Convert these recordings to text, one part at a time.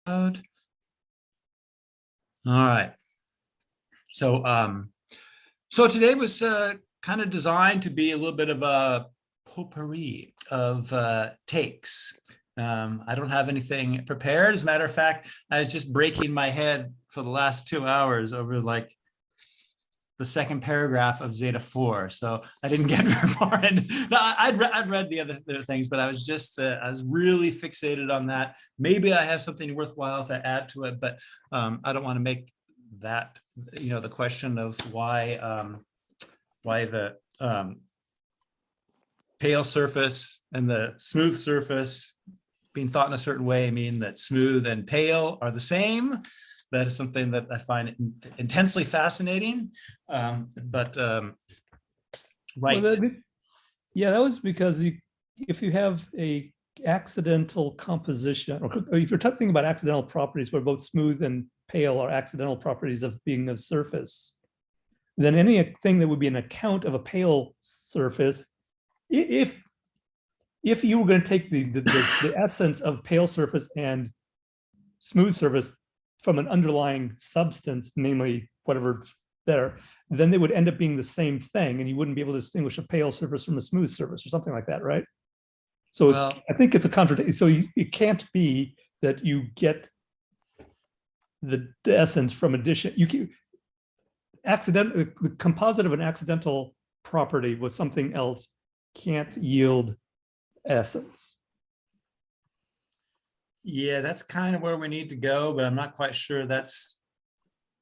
All right. So so today was kind of designed to be a little bit of a potpourri of takes. I don't have anything prepared. As a matter of fact, I was just breaking my head for the last 2 hours over like the second paragraph of Zeta 4. So I didn't get very far. And I'd read the other things, but I was just, I was really fixated on that. Maybe I have something worthwhile to add to it, but I don't want to make that, the question of why the pale surface and the smooth surface being thought in a certain way mean that smooth and pale are the same. That is something that I find intensely fascinating. Right. Well, that was because if you have a accidental composition, or if you're talking about accidental properties where both smooth and pale are accidental properties of being a surface, then anything that would be an account of a pale surface, if you were going to take the essence of pale surface and smooth surface from an underlying substance, namely whatever there, then they would end up being the same thing, and you wouldn't be able to distinguish a pale surface from a smooth surface or something like that, right? So well, I think it's a contradiction. So it can't be that you get the essence from addition. The composite of an accidental property with something else can't yield essence. Yeah, that's kind of where we need to go, but I'm not quite sure that's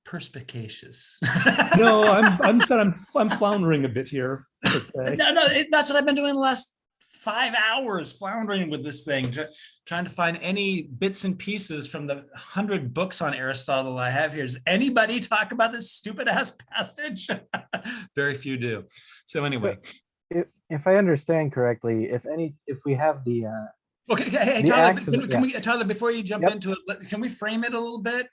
perspicacious. No, I'm floundering a bit here. No, that's what I've been doing the last 5 hours, floundering with this thing, trying to find any bits and pieces from the 100 books on Aristotle I have here. Does anybody talk about this stupid ass passage? Very few do. So anyway, if I understand correctly, if we have the okay, hey Tyler, can we Tyler, before you jump into it, can we frame it a little bit?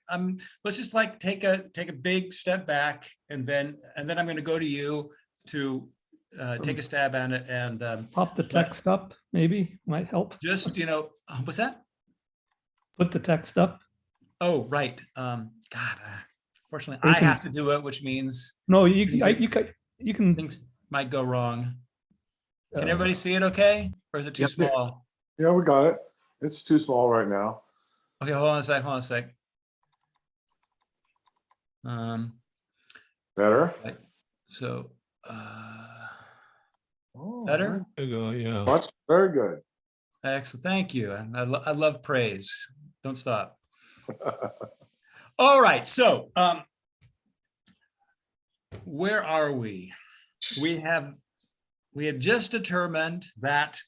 Let's just like take a big step back, and then I'm going to go to you to take a stab at it and pop the text up. Maybe might help. Just what's that? Put the text up. Oh right. God, fortunately, I have to do it, which means no, you can. Things might go wrong. Can everybody see it? Okay, or is it too small? Yeah, we got it. It's too small right now. Okay, hold on a sec. Better? Right. So, better? There you go, yeah. Much, very good. Excellent, thank you. And I love praise. Don't stop. All right, so where are we? We have just determined that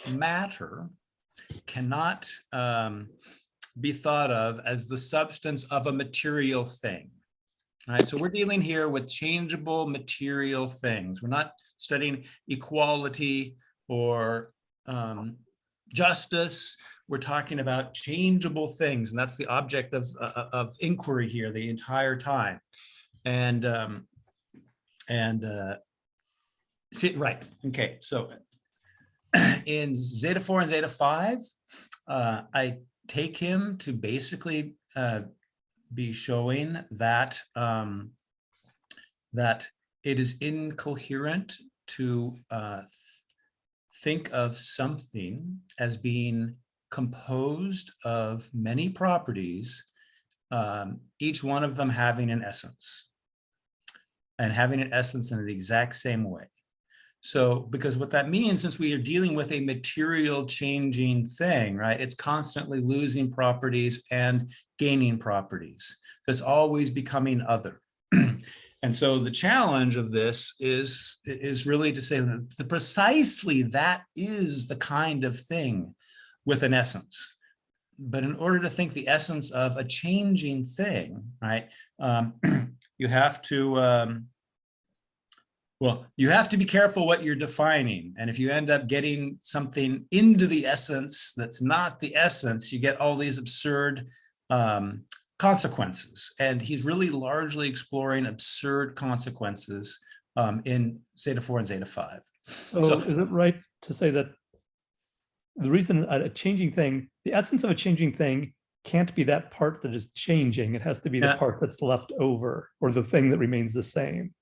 matter cannot be thought of as the substance of a material thing. All right, so we're dealing here with changeable material things. We're not studying equality or justice. We're talking about changeable things, and that's the object of inquiry here the entire time. And see, right, okay, so in Zeta 4 and Zeta 5, I take him to basically be showing that that it is incoherent to think of something as being composed of many properties, each one of them having an essence, and having an essence in the exact same way. So, because what that means, since we are dealing with a material changing thing, right, it's constantly losing properties and gaining properties. It's always becoming other. And so the challenge of this is really to say that precisely that is the kind of thing with an essence. But in order to think the essence of a changing thing, right, you have to you have to be careful what you're defining. And if you end up getting something into the essence that's not the essence, you get all these absurd consequences. And he's really largely exploring absurd consequences in Zeta 4 and Zeta 5. So is it right to say that the reason a changing thing, the essence of a changing thing can't be that part that is changing. It has to be the Yeah. part that's left over, or the thing that remains the same.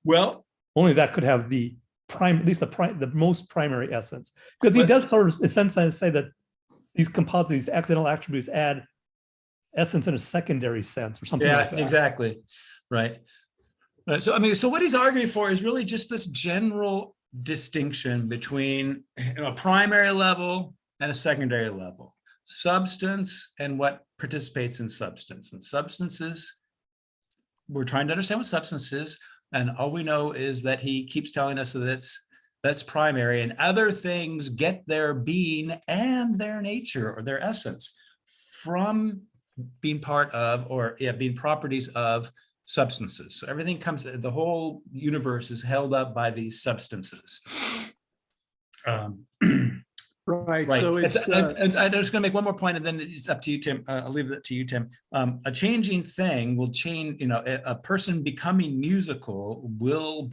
Well, Only that could have the prime, at least the most primary essence. Because he But- does sort of essentially say that these composites, these accidental attributes add essence in a secondary sense or something yeah, like that. exactly. Right. So, I mean, so what he's arguing for is really just this general distinction between a primary level and a secondary level, substance and what participates in substance. And substances, we're trying to understand what substance is, and all we know is that he keeps telling us that that's primary, and other things get their being and their nature or their essence from being part of, or being properties of substances. So everything comes, the whole universe is held up by these substances. Right. Right. So it's and I'm just going to make one more point, and then it's up to you, Tim. I'll leave it to you, Tim. A changing thing will change. A person becoming musical will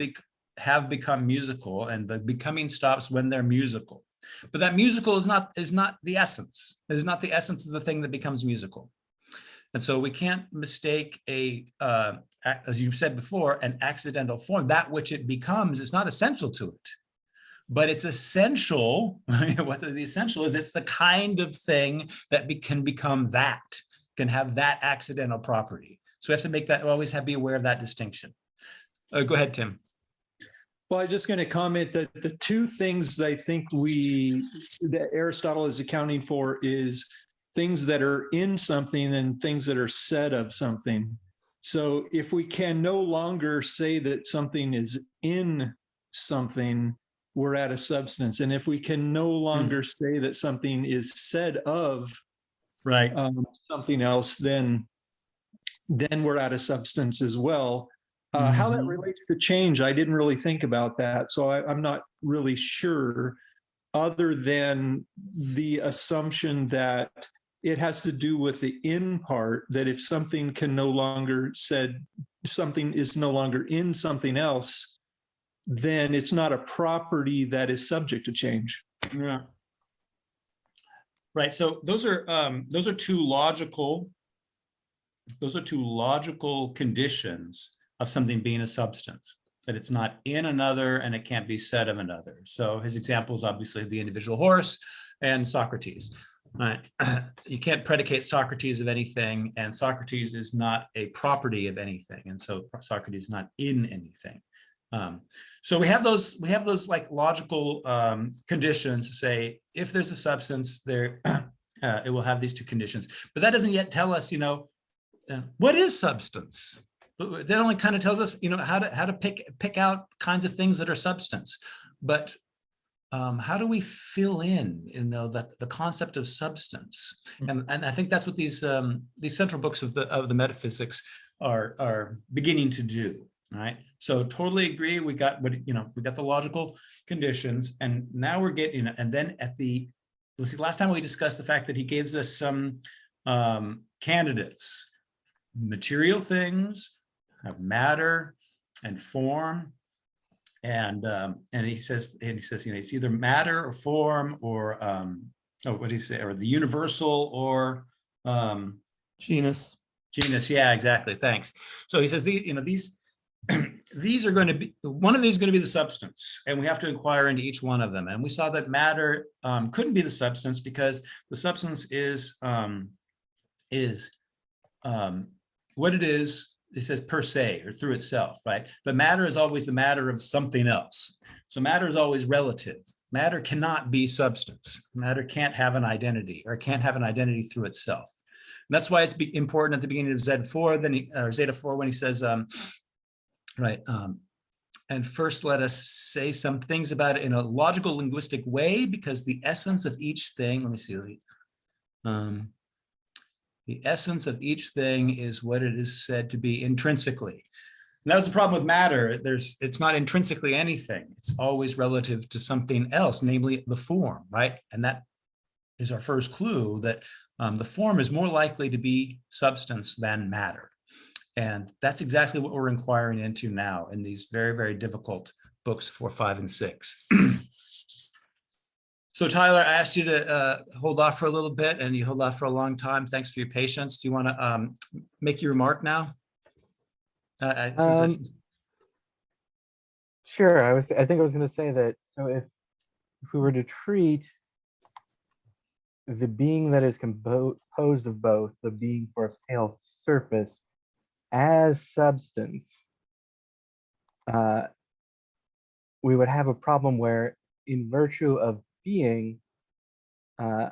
have become musical, and the becoming stops when they're musical. But that musical is not the essence. It is not the essence of the thing that becomes musical. And so we can't mistake as you said before, an accidental form. That which it becomes is not essential to it. But it's essential. What the essential is, it's the kind of thing that can become that, can have that accidental property. So we have to make that, always be aware of that distinction. Go ahead, Tim. Well, I'm just going to comment that the two things I think that Aristotle is accounting for is things that are in something and things that are said of something. So if we can no longer say that something is in something, we're at a substance. And if we can no longer say that something is said of Right. something else, then we're at a substance as well. How that relates to change, I didn't really think about that. So I'm not really sure, other than the assumption that it has to do with the in part, that if something can no longer something is no longer in something else, then it's not a property that is subject to change. Yeah. Right. So those are two logical conditions of something being a substance, that it's not in another and it can't be said of another. So his example is obviously the individual horse and Socrates. Right. You can't predicate Socrates of anything, and Socrates is not a property of anything, and so Socrates is not in anything. So we have those like logical conditions to say, if there's a substance there, it will have these two conditions. But that doesn't yet tell us, what is substance? That only kind of tells us, how to pick out kinds of things that are substance. But how do we fill in, the concept of substance? And I think that's what these central books of the metaphysics are beginning to do. Right. So totally agree. We got the logical conditions, and now we're getting, and then let's see, last time we discussed the fact that he gives us some candidates, material things, have matter and form. And he says, it's either matter or form, or what do you say, or the universal or Genus. Yeah, exactly. Thanks. So he says these are going to be, one of these is going to be the substance, and we have to inquire into each one of them. And we saw that matter couldn't be the substance, because the substance is what it is. It says per se, or through itself, right? But matter is always the matter of something else. So matter is always relative. Matter cannot be substance. Matter can't have an identity, or can't have an identity through itself. And that's why it's important at the beginning of Zeta 4, when he says, and first let us say some things about it in a logical linguistic way, because the essence of each thing, let me see, the essence of each thing is what it is said to be intrinsically. And that was the problem with matter. It's not intrinsically anything. It's always relative to something else, namely the form, right? And that is our first clue, that the form is more likely to be substance than matter. And that's exactly what we're inquiring into now in these very, very difficult books 4, 5, and 6. So Tyler, I asked you to hold off for a little bit, and you hold off for a long time. Thanks for your patience. Do you want to make your remark now? Sure. I think I was going to say that. So if we were to treat the being that is composed of both, the being for a pale surface, as substance, we would have a problem where, in virtue of being a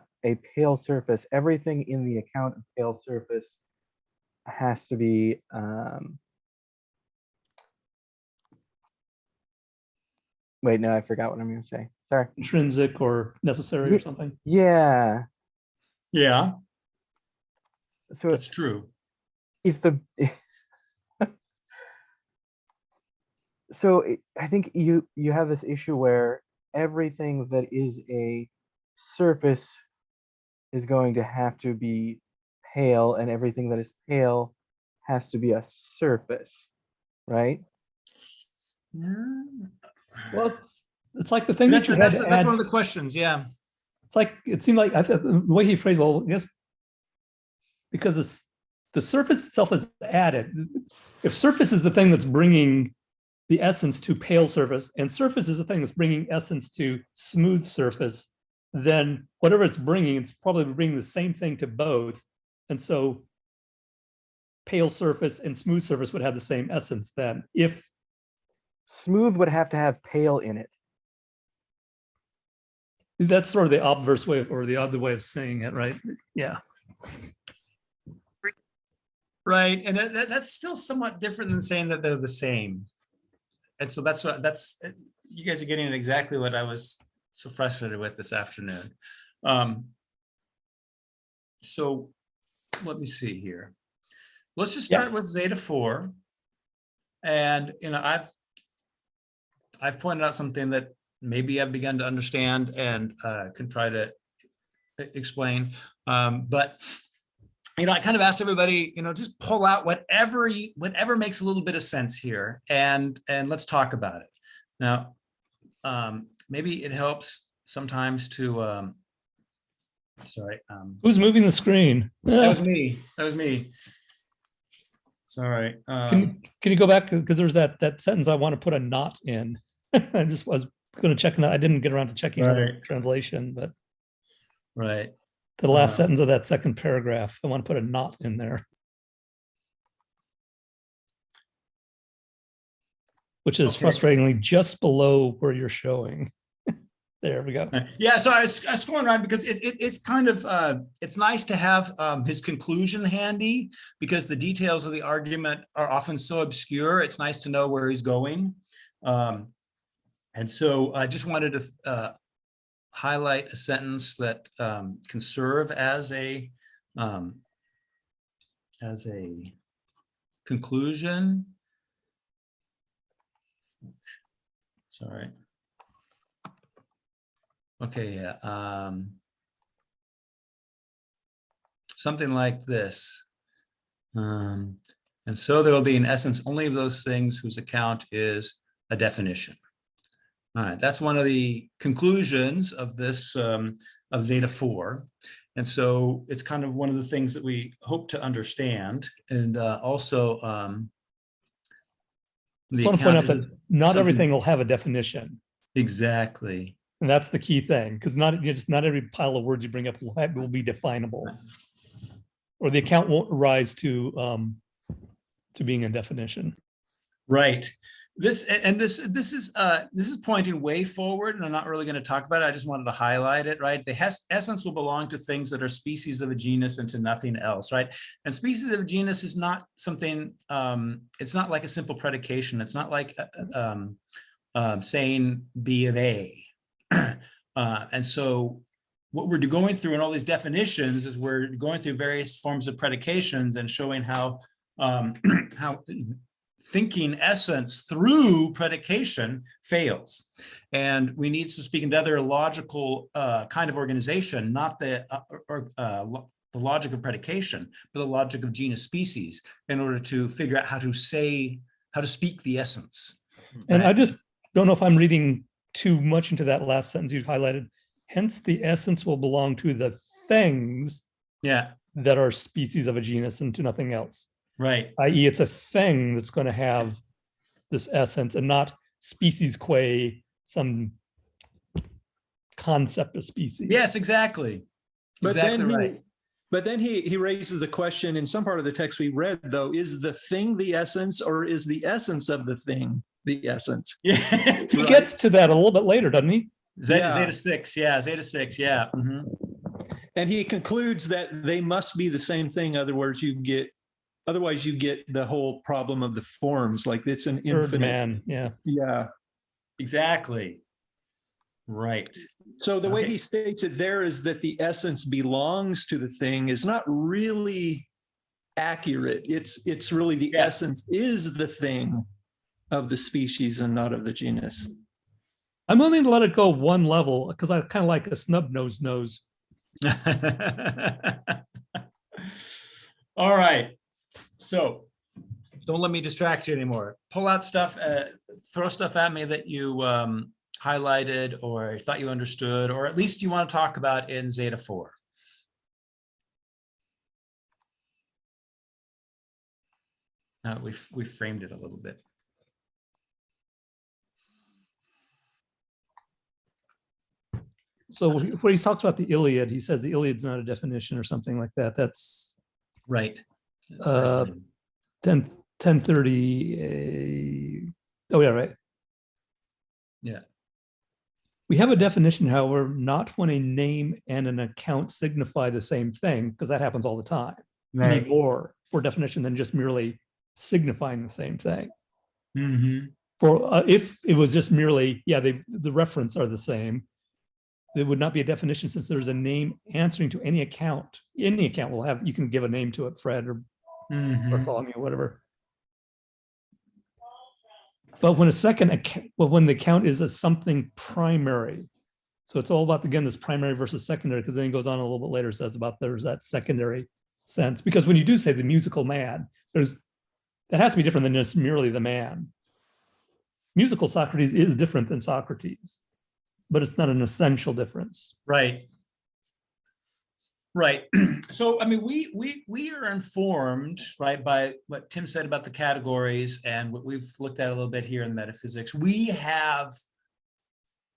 pale surface, everything in the account of pale surface has to be wait, no, I forgot what I'm going to say. Sorry. Intrinsic or necessary or something. Yeah. Yeah, So that's true. if the I think you have this issue where everything that is a surface is going to have to be pale, and everything that is pale has to be a surface, right? Well, it's like the thing that you had That's to add. one of the questions. Yeah. It's like, it seemed like the way he phrased, well, I guess because the surface itself is added. If surface is the thing that's bringing the essence to pale surface, and surface is the thing that's bringing essence to smooth surface, then whatever it's probably bringing the same thing to both. And so pale surface and smooth surface would have the same essence then. If smooth would have to have pale in it. that's sort of the obverse way or the other way of saying it, right? Yeah. Right. And that's still somewhat different than saying that they're the same. And so that's you guys are getting at exactly what I was so frustrated with this afternoon. So let me see here. Let's just start with zeta 4. And, I've pointed out something that maybe I've begun to understand and can try to explain. But I kind of asked everybody, just pull out whatever makes a little bit of sense here, and let's talk about it. Now, maybe it helps sometimes to. Sorry. Who's moving the screen? That was me. Sorry. Can you go back, because there's that sentence I want to put a not in. I just was going to check it out. I didn't get around to checking the translation, but right. The last sentence of that second paragraph, I want to put a not in there, which is frustratingly just below where you're showing. There we go. Yeah, so I was going around because it's kind of it's nice to have his conclusion handy, because the details of the argument are often so obscure. It's nice to know where he's going, and so I just wanted to highlight a sentence that can serve as a conclusion. Sorry. Okay, yeah. Something like this. And so there will be, in essence, only of those things whose account is a definition. All right, that's one of the conclusions of this, of Zeta 4. And so it's kind of one of the things that we hope to understand. And also, I want to point out that not everything will have a definition. Exactly. And that's the key thing, because not every pile of words you bring up will be definable, or the account won't rise to being a definition. Right. This is pointing way forward, and I'm not really going to talk about it. I just wanted to highlight it. Right. The essence will belong to things that are species of a genus and to nothing else. Right. And species of a genus is not something. It's not like a simple predication. It's not like saying B of A. And so what we're going through in all these definitions is we're going through various forms of predications and showing how thinking essence through predication fails. And we need to speak into other logical kind of organization, not the logic of predication, but the logic of genus species, in order to figure out how to speak the essence. And I just don't know if I'm reading too much into that last sentence you highlighted. Hence, the essence will belong to the things Yeah, that are species of a genus and to nothing else. right. I.e., it's a thing that's going to have this essence and not species qua some concept of species. Yes, exactly. But Exactly then right. But then he raises a question in some part of the text we read, though, is the thing the essence, or is the essence of the thing the essence? Yeah. He gets to that a little bit later, doesn't he? Zeta, Yeah. Zeta 6, yeah, Zeta 6, yeah. Mhm. And he concludes that they must be the same thing. Otherwise, you get the whole problem of the forms, like it's an Third infinite. man, yeah. Yeah. Exactly. Right. So the way Okay. he states it there is that the essence belongs to the thing is not really accurate. It's really the Yeah. essence is the thing of the species and not of the genus. I'm willing to let it go one level because I kind of like a snub nose. All right. So don't let me distract you anymore. Pull out stuff, throw stuff at me that you highlighted or thought you understood, or at least you want to talk about in Zeta 4. We framed it a little bit. So when he talks about the Iliad, he says the Iliad's not a definition or something like that. That's Right. That's Uh, fascinating. 1030. Oh, yeah, right. Yeah. We have a definition, however, not when a name and an account signify the same thing, because that happens all the time. You need more for definition than just merely signifying the same thing. Mm-hmm. For if it was just merely, yeah, the reference are the same, there would not be a definition since there's a name answering to any account. Any account will have, you can give a name to it, Fred or Mm-hmm. Bartholomew, whatever. But when a second account, well, when the account is a something primary, so it's all about, again, this primary versus secondary, because then he goes on a little bit later, says about there's that secondary sense. Because when you do say the musical man, that has to be different than just merely the man. Musical Socrates is different than Socrates, but it's not an essential difference. Right. Right. So, I mean, we are informed, right, by what Tim said about the categories and what we've looked at a little bit here in metaphysics. We have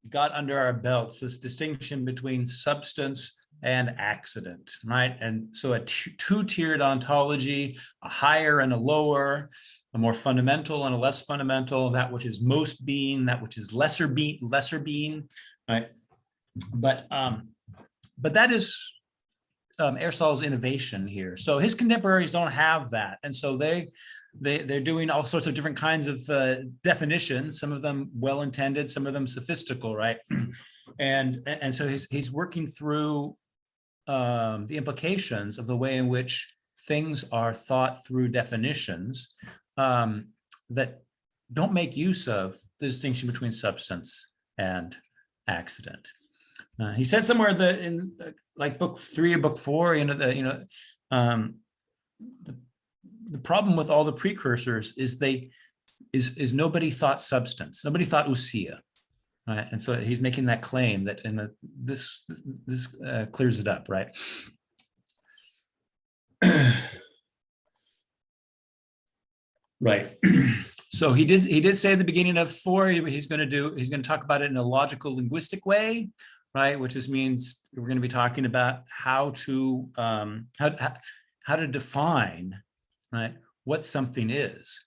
got under our belts this distinction between substance and accident, right? And so a two-tiered ontology, a higher and a lower, a more fundamental and a less fundamental, that which is most being, that which is lesser being, right? But that is Aristotle's innovation here. So his contemporaries don't have that, and so they're doing all sorts of different kinds of definitions. Some of them well-intended, some of them sophistical, right? And so he's working through the implications of the way in which things are thought through definitions that don't make use of the distinction between substance and accident. He said somewhere that in like book 3 or book 4, the problem with all the precursors is nobody thought substance, nobody thought ousia, right? And so he's making that claim that this clears it up, right? Right. So he did say at the beginning of 4, he's going to talk about it in a logical linguistic way, right? Which just means we're going to be talking about how to define, right, what something is,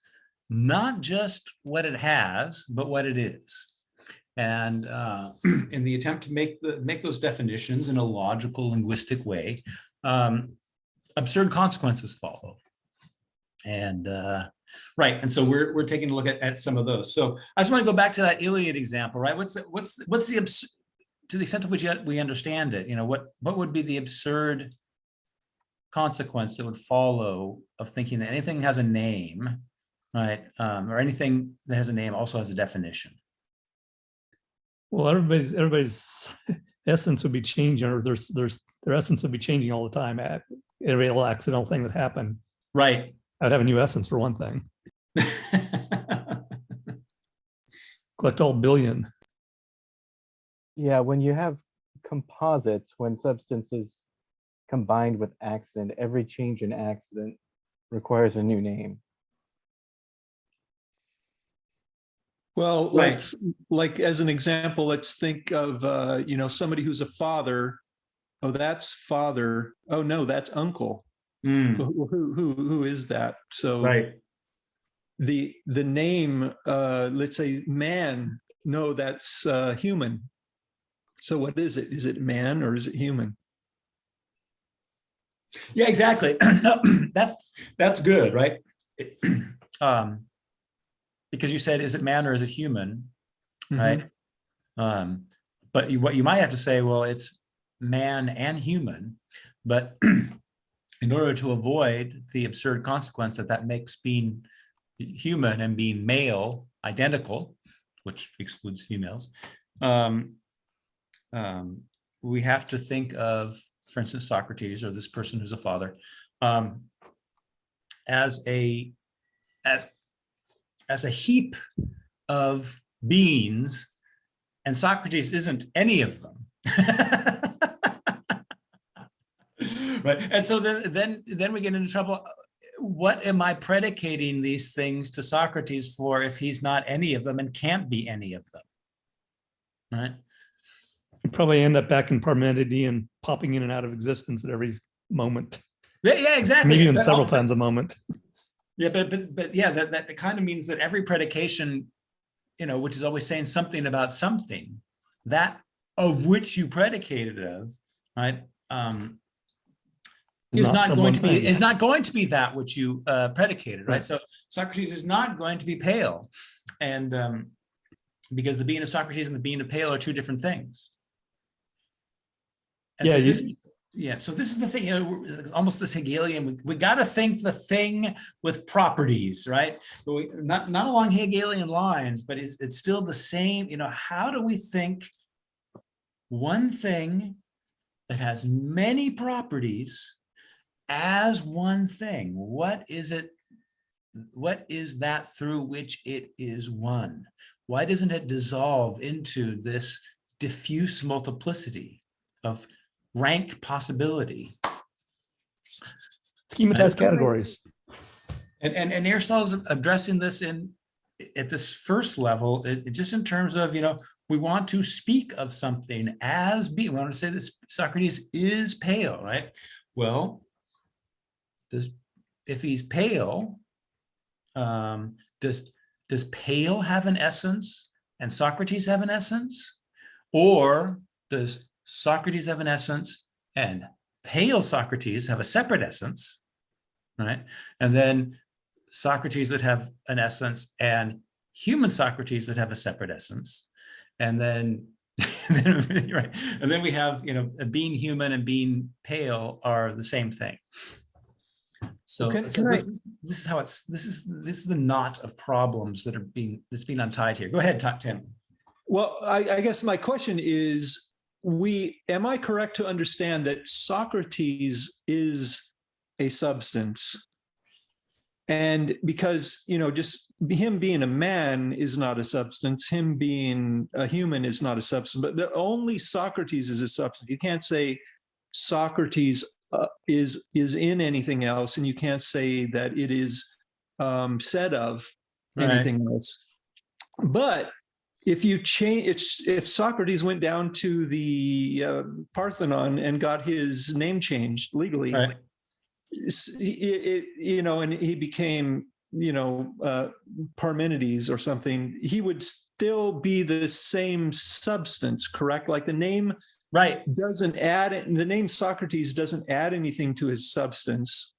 not just what it has, but what it is. And in the attempt to make those definitions in a logical linguistic way, absurd consequences follow. And right, and so we're taking a look at some of those. So I just want to go back to that Iliad example, right? What's the to the extent to which we understand it, what would be the absurd consequence that would follow of thinking that anything has a name, right? Or anything that has a name also has a definition. Well, everybody's essence would be changing, or their essence would be changing all the time at every little accidental thing that happened. Right. I'd have a new essence for one thing. Collect all billion. Yeah, when you have composites when substances combined with accident. Every change in accident requires a new name. Well, Right. let's, like, as an example, let's think of, somebody who's a father. Oh, that's father. Oh, no, that's uncle. Mm, Who is that? So right. the name, let's say man, no, that's human. So what is it? Is it man or is it human? Yeah, exactly. No, that's good, right? Because you said, is it man or is it human, right? But what you might have to say, well, it's man and human, but in order to avoid the absurd consequence that makes being human and being male identical, which excludes females, we have to think of, for instance, Socrates, or this person who's a father, as a heap of beings, and Socrates isn't any of them. Right. And so then we get into trouble. What am I predicating these things to Socrates for if he's not any of them and can't be any of them? Right. You probably end up back in Parmenidean, popping in and out of existence at every moment, Yeah, exactly. maybe even But- several times a moment. Yeah, but yeah, that kind of means that every predication, which is always saying something about something, that of which you predicated of, right, It's is not not from going one to be thing. that which you predicated, right? Right. So Socrates is not going to be pale, and because the being of Socrates and the being of pale are two different things. And Yeah, so you- so this is the thing, almost this Hegelian, we got to think the thing with properties, right? So not along Hegelian lines, but it's still the same, how do we think one thing that has many properties as one thing? What is it? What is that through which it is one? Why doesn't it dissolve into this diffuse multiplicity of rank possibility? Schematized categories. And Aristotle's addressing this at this first level, just in terms of, we want to speak of something as being, we want to say this Socrates is pale, right? Well, if he's pale, does pale have an essence and Socrates have an essence? Or does Socrates have an essence and pale Socrates have a separate essence, right? And then Socrates would have an essence and human Socrates would have a separate essence. And then, right. And then we have, being human and being pale are the same thing. So, Can this is how this is the knot of problems that's being untied here. Go ahead, Tim. Well, I guess my question is, am I correct to understand that Socrates is a substance? And because, just him being a man is not a substance, him being a human is not a substance, but only Socrates is a substance. You can't say Socrates is in anything else, and you can't say that it is said of anything else. But if you change, if Socrates went down to the Parthenon and got his name changed legally, Right. And he became, Parmenides or something, he would still be the same substance, correct? Like the name the name Socrates doesn't add anything to his substance.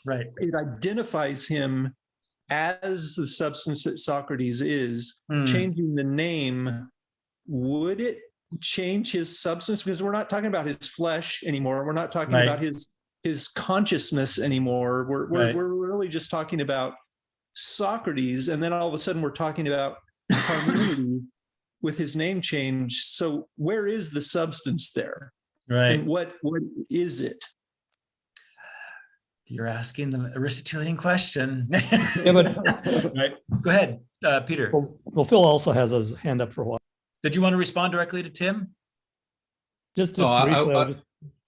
Right. It identifies him as the substance that Socrates is. Changing the name, would it change his substance? Because we're not talking about his flesh anymore. We're not talking about his consciousness anymore. We're really just talking about Socrates, and then all of a sudden we're talking about Parmenides with his name change. So where is the substance there? Right. And what is it? You're asking the Aristotelian question. Yeah, but Right. Go ahead, Peter. well, Phil also has his hand up for a while. Did you want to respond directly to Tim? Just No, briefly, I'll just,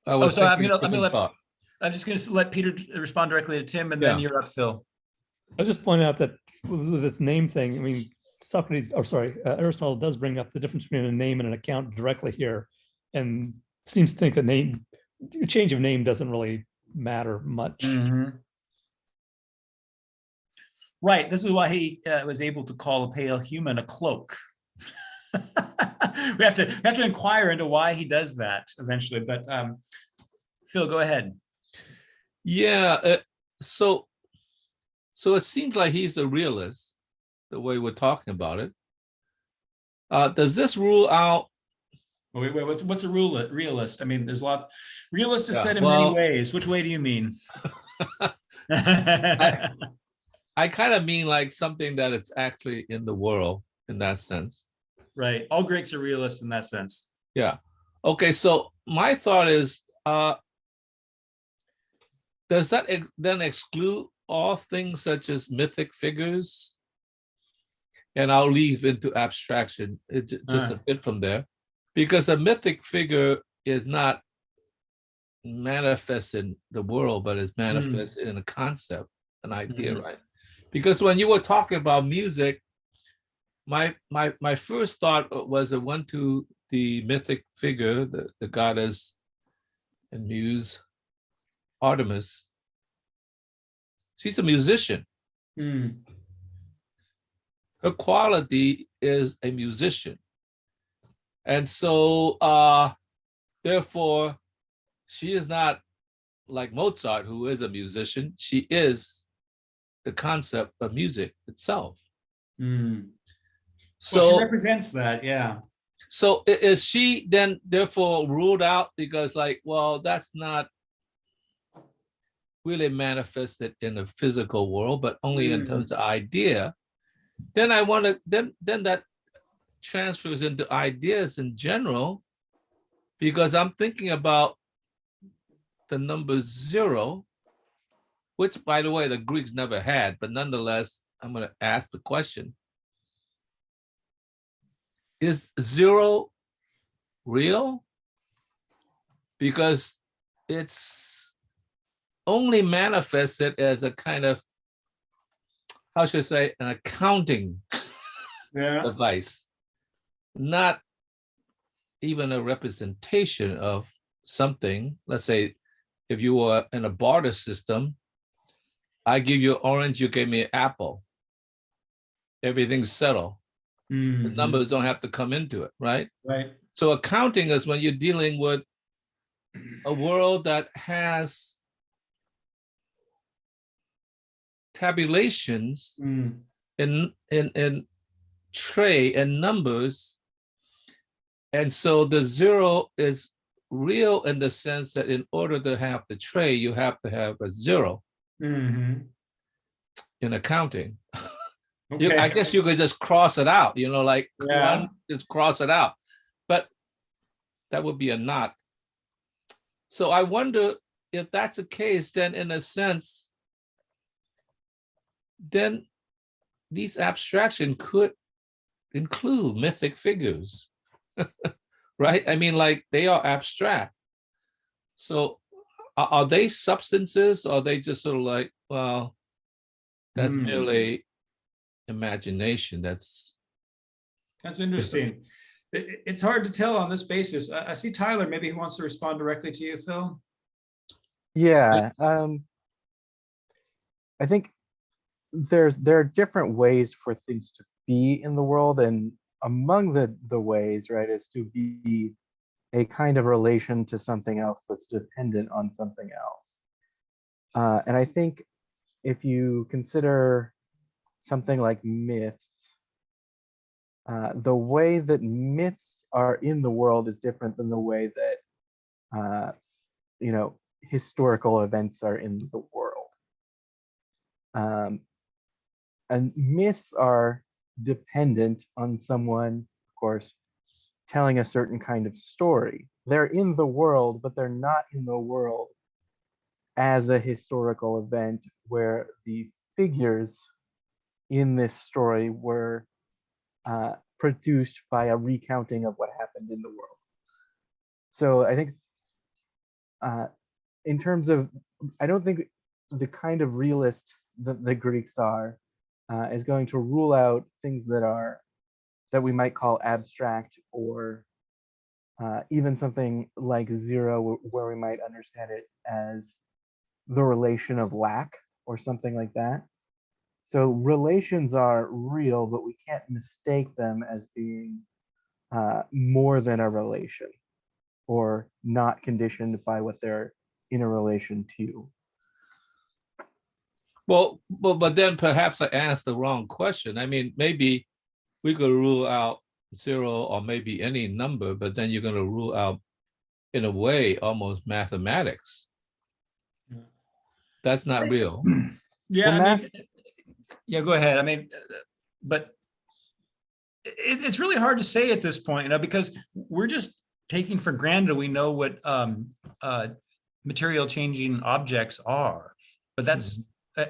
I was so I'm thinking gonna different let thought. I'm just gonna let Peter respond directly to Tim, and then Yeah. you're up, Phil. I'll just point out that with this name thing, I mean, Socrates, or sorry, Aristotle does bring up the difference between a name and an account directly here, and seems to think that change of name doesn't really matter much. Right. This is why he was able to call a pale human a cloak. we have to inquire into why he does that eventually. But Phil, go ahead. Yeah. So it seems like he's a realist, the way we're talking about it. Does this rule out? Wait, what's a realist? I mean, there's a lot. Realist is Yeah, said in many well- ways. Which way do you mean? I kind of mean like something that it's actually in the world in that sense. Right. All Greeks are realists in that sense. Yeah. Okay. So my thought is, does that then exclude all things such as mythic figures? And I'll leave into abstraction just a bit from there, because a mythic figure is not manifest in the world, but is manifest in a concept, an idea, right? Because when you were talking about music, my first thought was it went to the mythic figure, the goddess and muse Artemis. She's a musician. Her quality is a musician. And so therefore, she is not like Mozart, who is a musician. She is the concept of music itself. So well, she represents that, yeah. So is she then therefore ruled out because like, well, that's not really manifested in the physical world, but only in terms of idea? Then I want to, then that transfers into ideas in general, because I'm thinking about the number 0, which by the way, the Greeks never had, but nonetheless, I'm going to ask the question. Is 0 real? Because it's only manifested as a kind of, how should I say, an accounting device, not even a representation of something. Let's say if you were in a barter system, I give you an orange, you gave me an apple. Everything's settled. The numbers don't have to come into it, right? Right. So accounting is when you're dealing with a world that has tabulations in tray and numbers. And so the 0 is real in the sense that in order to have the tray, you have to have a 0 in accounting. Okay. I guess you could just cross it out, like one, just cross it out. But that would be a not. So I wonder if that's the case, then in a sense, then these abstraction could include mythic figures, right? I mean, like they are abstract. So are they substances, or are they just sort of like, well, that's merely imagination? That's interesting. It's hard to tell on this basis. I see Tyler, maybe he wants to respond directly to you, Phil. Yeah, I think there are different ways for things to be in the world, and among the ways, right, is to be a kind of relation to something else that's dependent on something else. And I think if you consider something like myths, the way that myths are in the world is different than the way that historical events are in the world. And myths are dependent on someone, of course, telling a certain kind of story. They're in the world, but they're not in the world as a historical event where the figures in this story were produced by a recounting of what happened in the world. So I think in terms of, I don't think the kind of realist that the Greeks are is going to rule out things that we might call abstract, or even something like zero, where we might understand it as the relation of lack or something like that. So relations are real, but we can't mistake them as being more than a relation, or not conditioned by what they're in a relation to. Well, but then perhaps I asked the wrong question. I mean, maybe we could rule out zero or maybe any number, but then you're going to rule out, in a way, almost mathematics. That's not real. Yeah, Well, I math- mean, yeah, go ahead. I mean, but it's really hard to say at this point, because we're just taking for granted we know what material changing objects are, but that's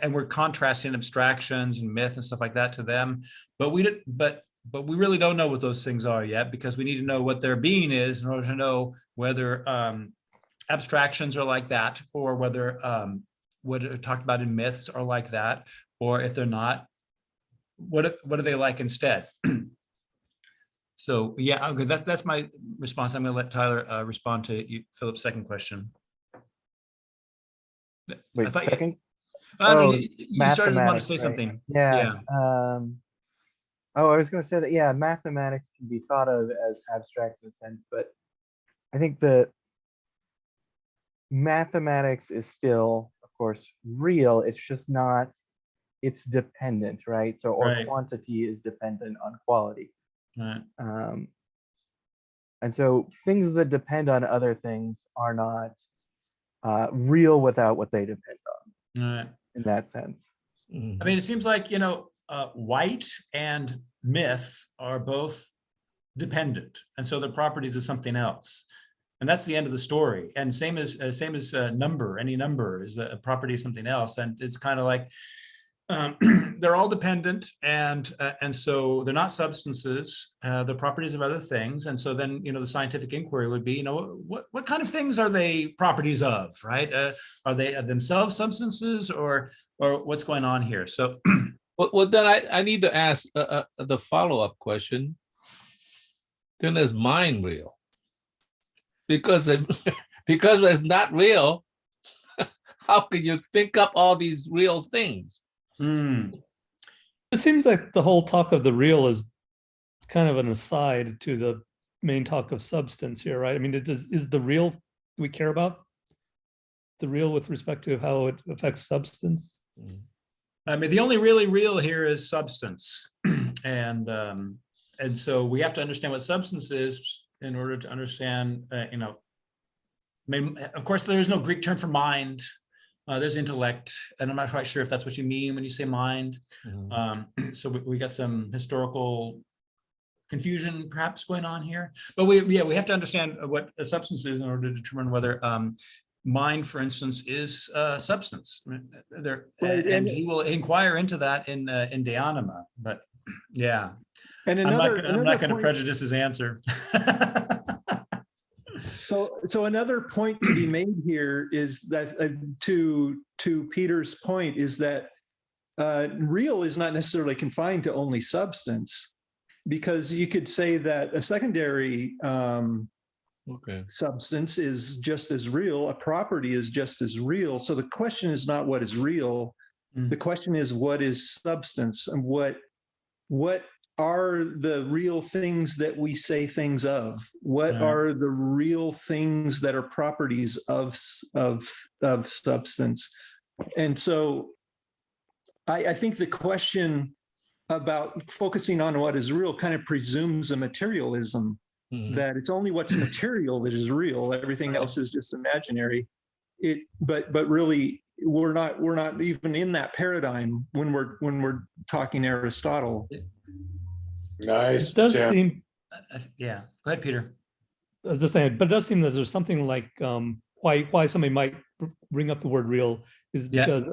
and we're contrasting abstractions and myth and stuff like that to them, but we really don't know what those things are yet, because we need to know what their being is in order to know whether abstractions are like that, or whether what are talked about in myths are like that, or if they're not, what are they like instead? So yeah, okay, that's my response. I'm going to let Tyler respond to Philip's second question. Wait, second? No, you started to want to mathematics, say right? something. Yeah. Oh, I was going to say that, yeah, mathematics can be thought of as abstract in a sense, but I think that mathematics is still, of course, real. It's just not, it's dependent, right? So, or Right. quantity is dependent on quality. Right. And so things that depend on other things are not real without what they depend on, Right. in that sense. I mean, it seems like, white and myth are both dependent, and so they're properties of something else, and that's the end of the story. And same as number, any number is a property of something else, and it's kind of like they're all dependent, and so they're not substances. They're properties of other things, and so then the scientific inquiry would be, what kind of things are they properties of, right? Are they themselves substances, or what's going on here? So, well, then I need to ask the follow-up question. Then is mind real? Because because it's not real, how can you think up all these real things? It seems like the whole talk of the real is kind of an aside to the main talk of substance here, right? I mean, is the real, do we care about the real with respect to how it affects substance? I mean, the only really real here is substance, and so we have to understand what substance is in order to understand. I mean, of course, there's no Greek term for mind. There's intellect, and I'm not quite sure if that's what you mean when you say mind. So we got some historical confusion perhaps going on here, but we have to understand what a substance is in order to determine whether mind, for instance, is substance. There, Right, and he will inquire into that in De Anima. But yeah, And I'm not going to point- prejudice his answer. So another point to be made here is that to Peter's point is that real is not necessarily confined to only substance, because you could say that a secondary substance is just as real, a property is just as real. So the question is not what is real, the question is what is substance, and what are the real things that we say things of? What are the real things that are properties of substance? And so I think the question about focusing on what is real kind of presumes a materialism, that it's only what's material that is real. Everything else is just imaginary. But really, we're not even in that paradigm when we're talking Aristotle. Nice. It does Tim. seem, Yeah, go ahead, Peter. I was just saying, but it does seem that there's something like why somebody might bring up the word real is because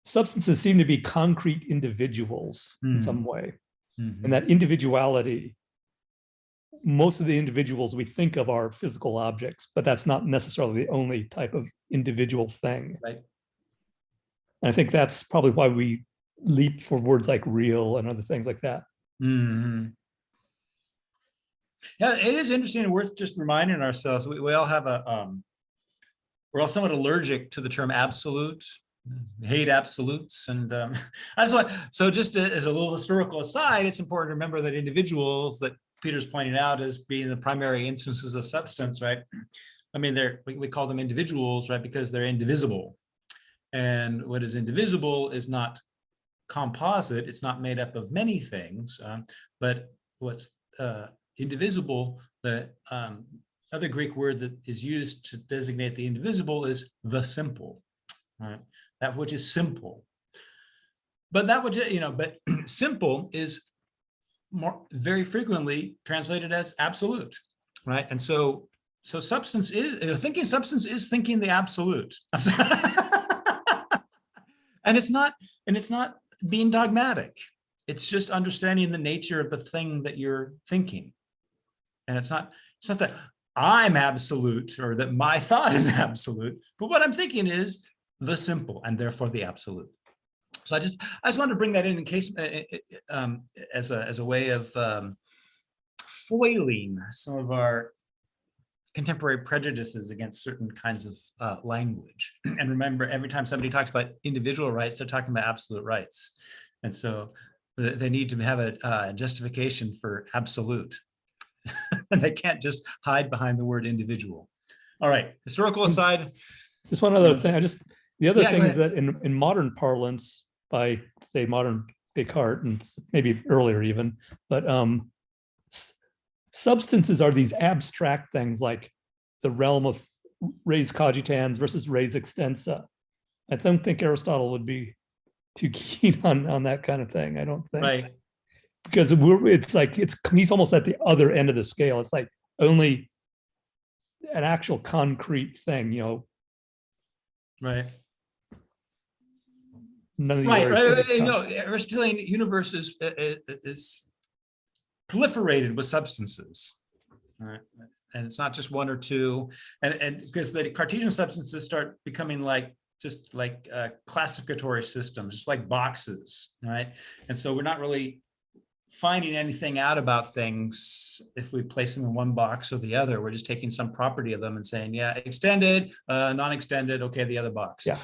substances seem to be concrete individuals in some way, and that individuality most of the individuals we think of are physical objects, but that's not necessarily the only type of individual thing. Right. And I think that's probably why we leap for words like real and other things like that. Mhm. Yeah, it is interesting and worth just reminding ourselves, we all have we're all somewhat allergic to the term absolute, hate absolutes. And I just want, so just as a little historical aside, it's important to remember that individuals that Peter's pointing out as being the primary instances of substance, right? I mean, we call them individuals, right? Because they're indivisible. And what is indivisible is not composite, it's not made up of many things, but what's indivisible, the other Greek word that is used to designate the indivisible is the simple, right? That which is simple. But that which, but simple is very frequently translated as absolute, right? And so substance is, thinking substance is thinking the absolute. And it's not being dogmatic. It's just understanding the nature of the thing that you're thinking. And it's not that I'm absolute or that my thought is absolute, but what I'm thinking is the simple and therefore the absolute. So I just wanted to bring that in case as a way of foiling some of our contemporary prejudices against certain kinds of language. And remember, every time somebody talks about individual rights, they're talking about absolute rights. And so they need to have a justification for absolute. And they can't just hide behind the word individual. All right, historical aside. Just one other thing, the other Yeah, thing go is that in modern parlance, by say modern Descartes and maybe earlier even, but substances are these abstract things like the realm of res cogitans versus res extensa. I don't think Aristotle would be too keen on that kind of thing. I don't think. Right. Because he's almost at the other end of the scale. It's like only an actual concrete thing, Right. None of these Right. other Right. things No, Aristotelian universe is proliferated with substances. All right. And it's not just one or two. And because the Cartesian substances start becoming just like classificatory systems, just like boxes, right? And so we're not really finding anything out about things if we place them in one box or the other. We're just taking some property of them and saying, yeah, extended, non-extended, okay, the other box. Yeah.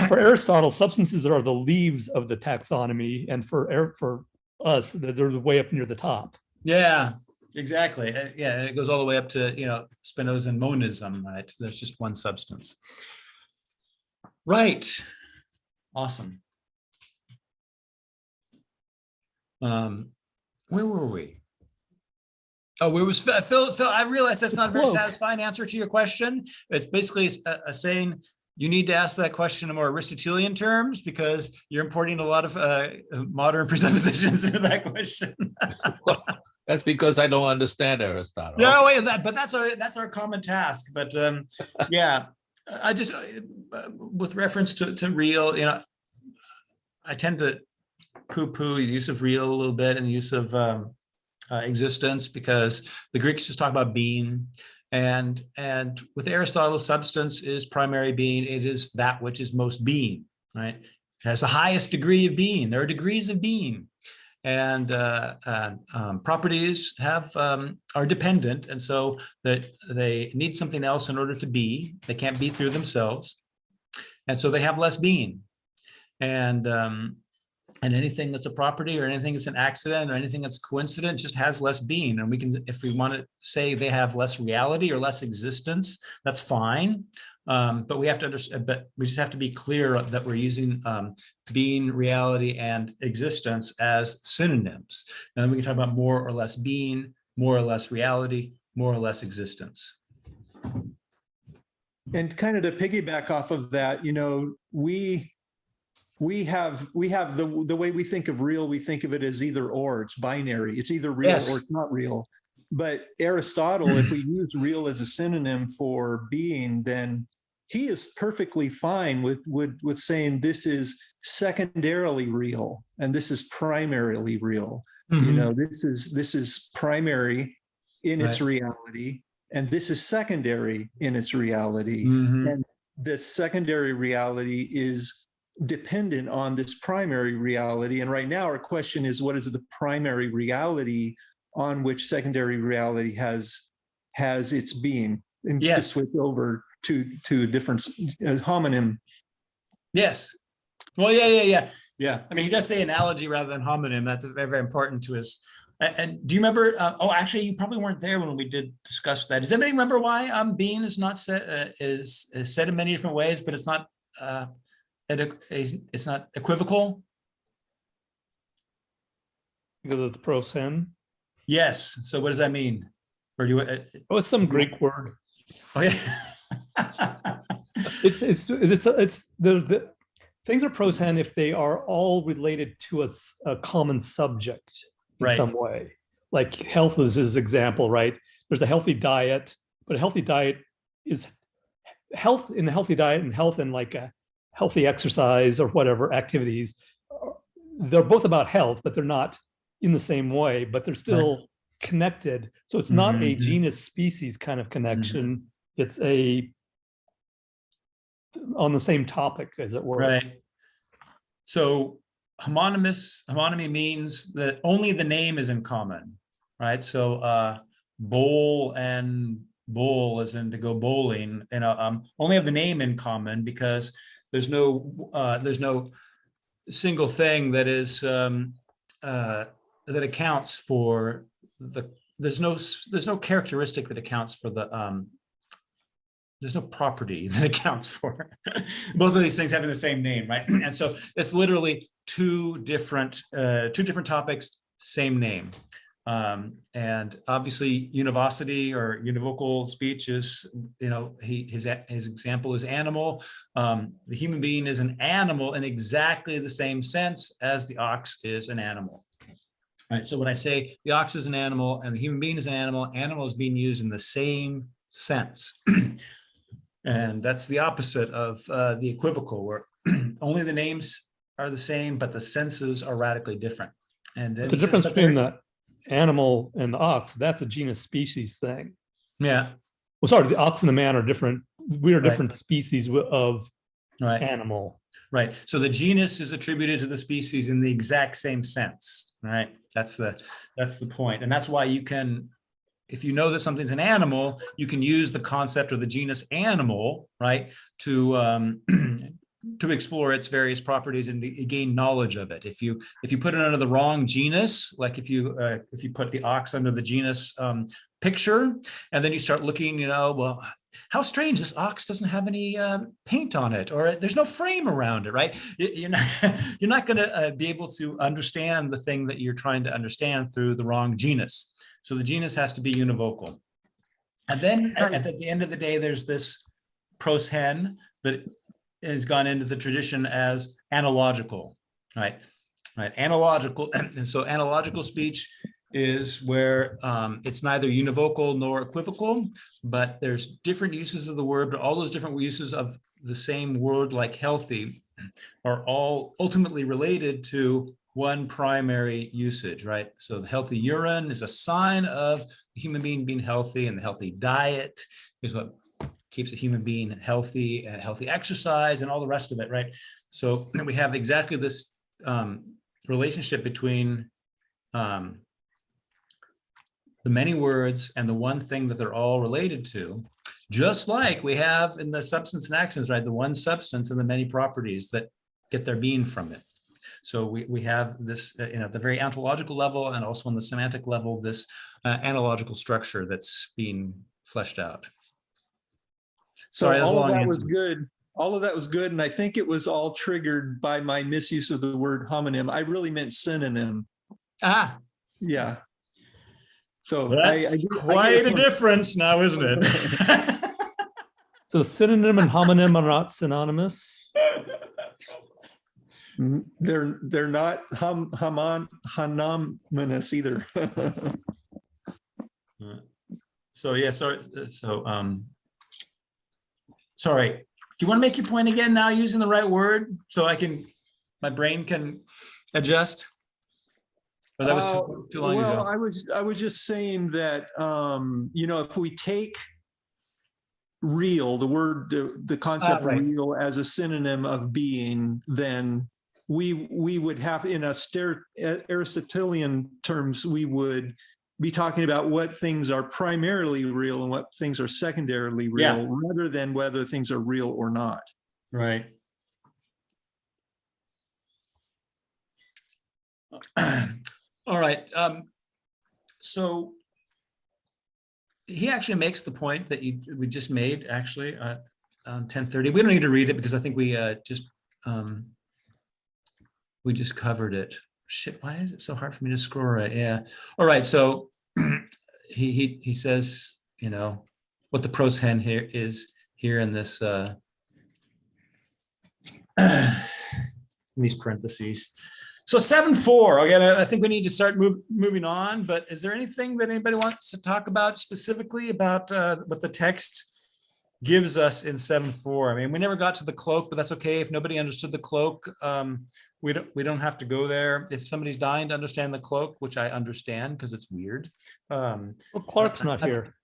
For Aristotle, substances are the leaves of the taxonomy, and for us, they're way up near the top. Yeah, exactly. Yeah, it goes all the way up to Spinoza and monism, right? There's just one substance. Right. Awesome. Where were we? Oh, where was Phil? Phil, I realize that's not a very satisfying answer to your question. It's basically a saying you need to ask that question in more Aristotelian terms because you're importing a lot of modern presuppositions into that question. Well, that's because I don't understand Aristotle. No, wait, but that's our common task. But yeah, I just with reference to real, I tend to poo-poo the use of real a little bit and the use of existence because the Greeks just talk about being, and with Aristotle, substance is primary being. It is that which is most being, right? It has the highest degree of being. There are degrees of being, and properties are dependent, and so that they need something else in order to be. They can't be through themselves, and so they have less being, and anything that's a property or anything that's an accident or anything that's coincident just has less being. And we can, if we want to say they have less reality or less existence, that's fine. But we have to understand, but we just have to be clear that we're using being, reality, and existence as synonyms. And then we can talk about more or less being, more or less reality, more or less existence. And kind of to piggyback off of that, we have the way we think of real, we think of it as either or. It's binary. It's either real or it's not real. But Aristotle, if we use real as a synonym for being, then he is perfectly fine with saying this is secondarily real and this is primarily real. Mm-hmm. This is primary in its Right. reality, and this is secondary in its reality. Mhm. And this secondary reality is dependent on this primary reality. And right now, our question is, what is the primary reality on which secondary reality has its being? And to Yes. switch over to a different homonym. Yes. Well, yeah. I mean, he does say analogy rather than homonym. That's very, very important to us. And do you remember? Oh, actually, you probably weren't there when we did discuss that. Does anybody remember why being is not said is said in many different ways, but it's not it's not equivocal? Because of the pros hen. Yes. So what does that mean? Or do you? Oh, it's some Greek word. Oh yeah. It's the things are pros hen if they are all related to a common subject in Right. some way. Like health is his example, right? There's a healthy diet, but a healthy diet is health in a healthy diet and health in like a healthy exercise or whatever activities. They're both about health, but they're not in the same way, but they're still connected. So it's not a Mhm. genus species kind of connection. It's a on the same topic, as it were. Right. So homonymy means that only the name is in common, right? So bowl and bull, as in to go bowling, only have the name in common because there's no single thing that is that accounts for there's no characteristic that accounts for there's no property that accounts for both of these things having the same name, right? And so it's literally two different topics, same name. And obviously univocity or univocal speech is, his example is animal. The human being is an animal in exactly the same sense as the ox is an animal. Right. So when I say the ox is an animal and the human being is an animal is being used in the same sense. And that's the opposite of the equivocal, where only the names are the same, but the senses are radically different. And But the difference between the animal and the ox, that's a genus species thing. Yeah. Well, sorry, the ox and the man are different. We are Right. different species of Right. animal. Right. So the genus is attributed to the species in the exact same sense. Right. That's the point. And that's why you can, if you know that something's an animal, you can use the concept of the genus animal, right, to to explore its various properties and to gain knowledge of it. If you put it under the wrong genus, like if you put the ox under the genus picture, and then you start looking, well, how strange, this ox doesn't have any paint on it, or there's no frame around it, right? You're not going to be able to understand the thing that you're trying to understand through the wrong genus. So the genus has to be univocal. And then at the end of the day, there's this pros hen that has gone into the tradition as analogical, right? Analogical. And so analogical speech is where it's neither univocal nor equivocal, but there's different uses of the word, but all those different uses of the same word, like healthy, are all ultimately related to one primary usage, right? So the healthy urine is a sign of the human being being healthy, and the healthy diet is what keeps a human being healthy, and healthy exercise and all the rest of it, right? So we have exactly this relationship between the many words and the one thing that they're all related to, just like we have in the substance and actions, right? The one substance and the many properties that get their being from it. So we have this, at the very ontological level and also on the semantic level, this analogical structure that's being fleshed out. So all of that was good. All of that was good. And I think it was all triggered by my misuse of the word homonym. I really meant synonym. Ah, yeah. So that's quite a difference now, isn't it? So synonym and homonym are not synonymous. They're not homonymous either. So yeah, sorry. Sorry. Do you want to make your point again now, using the right word, so my brain can adjust? Or that was too long Well, ago? I was just saying that, if we take real, the concept right. real as a synonym of being, then we would have, in Aristotelian terms, we would be talking about what things are primarily real and what things are secondarily real, Yeah. rather than whether things are real or not. Right. All right. So he actually makes the point that we just made actually on 10:30. We don't need to read it because I think we just covered it. Shit, why is it so hard for me to scroll right? Yeah. All right. So he says, what the pros hand here is here in this these parentheses. So 7:4. Again, I think we need to start moving on. But is there anything that anybody wants to talk about specifically about what the text gives us in 7:4? I mean, we never got to the cloak, but that's okay. If nobody understood the cloak, we don't have to go there. If somebody's dying to understand the cloak, which I understand because it's weird. Well, Clark's not here.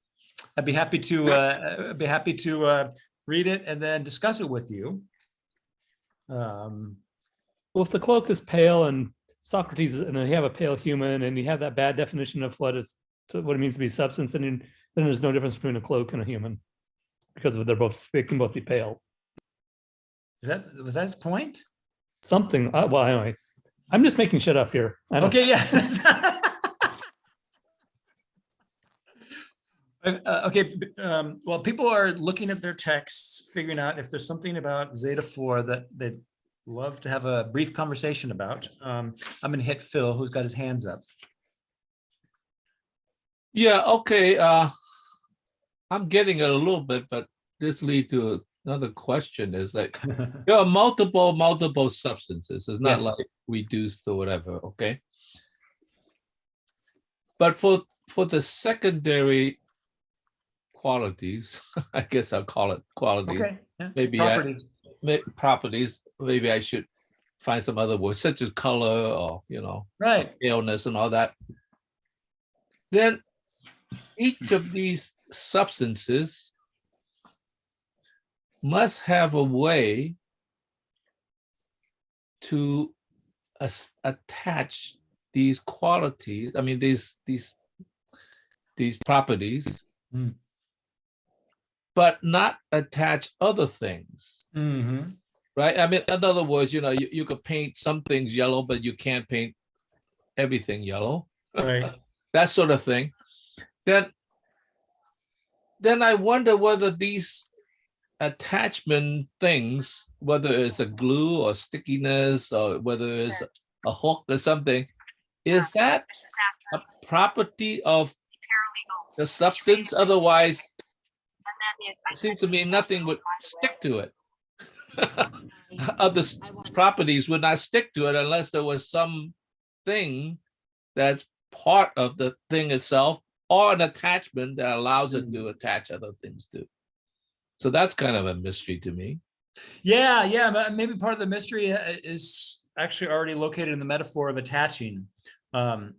I'd be happy to read it and then discuss it with you. Well, if the cloak is pale and Socrates, and you have a pale human, and you have that bad definition of what it means to be substance, then there's no difference between a cloak and a human, because they can both be pale. Was that his point? Something. Well, anyway, I'm just making shit up here. Okay, yeah. Okay. Well, people are looking at their texts, figuring out if there's something about Zeta 4 that they'd love to have a brief conversation about. I'm going to hit Phil, who's got his hands up. Yeah, okay. I'm getting it a little bit, but this leads to another question is that there are multiple substances. It's not Yes. like reduced or whatever, okay? But for the secondary qualities, I guess I'll call it qualities. Okay. Yeah. Maybe Properties. properties, maybe I should find some other words, such as color or, Right. paleness and all that. Then each of these substances must have a way to attach these qualities, I mean, these properties, but not attach other things. Mm-hmm. Right? I mean, in other words, you could paint some things yellow, but you can't paint everything yellow. Right. That sort of thing. Then I wonder whether these attachment things, whether it's a glue or stickiness or whether it's a hook or something, is that a property of the substance? Otherwise, it seems to me nothing would stick to it. Other properties would not stick to it unless there was something that's part of the thing itself or an attachment that allows it to attach other things to. So that's kind of a mystery to me. Yeah. But maybe part of the mystery is actually already located in the metaphor of attaching. But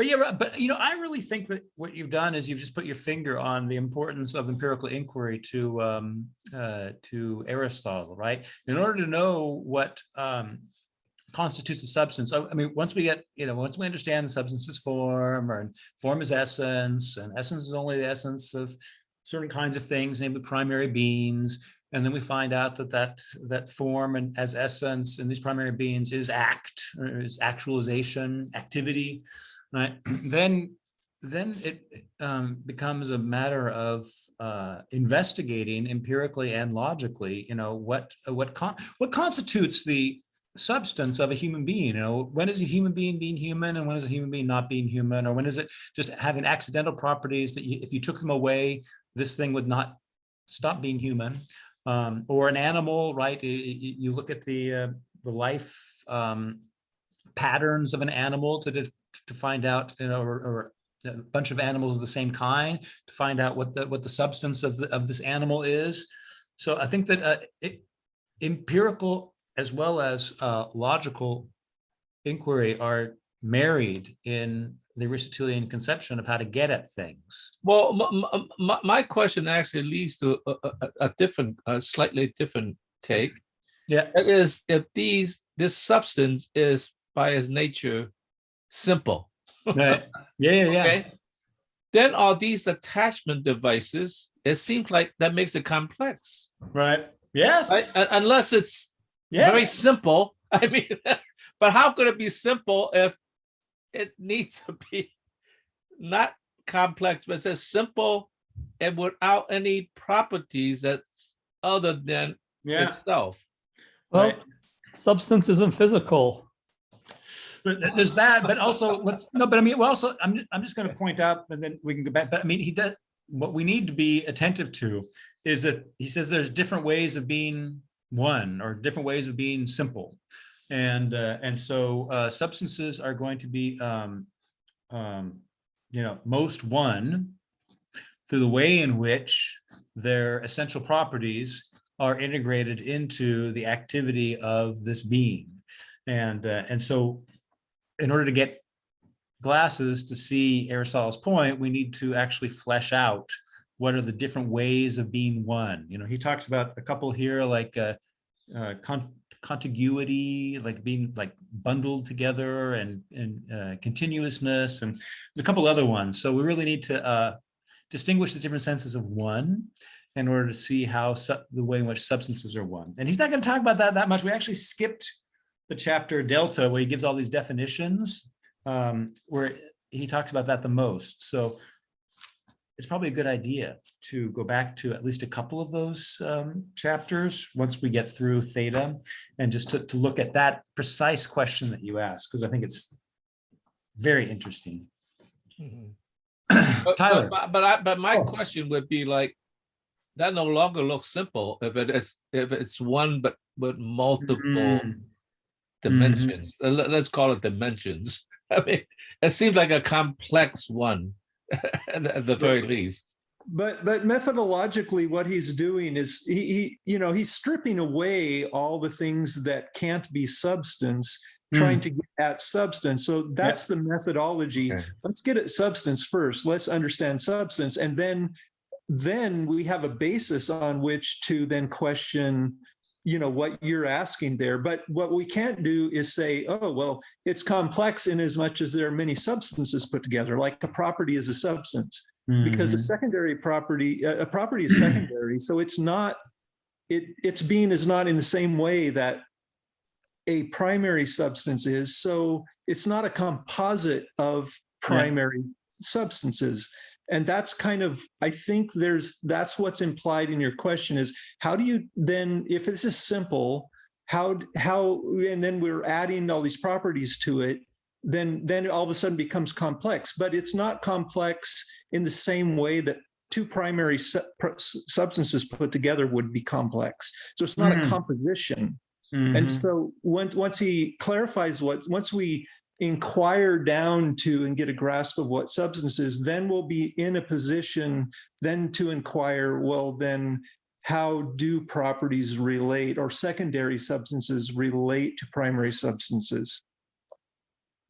yeah, but I really think that what you've done is you've just put your finger on the importance of empirical inquiry to Aristotle, right? In order to know what constitutes a substance, I mean, once we understand the substance is form, or form is essence, and essence is only the essence of certain kinds of things, namely primary beings, and then we find out that form and as essence and these primary beings is act, or is actualization, activity. Right. Then it becomes a matter of investigating empirically and logically, what constitutes the substance of a human being. When is a human being human, and when is a human being not being human, or when is it just having accidental properties that if you took them away, this thing would not stop being human, or an animal, right? You look at the life patterns of an animal to find out, or a bunch of animals of the same kind to find out what the substance of this animal is. So I think that empirical as well as logical inquiry are married in the Aristotelian conception of how to get at things. Well, my question actually leads to a different, a slightly different take. Yeah. That is, if this substance is by its nature simple, Right. Yeah. okay, then all these attachment devices, it seems like that makes it complex, Right. Yes. right? Unless it's very Yes. simple. I mean, but how could it be simple if it needs to be not complex, but just simple and without any properties that's other than Yeah. itself? Well, Right. substance isn't physical. There's that, but also but I mean, well, also, I'm just going to point out, and then we can go back. But I mean, he does, what we need to be attentive to is that he says there's different ways of being one, or different ways of being simple. And so substances are going to be, most one through the way in which their essential properties are integrated into the activity of this being. And so in order to get glasses to see Aristotle's point, we need to actually flesh out what are the different ways of being one. He talks about a couple here, like contiguity, like being like bundled together, and continuousness, and there's a couple other ones. So we really need to distinguish the different senses of one in order to see how the way in which substances are one. And he's not going to talk about that much. We actually skipped the chapter Delta, where he gives all these definitions, where he talks about that the most. So it's probably a good idea to go back to at least a couple of those chapters once we get through Theta, and just to look at that precise question that you asked, because I think it's very interesting. Tyler. But my Oh. question would be like, that no longer looks simple if it's one but with multiple dimensions. Let's call it dimensions. I mean, it seems like a complex one at the very least. But methodologically, what he's doing is he's stripping away all the things that can't be substance, trying to get at substance. So that's the methodology. Okay. Let's get at substance first. Let's understand substance, and then we have a basis on which to then question what you're asking there. But what we can't do is say, oh, well, it's complex in as much as there are many substances put together, like a property is a substance, because a secondary property, a property is secondary. So it's not, its being is not in the same way that a primary substance is. So it's not a composite of primary substances. And that's kind of, I think that's what's implied in your question, is how do you then, if this is simple, how, and then we're adding all these properties to it, then it all of a sudden becomes complex. But it's not complex in the same way that two primary substances put together would be complex. So it's not a composition. And so once he clarifies once we inquire down to and get a grasp of what substance is, then we'll be in a position then to inquire, well, then how do properties relate, or secondary substances relate to primary substances?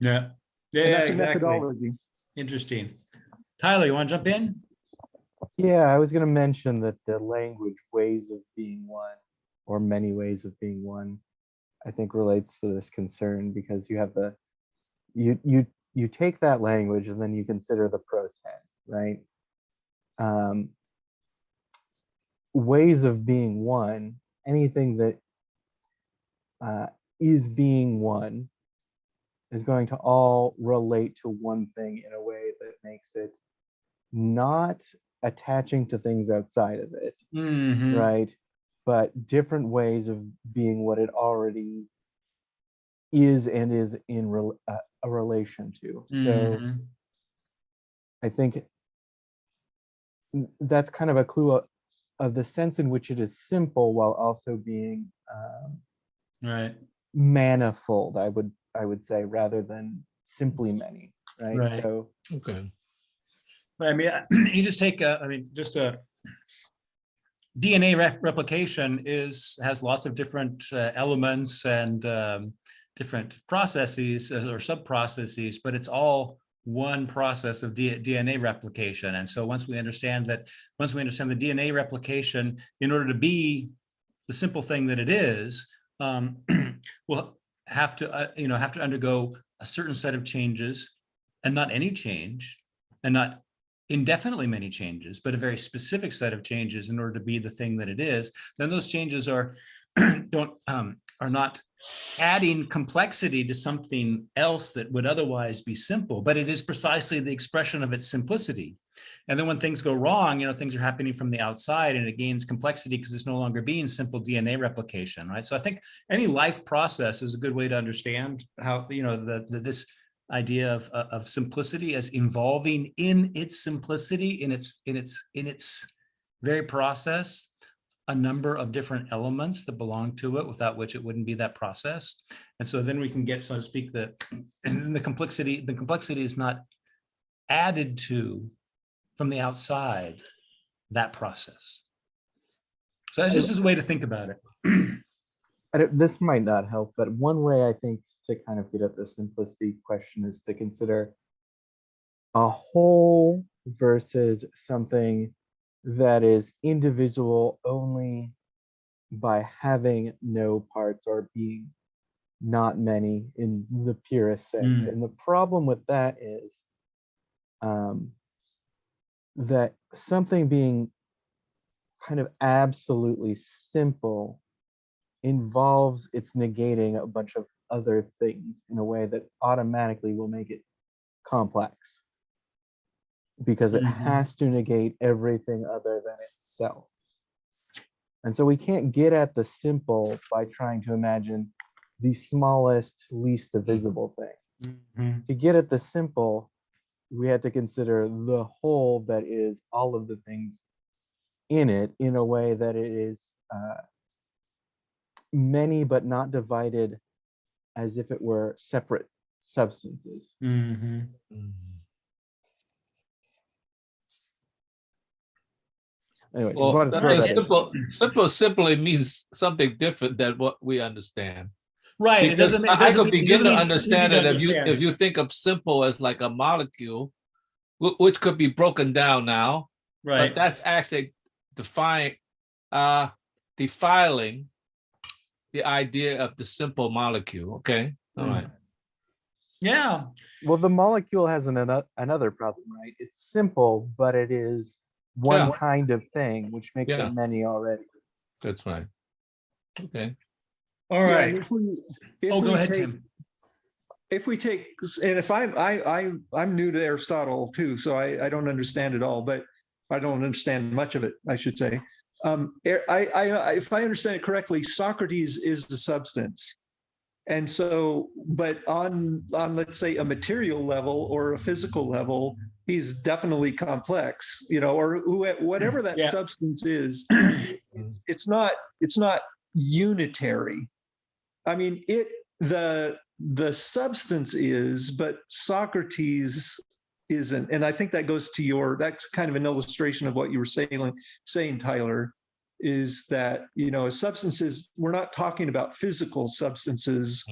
Yeah, And that's exactly. a methodology. Interesting. Tyler, you want to jump in? Yeah, I was going to mention that the language ways of being one, or many ways of being one, I think relates to this concern, because you have you take that language and then you consider the prosen, right? Ways of being one, anything that is being one is going to all relate to one thing in a way that makes it not attaching to things outside of it, right? But different ways of being what it already is and is in a relation to. So I think that's kind of a clue of the sense in which it is simple while also being manifold, I would say, rather than simply many, right? So okay. But I mean, you just take, just DNA replication has lots of different elements and different processes or sub-processes, but it's all one process of DNA replication. And so once we understand the DNA replication, in order to be the simple thing that it is, we'll have to undergo a certain set of changes, and not any change, and not indefinitely many changes, but a very specific set of changes in order to be the thing that it is. Then those changes are not adding complexity to something else that would otherwise be simple, but it is precisely the expression of its simplicity. And then when things go wrong, things are happening from the outside, and it gains complexity because it's no longer being simple DNA replication, right? So I think any life process is a good way to understand how, this idea of simplicity as involving in its simplicity, in its very process, a number of different elements that belong to it, without which it wouldn't be that process. And so then we can get, so to speak, the complexity is not added to from the outside that process. So that's just a way to think about it. This might not help, but one way I think to kind of get at the simplicity question is to consider a whole versus something that is indivisible only by having no parts or being not many in the purest sense. And the problem with that is that something being kind of absolutely simple involves its negating a bunch of other things in a way that automatically will make it complex, because it has to negate everything other than itself. And so we can't get at the simple by trying to imagine the smallest, least divisible thing. To get at the simple, we had to consider the whole that is all of the things in it, in a way that it is many but not divided as if it were separate substances. Anyway, just Well, wanted to I throw mean, that in. simple simply means something different than what we understand. Right. Because I could begin to mean understand easy it to if understand. you think of simple as like a molecule, which could be broken down now, but Right. that's actually defiling the idea of the simple molecule. Okay, all right. Yeah. Well, the molecule has another problem, right? It's simple, but it is one Yeah. kind of thing, which makes Yeah. it many already. That's right. Okay. All Yeah, right. and if Go we ahead, take- Tim. If we take, and if I'm new to Aristotle too, so I don't understand it all, but I don't understand much of it, I should say. If I understand it correctly, Socrates is the substance. And so, but on let's say a material level or a physical level, he's definitely complex, or whatever that Yeah. substance is. It's not unitary. I mean, the substance is, but Socrates isn't. And I think that goes to that's kind of an illustration of what you were saying, Tyler, is that, substances, we're not talking about physical substances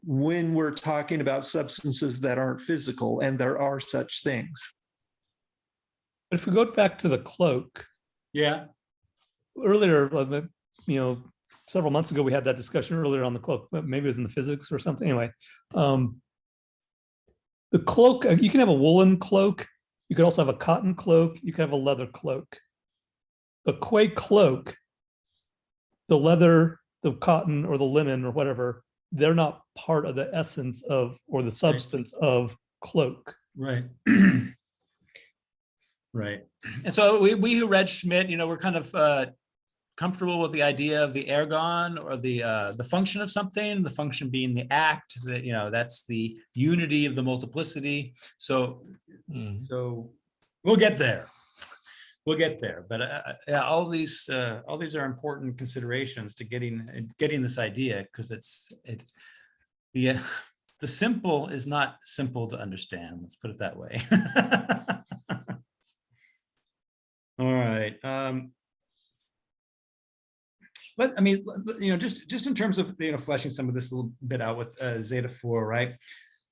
when we're talking about substances that aren't physical, and there are such things. But if we go back to the cloak, Yeah. earlier, several months ago, we had that discussion earlier on the cloak, but maybe it was in the physics or something. Anyway, the cloak, you can have a woolen cloak. You could also have a cotton cloak. You could have a leather cloak. The Quay cloak, the leather, the cotton, or the linen, or whatever, they're not part of the essence of, or the substance of cloak. Right. Right. And so we who read Schmidt, we're kind of comfortable with the idea of the ergon, or the function of something, the function being the act, that that's the unity of the multiplicity. So we'll get there. We'll get there. But yeah, all these are important considerations to getting this idea, because the simple is not simple to understand. Let's put it that way. All right. But I mean, just in terms of, fleshing some of this a little bit out with Zeta 4, right?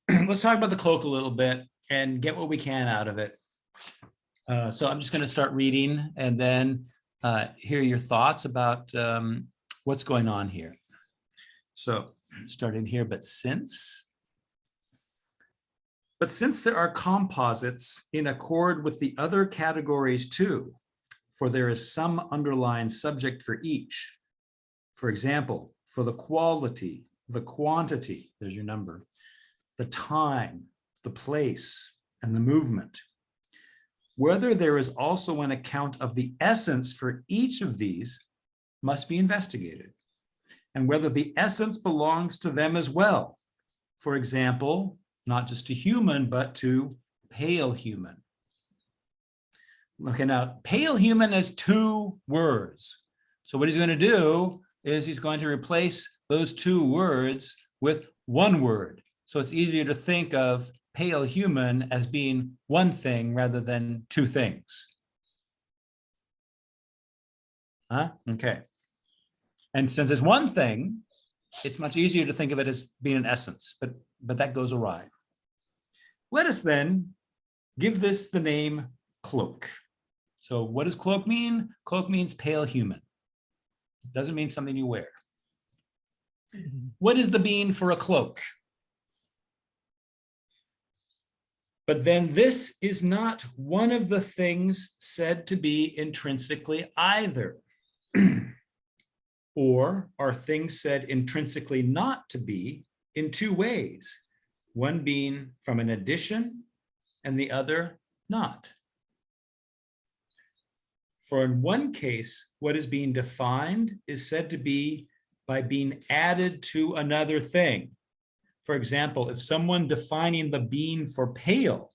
Let's talk about the cloak a little bit and get what we can out of it. So I'm just going to start reading and then hear your thoughts about what's going on here. So starting here, but since there are composites in accord with the other categories too, for there is some underlying subject for each. For example, for the quality, the quantity, there's your number, the time, the place, and the movement. Whether there is also an account of the essence for each of these must be investigated, and whether the essence belongs to them as well. For example, not just to human, but to pale human. Okay, now pale human has two words. So what he's going to do is he's going to replace those two words with one word. So it's easier to think of pale human as being one thing rather than two things. Okay. And since it's one thing, it's much easier to think of it as being an essence, but that goes awry. Let us then give this the name cloak. So what does cloak mean? Cloak means pale human. It doesn't mean something you wear. What is the bean for a cloak? But then this is not one of the things said to be intrinsically either. Or are things said intrinsically not to be in two ways, one being from an addition and the other not. For in one case, what is being defined is said to be by being added to another thing. For example, if someone defining the being for pale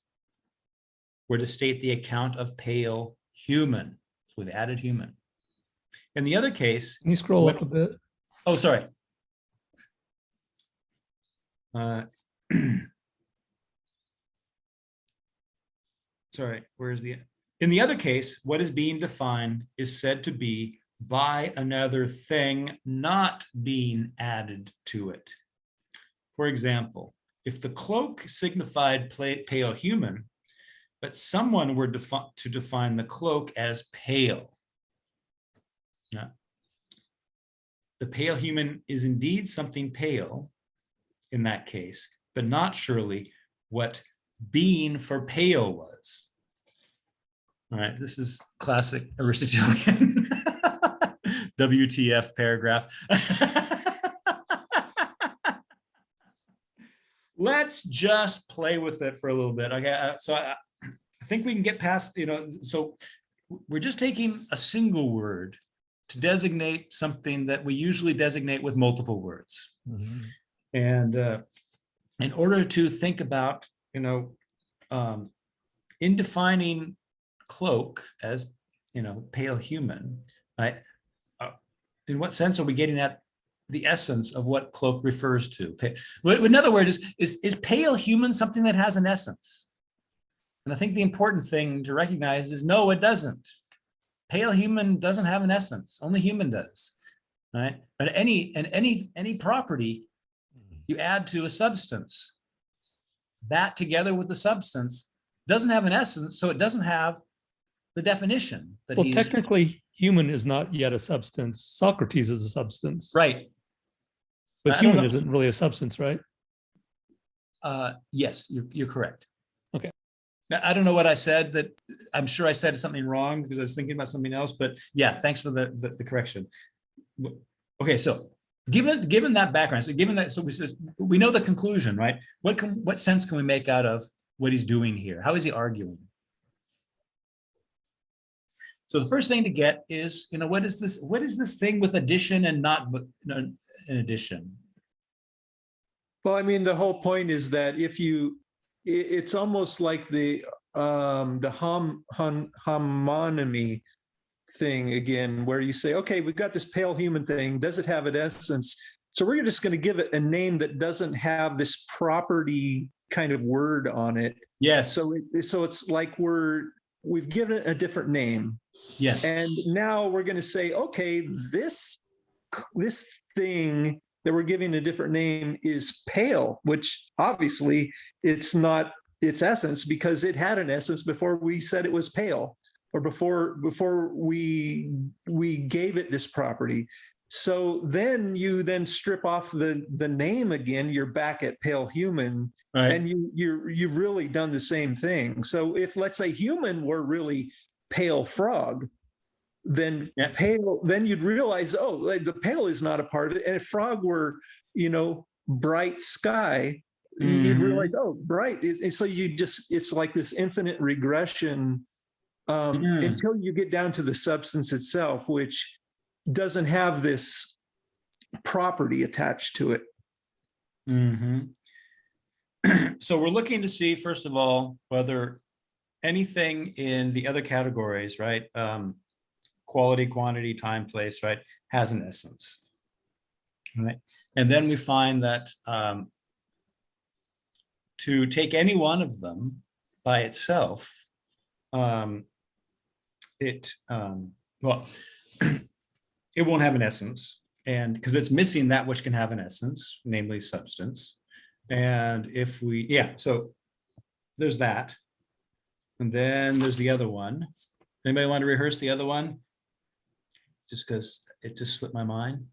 were to state the account of pale human, so we've added human. In the other case, Can you scroll up a bit? oh, sorry. Sorry, where's the, in the other case, what is being defined is said to be by another thing not being added to it. For example, if the cloak signified pale human, but someone were to define the cloak as pale. Now, the pale human is indeed something pale in that case, but not surely what being for pale was. All right, this is classic Aristotelian WTF paragraph. Let's just play with it for a little bit. Okay, so I think we can get past, so we're just taking a single word to designate something that we usually designate with multiple words. Mm-hmm. And in order to think about, in defining cloak as, pale human, right? In what sense are we getting at the essence of what cloak refers to? In other words, is pale human something that has an essence? And I think the important thing to recognize is no, it doesn't. Pale human doesn't have an essence. Only human does, right? But any property you add to a substance, that together with the substance doesn't have an essence, so it doesn't have the definition that Well, technically, human is not yet a substance. Socrates is a substance. Right. But I don't human know. isn't really a substance, right? Yes, you're correct. Okay. Now, I don't know what I said. That I'm sure I said something wrong because I was thinking about something else. But yeah, thanks for the correction. Okay, so given that background, so given that, so we know the conclusion, right? What sense can we make out of what he's doing here? How is he arguing? So the first thing to get is, what is this thing with addition and not an addition? Well, I mean, the whole point is that it's almost like the homonymy thing again, where you say, okay, we've got this pale human thing. Does it have an essence? So we're just going to give it a name that doesn't have this property kind of word on it. Yes. So it's like we've given it a different name. Yes. And now we're going to say, okay, this thing that we're giving a different name is pale, which obviously it's not its essence, because it had an essence before we said it was pale, or before we gave it this property. So then you strip off the name again, you're back at pale human, Right. and you've really done the same thing. So if, let's say, human were really pale frog, then Yeah. pale, then you'd realize, oh, like, the pale is not a part of it. And if frog were, bright sky, you'd realize, oh, bright is, and so it's like this infinite regression until you get down to the substance itself, which doesn't have this property attached to it. So we're looking to see, first of all, whether anything in the other categories, right? Quality, quantity, time, place, right, has an essence, right? And then we find that to take any one of them by itself, well, it won't have an essence, and because it's missing that which can have an essence, namely substance. And if we, so there's that. And then there's the other one. Anybody want to rehearse the other one? Just because it just slipped my mind.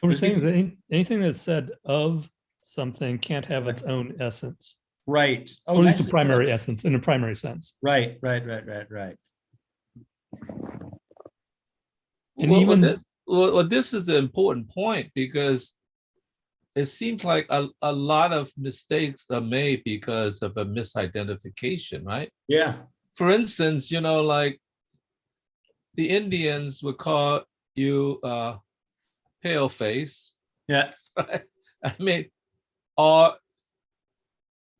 What we're saying is that anything that's said of something can't have its own essence, Right. or at least a nicely primary said. essence in a primary sense. Right. And Well, even this is the important point, because it seems like a lot of mistakes are made because of a misidentification, right? Yeah. For instance, like the Indians would call you pale face, Yeah. right? I mean, or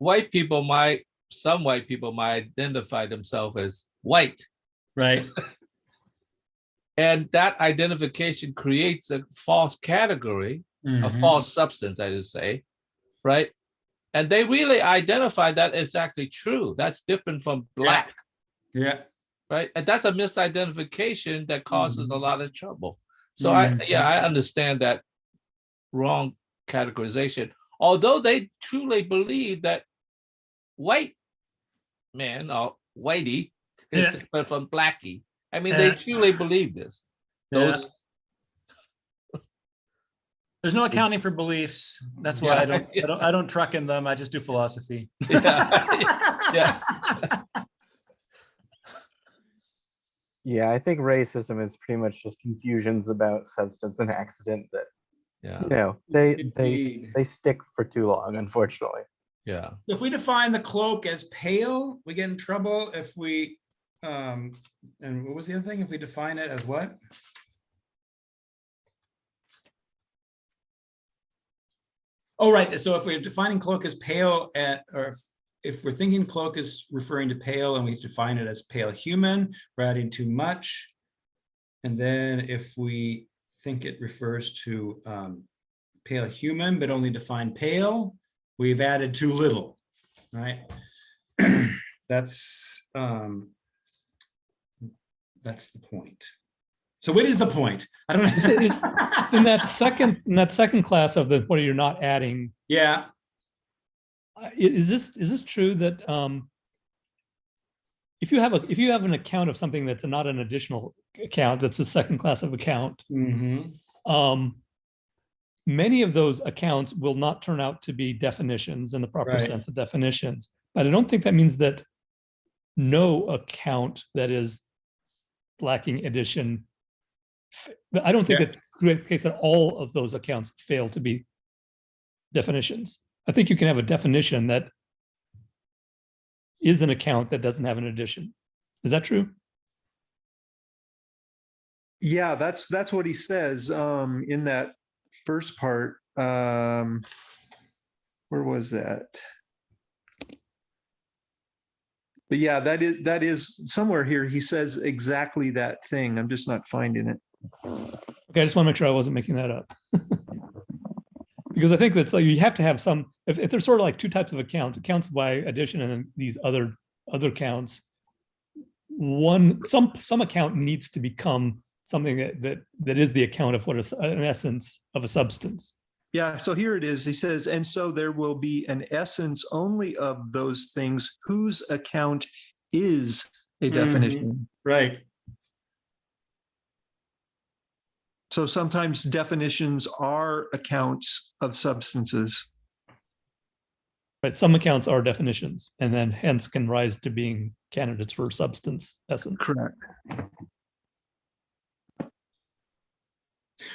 some white people might identify themselves as white. Right. And that identification creates a false category, a false substance, I should say, right? And they really identify that it's actually true. That's different from black, Yeah. right? And that's a misidentification that causes a lot of trouble. So I understand that wrong categorization. Although they truly believe that white man or whitey is different from blackie. I mean, they truly believe this. There's no accounting for beliefs. That's why I don't truck in them. I just do philosophy. Yeah. Yeah, I think racism is pretty much just confusions about substance and accident that they stick for too long, unfortunately. Yeah. If we define the cloak as pale, we get in trouble. If we and what was the other thing? If we define it as what? Oh, right. So if we're defining cloak as pale, or if we're thinking cloak is referring to pale and we define it as pale human, we're adding too much. And then if we think it refers to pale human, but only define pale, we've added too little, right? That's the point. So what is the point? I don't know. in that second class of the what you're not adding. Yeah. Is this true that if you have an account of something that's not an additional account, that's a second class of account, many of those accounts will not turn out to be definitions in the proper sense of definitions. But I don't think that means that no account that is lacking addition. I don't think it's the case that all of those accounts fail to be definitions. I think you can have a definition that is an account that doesn't have an addition. Is that true? Yeah, that's what he says in that first part. Where was that? But yeah, that is somewhere here. He says exactly that thing. I'm just not finding it. Okay, I just want to make sure I wasn't making that up. Because I think that's like you have to have some, if there's sort of like two types of accounts by addition and then these other counts, some account needs to become something that is the account of what is an essence of a substance. Yeah, so here it is. He says, and so there will be an essence only of those things whose account is a definition. Right. So sometimes definitions are accounts of substances. Right, some accounts are definitions, and then hence can rise to being candidates for substance essence. Correct.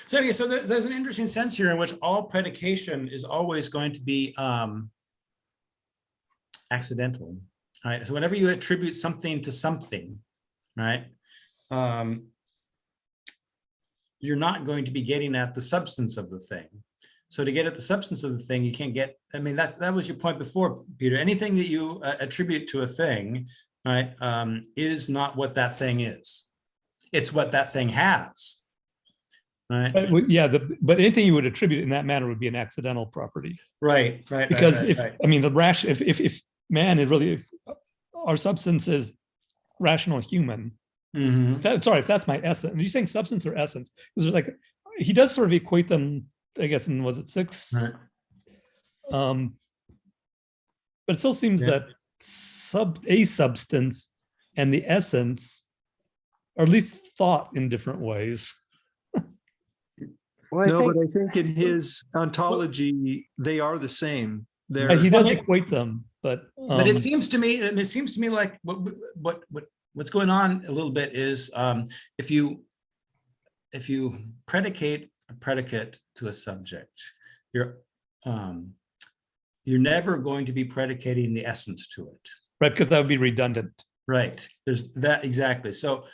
So, okay, so there's an interesting sense here in which all predication is always going to be accidental. Right. So whenever you attribute something to something, right, you're not going to be getting at the substance of the thing. So to get at the substance of the thing, you can't get, I mean, that was your point before, Peter. Anything that you attribute to a thing, right, is not what that thing is. It's what that thing has. Right. Yeah, but anything you would attribute in that manner would be an accidental property. Right. Because right. I mean, if man is really, if our substance is rational human. Sorry, if that's my essence. Are you saying substance or essence? Because there's like, he does sort of equate them, I guess, in, was it 6? Right. But it still seems Yeah. that a substance and the essence are at least thought in different ways. Well, No, but I think in his ontology, they are the same. They're He does equate them, but it seems to me, and it seems to me like what's going on a little bit is if you predicate a predicate to a subject, you're never going to be predicating the essence to it. right, because that would be redundant. Right. There's that exactly. So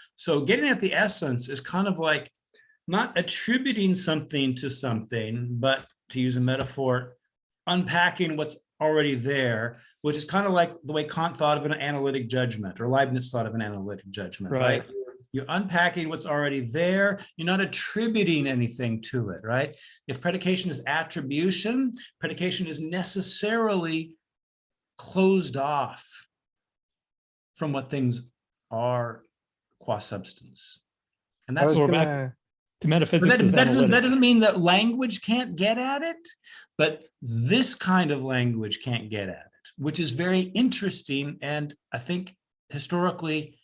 getting at the essence is kind of like not attributing something to something, but to use a metaphor, unpacking what's already there, which is kind of like the way Kant thought of an analytic judgment, or Leibniz thought of an analytic judgment, right? You're unpacking what's already there. You're not attributing anything to it, right? If predication is attribution, predication is necessarily closed off from what things are qua substance. And I that's was we're back gonna- to metaphysics. that doesn't mean that language can't get at it, but this kind of language can't get at it, which is very interesting and I think historically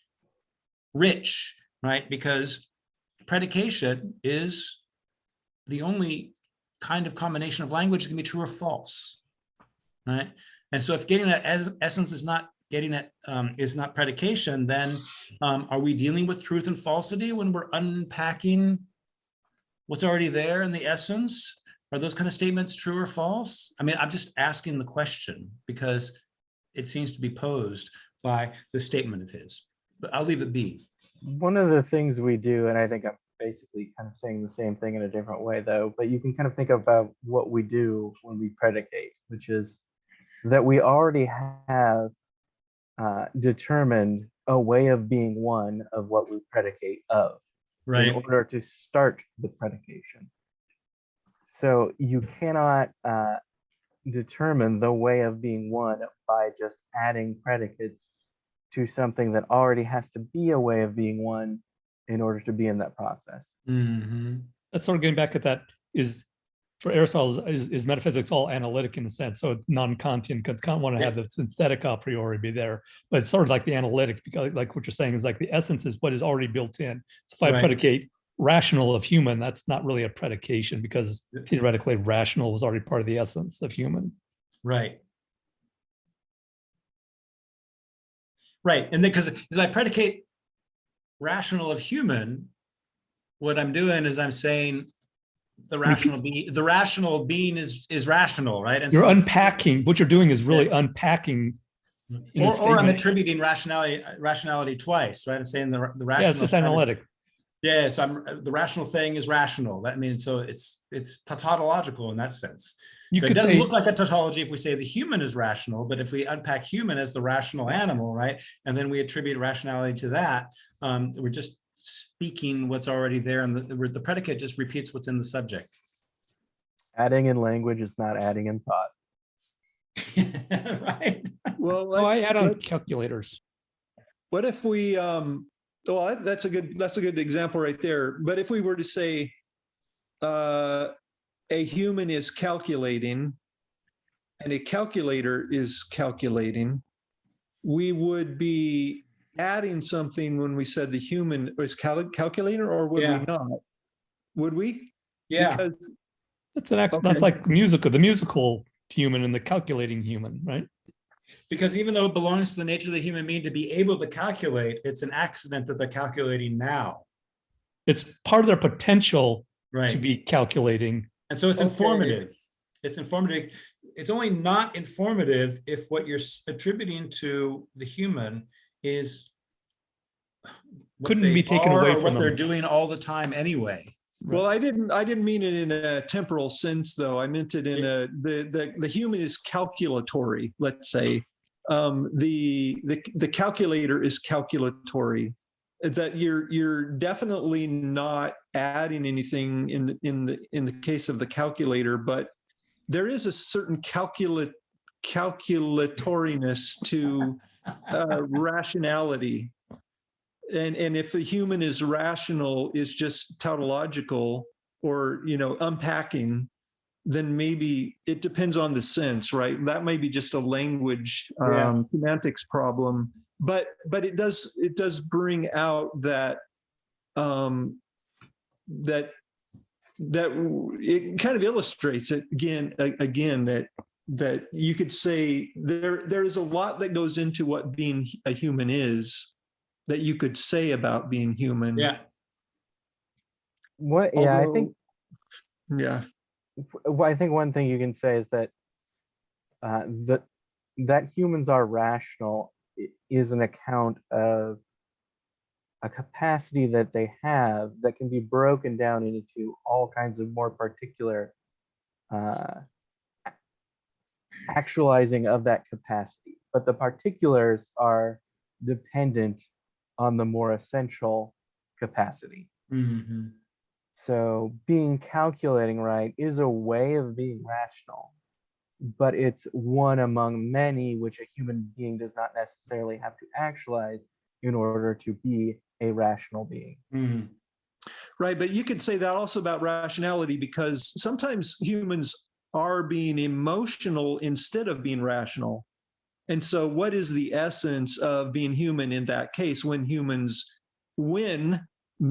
rich, right? Because predication is the only kind of combination of language that can be true or false, right? And so if getting at essence is not getting at is not predication, then are we dealing with truth and falsity when we're unpacking what's already there in the essence? Are those kind of statements true or false? I mean, I'm just asking the question because it seems to be posed by the statement of his, but I'll leave it be. One of the things we do, and I think I'm basically kind of saying the same thing in a different way though, but you can kind of think about what we do when we predicate, which is that we already have determined a way of being one of what we predicate of in order to start the predication. So you cannot determine the way of being one by just adding predicates to something that already has to be a way of being one in order to be in that process. That's sort of getting back at that is for Aristotle is metaphysics all analytic in a sense, so non-Kantian, because Kant want to have the synthetic a priori be there, but it's sort of like the analytic, because like what you're saying is like the essence is what is already built in. So if I predicate rational of human, that's not really a predication because theoretically rational was already part of the essence of human. Right. And then because as I predicate rational of human, what I'm doing is I'm saying the rational being is rational, right? And you're so unpacking. What you're doing is really unpacking. Or I'm attributing rationality twice, right? I'm saying the rational. Yeah, it's just analytic. Yeah, so the rational thing is rational. That means so it's tautological in that sense. You But could it doesn't say, look like a tautology if we say the human is rational, but if we unpack human as the rational animal, right, and then we attribute rationality to that, we're just speaking what's already there, and the predicate just repeats what's in the subject. Adding in language is not adding in thought. Right. well. I add on calculators. What if we Well, that's a good example right there. But if we were to say a human is calculating and a calculator is calculating, we would be adding something when we said the human is calculator, or would Yeah. we not? Would we? Yeah, Because That's an act, Okay. that's like the musical human and the calculating human, right? because even though it belongs to the nature of the human being to be able to calculate, it's an accident that they're calculating now. It's part of their potential to Right. be calculating. And so it's Okay. informative. It's informative. It's only not informative if what you're attributing to the human is what Couldn't they be taken are away or from what they're them. doing all the time anyway. well, I didn't mean it in a temporal sense, though. I meant it in the human is calculatory. Let's say the calculator is calculatory. That you're definitely not adding anything in the case of the calculator, but there is a certain calculatoriness to rationality. And if a human is rational, is just tautological, or unpacking, then maybe it depends on the sense, right? That may be just a language Yeah. semantics problem, but it does bring out that that it kind of illustrates it again that you could say there is a lot that goes into what being a human is, that you could say about being human. Yeah. What? Yeah, I think. Yeah. Well, I think one thing you can say is that that humans are rational is an account of a capacity that they have that can be broken down into all kinds of more particular actualizing of that capacity. But the particulars are dependent on the more essential capacity. Mhm. So being calculating right is a way of being rational, but it's one among many which a human being does not necessarily have to actualize in order to be a rational being. Mhm. Right, but you could say that also about rationality, because sometimes humans are being emotional instead of being rational. And so what is the essence of being human in that case, when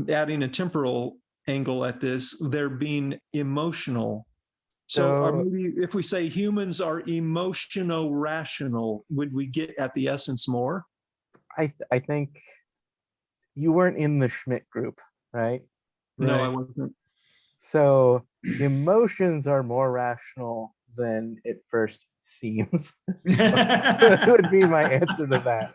adding a temporal angle at this, they're being emotional? So maybe if we say humans are emotional-rational, would we get at the essence more? I think you weren't in the Schmidt group, right? No, I Right. wasn't. So emotions are more rational than it first seems. So that would be my answer to that.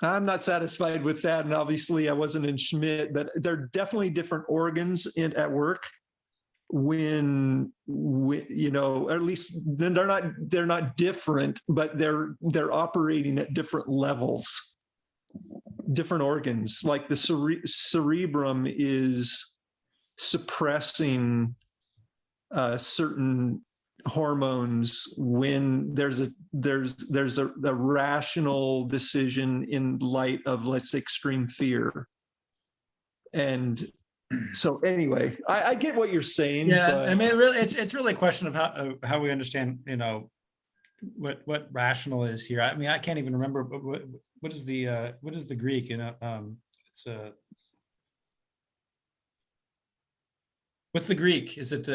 I'm not satisfied with that. And obviously I wasn't in Schmidt, but there are definitely different organs at work when at least they're not different, but they're operating at different levels, different organs. Like the cerebrum is suppressing certain hormones when there's a rational decision in light of, let's say, extreme fear. And so anyway, I get what you're saying. Yeah, but I mean, it's really a question of how we understand, what rational is here. I mean, I can't even remember what is the Greek, it's what's the Greek? Is it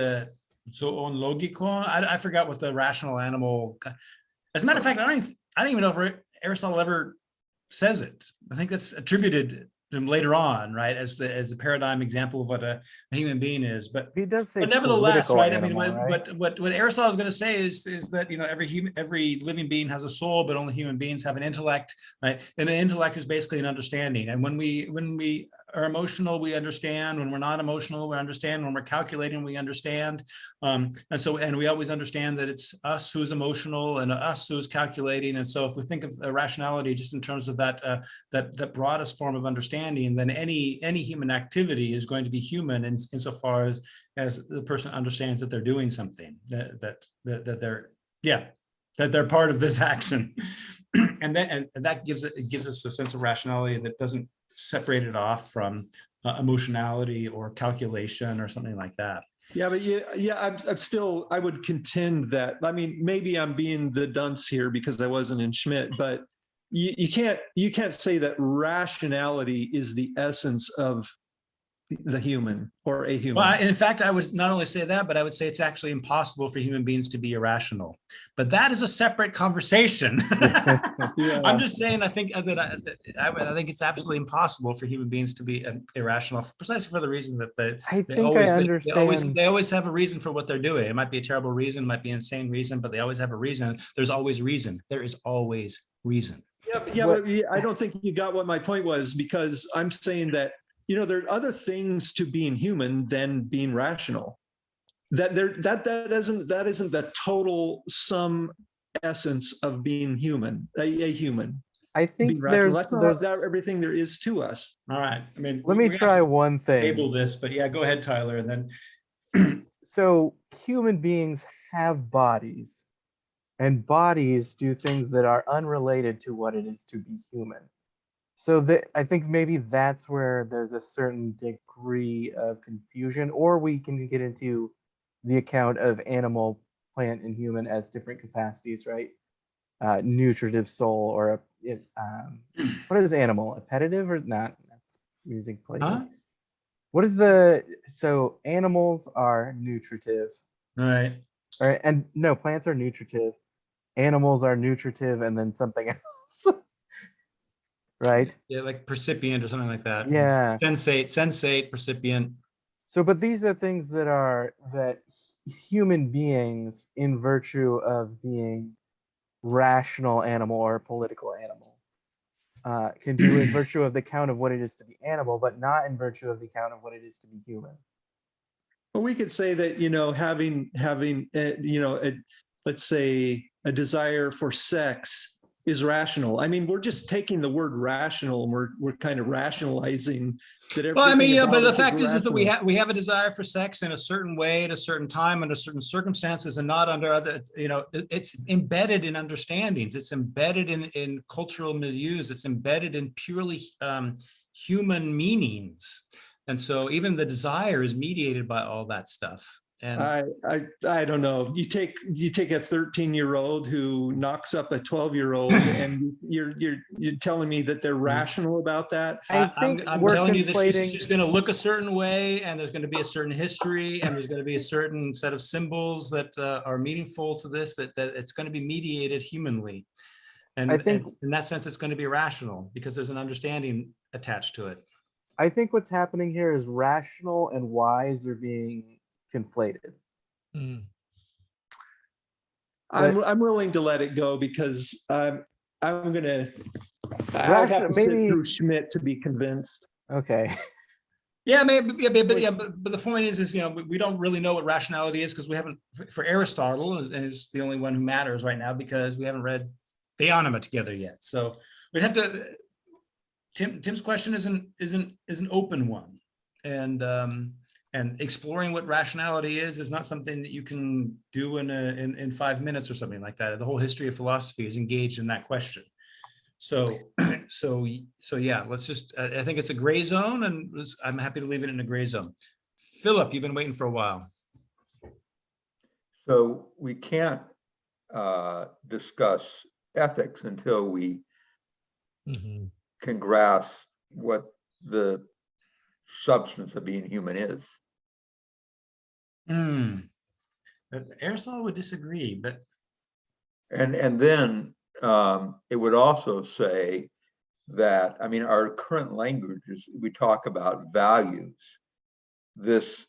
zoon logikon? I forgot what the rational animal. As a matter of fact, I don't even know if Aristotle ever says it. I think that's attributed to him later on, right, as the paradigm example of what a human being is. But He does say nevertheless, political right? animal, I mean, right? what Aristotle is going to say is that every living being has a soul, but only human beings have an intellect, right? And an intellect is basically an understanding. And when we are emotional, we understand. When we're not emotional, we understand. When we're calculating, we understand. And we always understand that it's us who's emotional and us who's calculating. And so if we think of rationality just in terms of that broadest form of understanding, then any human activity is going to be human insofar as the person understands that they're doing something, that they're, yeah. that they're part of this action. And that gives us a sense of rationality that doesn't separate it off from emotionality or calculation or something like that. Yeah, but I'm still, I would contend that, I mean, maybe I'm being the dunce here because I wasn't in Schmidt, but you can't say that rationality is the essence of the human or a human. Well, in fact, I would not only say that, but I would say it's actually impossible for human beings to be irrational. But that is a separate conversation. Yeah. I'm just saying, I think I think it's absolutely impossible for human beings to be irrational, precisely for the reason that I think I understand. they always have a reason for what they're doing. It might be a terrible reason, it might be an insane reason, but they always have a reason. There's always reason. There is always reason. But I don't think you got what my point was, because I'm saying that, there are other things to being human than being rational. That isn't the total sum essence of being human, a human. I think That's not everything there is to us. All right. I mean, let me try one thing. Table this, but yeah, go ahead, Tyler, and then. So human beings have bodies, and bodies do things that are unrelated to what it is to be human. So I think maybe that's where there's a certain degree of confusion, or we can get into the account of animal, plant, and human as different capacities, right? Nutritive soul, or what is animal? Appetitive or not? That's music playing. Huh? What is so animals are nutritive. Right. All right, and no, plants are nutritive, animals are nutritive, and then something else. Right? Yeah, like percipient or something like that. Yeah. Sensate, percipient. So, but these are things that human beings, in virtue of being rational animal or political animal, can do in virtue of the count of what it is to be animal, but not in virtue of the count of what it is to be human. Well, we could say that, having let's say a desire for sex is rational. I mean, we're just taking the word rational and we're kind of rationalizing that. Well, I mean, yeah, but the fact is that we have a desire for sex in a certain way, at a certain time, under certain circumstances, and not under other, it's embedded in understandings. It's embedded in cultural milieus. It's embedded in purely human meanings. And so even the desire is mediated by all that stuff. And I don't know. You take a 13-year-old who knocks up a 12-year-old, and you're telling me that they're rational about that. I think I'm we're telling you conflating. that she's going to look a certain way, and there's going to be a certain history, and there's going to be a certain set of symbols that are meaningful to this. That it's going to be mediated humanly, and I think in that sense, it's going to be rational because there's an understanding attached to it. I think what's happening here is rational and wise are being conflated. I'm willing to let it go because I'll have to sit through Schmidt to be convinced. Okay. Yeah, maybe, yeah, but the point is, we don't really know what rationality is because we haven't, for Aristotle, and is the only one who matters right now because we haven't read the Anima together yet. So we'd have to. Tim's question is an open one, and exploring what rationality is not something that you can do in 5 minutes or something like that. The whole history of philosophy is engaged in that question. So yeah, let's just, I think it's a gray zone, and I'm happy to leave it in a gray zone. Philip, you've been waiting for a while. So we can't discuss ethics until we can grasp what the substance of being human is. Aristotle would disagree, but and then it would also say that, I mean, our current language is, we talk about values. This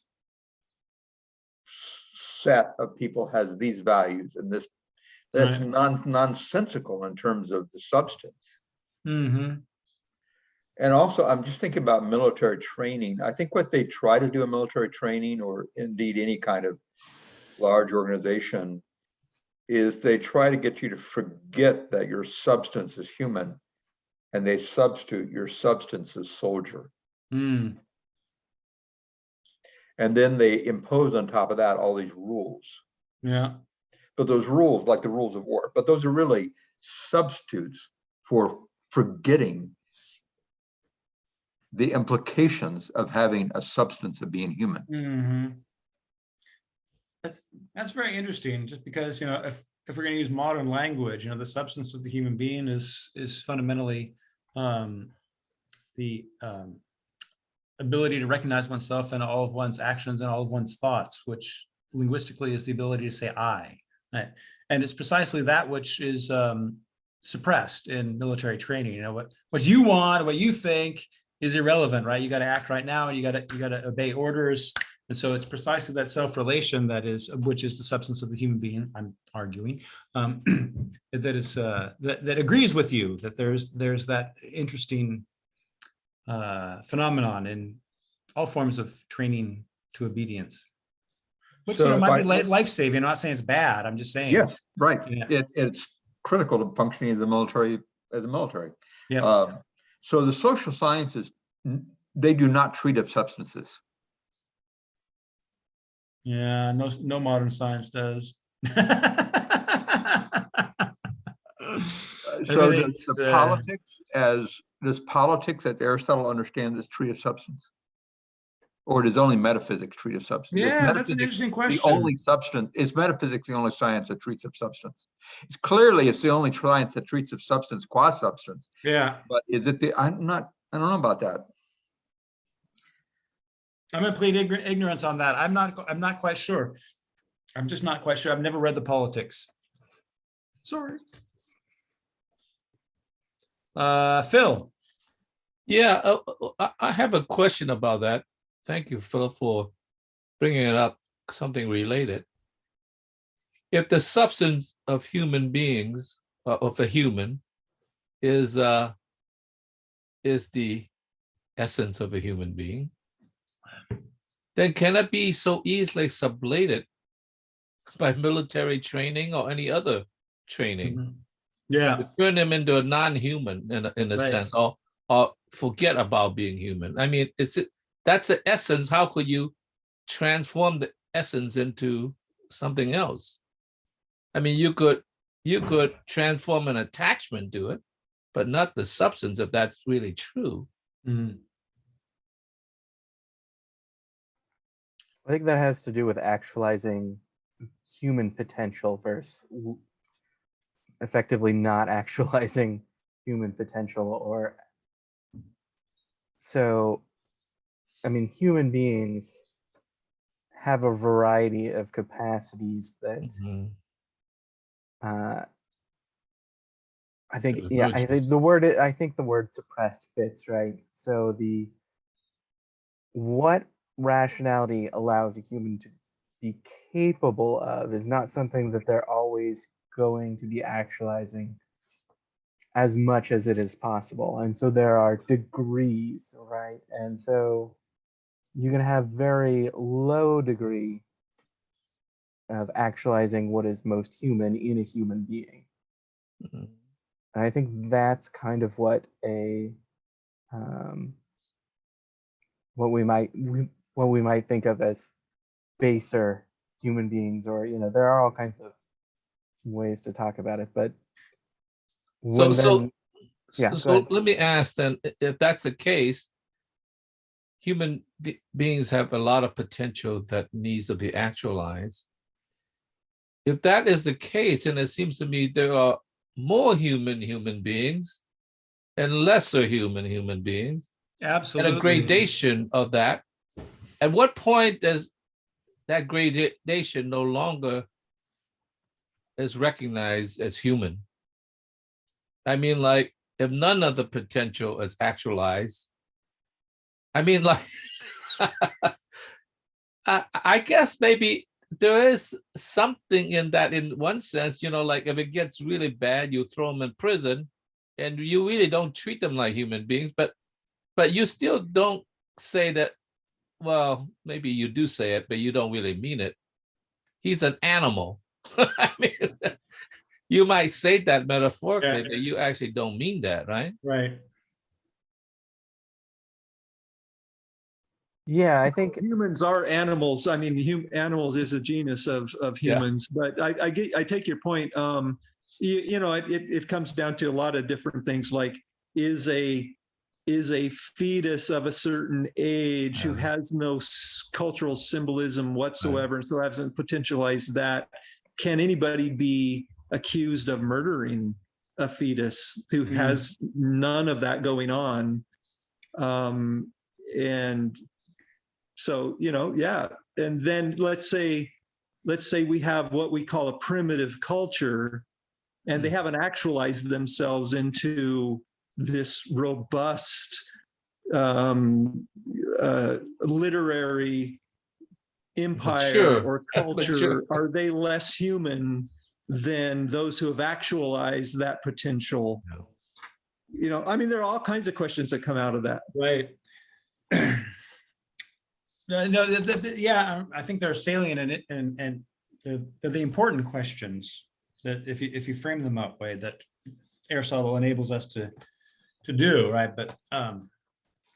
set of people has these values, and that's right. Nonsensical in terms of the substance. And also, I'm just thinking about military training. I think what they try to do in military training, or indeed any kind of large organization, is they try to get you to forget that your substance is human, and they substitute your substance as soldier. And then they impose on top of that all these rules. Yeah. but those rules, like the rules of war, but those are really substitutes for forgetting the implications of having a substance of being human. Mhm. That's very interesting, just because, if we're going to use modern language, the substance of the human being is fundamentally the ability to recognize oneself and all of one's actions and all of one's thoughts, which linguistically is the ability to say I. Right? And it's precisely that which is suppressed in military training. What you want, what you think is irrelevant, right? You got to act right now, and you got to obey orders. And so it's precisely that self-relation which is the substance of the human being, I'm arguing, that agrees with you, that there's that interesting phenomenon in all forms of training to obedience. Which So if might I- be life-saving. I'm not saying it's bad. I'm just saying. Yes, right. Yeah. It's critical to functioning as a military. Yeah. So the social sciences, they do not treat of substances. Yeah, no modern science does. So does politics as Aristotle understands, is treat of substance? Or does only metaphysics treat of substance? Yeah, that's an interesting question. The only substance, is metaphysics the only science that treats of substance? It's the only science that treats of substance qua substance. Yeah, But is it I don't know about that. I'm gonna plead ignorance on that. I'm not quite sure. I'm just not quite sure. I've never read the politics. Sorry. Phil. Yeah, I have a question about that. Thank you, Phil, for bringing it up, something related. If the substance of human beings, of a human, is the essence of a human being, then can it be so easily sublated by military training or any other training? Yeah. To turn them into a non-human in a Right. sense, or forget about being human. I mean, that's the essence. How could you transform the essence into something else? I mean, you could transform an attachment to it, but not the substance, if that's really true. Mhm. I think that has to do with actualizing human potential versus effectively not actualizing human potential. Or so, I mean, human beings have a variety of capacities that Mhm. I think, There's yeah, no- I think the word suppressed fits, right? So what rationality allows a human to be capable of is not something that they're always going to be actualizing as much as it is possible. And so there are degrees, right? And so you can have very low degree of actualizing what is most human in a human being. Mhm. And I think that's kind of what what we might think of as baser human beings, or there are all kinds of ways to talk about it. But So, yeah, go so ahead. let me ask then, if that's the case, human beings have a lot of potential that needs to be actualized. If that is the case, and it seems to me there are more human beings and lesser human beings, and Absolutely. a gradation of that. At what point does that gradation no longer is recognized as human? I mean, like, if none of the potential is actualized, I mean, like, I guess maybe there is something in that, in one sense, like if it gets really bad, you throw them in prison and you really don't treat them like human beings, but you still don't say that, well, maybe you do say it, but you don't really mean it. He's an animal. I mean, you might say that metaphorically, but you actually don't mean that, right? Right. Yeah, I think Humans are animals. I mean, animals is a genus of Yeah. humans, but I take your point. You know, it comes down to a lot of different things, like is a fetus of a certain age who has no cultural symbolism whatsoever, and so hasn't potentialized that. Can anybody be accused of murdering a fetus who has none of that going on? And so, you know, yeah. And then let's say we have what we call a primitive culture, and they haven't actualized themselves into this robust literary empire Mature. or culture. Mature. Are they less human than those who have actualized that potential? No. You know, I mean, there are all kinds of questions that come out of that. Right. No, yeah, I think they're salient in it, and they're the important questions that if you frame them that way, that Aristotle enables us to do, right? But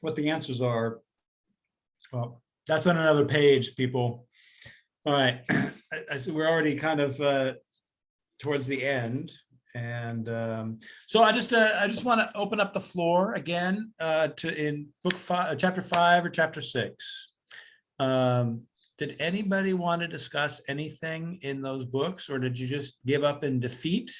what the answers are, well, that's on another page, people. All right, I see we're already kind of towards the end, and so I just want to open up the floor again to in book 5, chapter 5 or chapter 6. Did anybody want to discuss anything in those books, or did you just give up in defeat?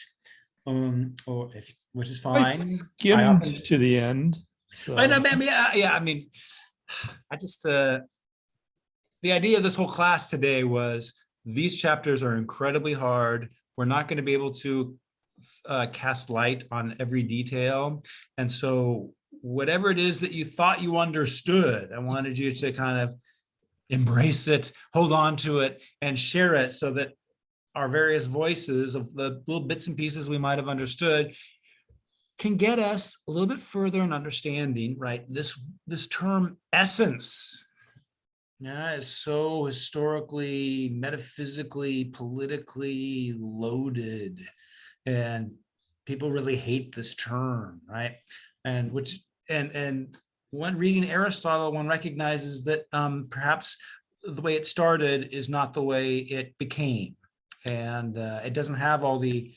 Or which is I fine. skimmed to the end. So. I know, man. Yeah, I mean, I just the idea of this whole class today was these chapters are incredibly hard. We're not going to be able to cast light on every detail, and so whatever it is that you thought you understood, I wanted you to kind of embrace it, hold on to it, and share it so that our various voices of the little bits and pieces we might have understood can get us a little bit further in understanding, right? This term essence, yeah, is so historically, metaphysically, politically loaded, and people really hate this term, right? And when reading Aristotle, one recognizes that perhaps the way it started is not the way it became. And it doesn't have all the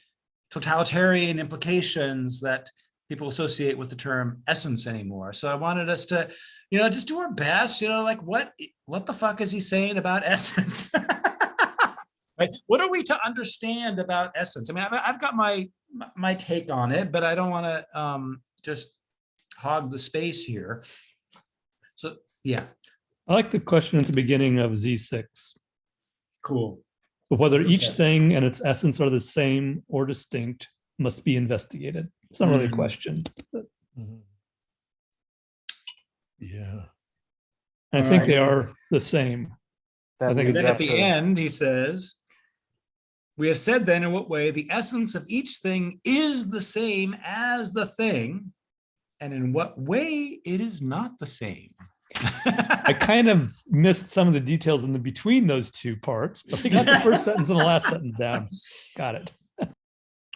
totalitarian implications that people associate with the term essence anymore. So I wanted us to, just do our best, like what the fuck is he saying about essence? Right? What are we to understand about essence? I mean, I've got my take on it, but I don't want to just hog the space here. So yeah. I like the question at the beginning of Z6. Cool. But whether each Okay. thing and its essence are the same or distinct must be investigated. It's not really a Mhm. question. But Yeah. I All think right. they are the same. that I think leads Then at up the to- end, he says, we have said then in what way the essence of each thing is the same as the thing, and in what way it is not the same. I kind of missed some of the details in the between those two parts, but I got the first sentence and the last sentence down. Got it.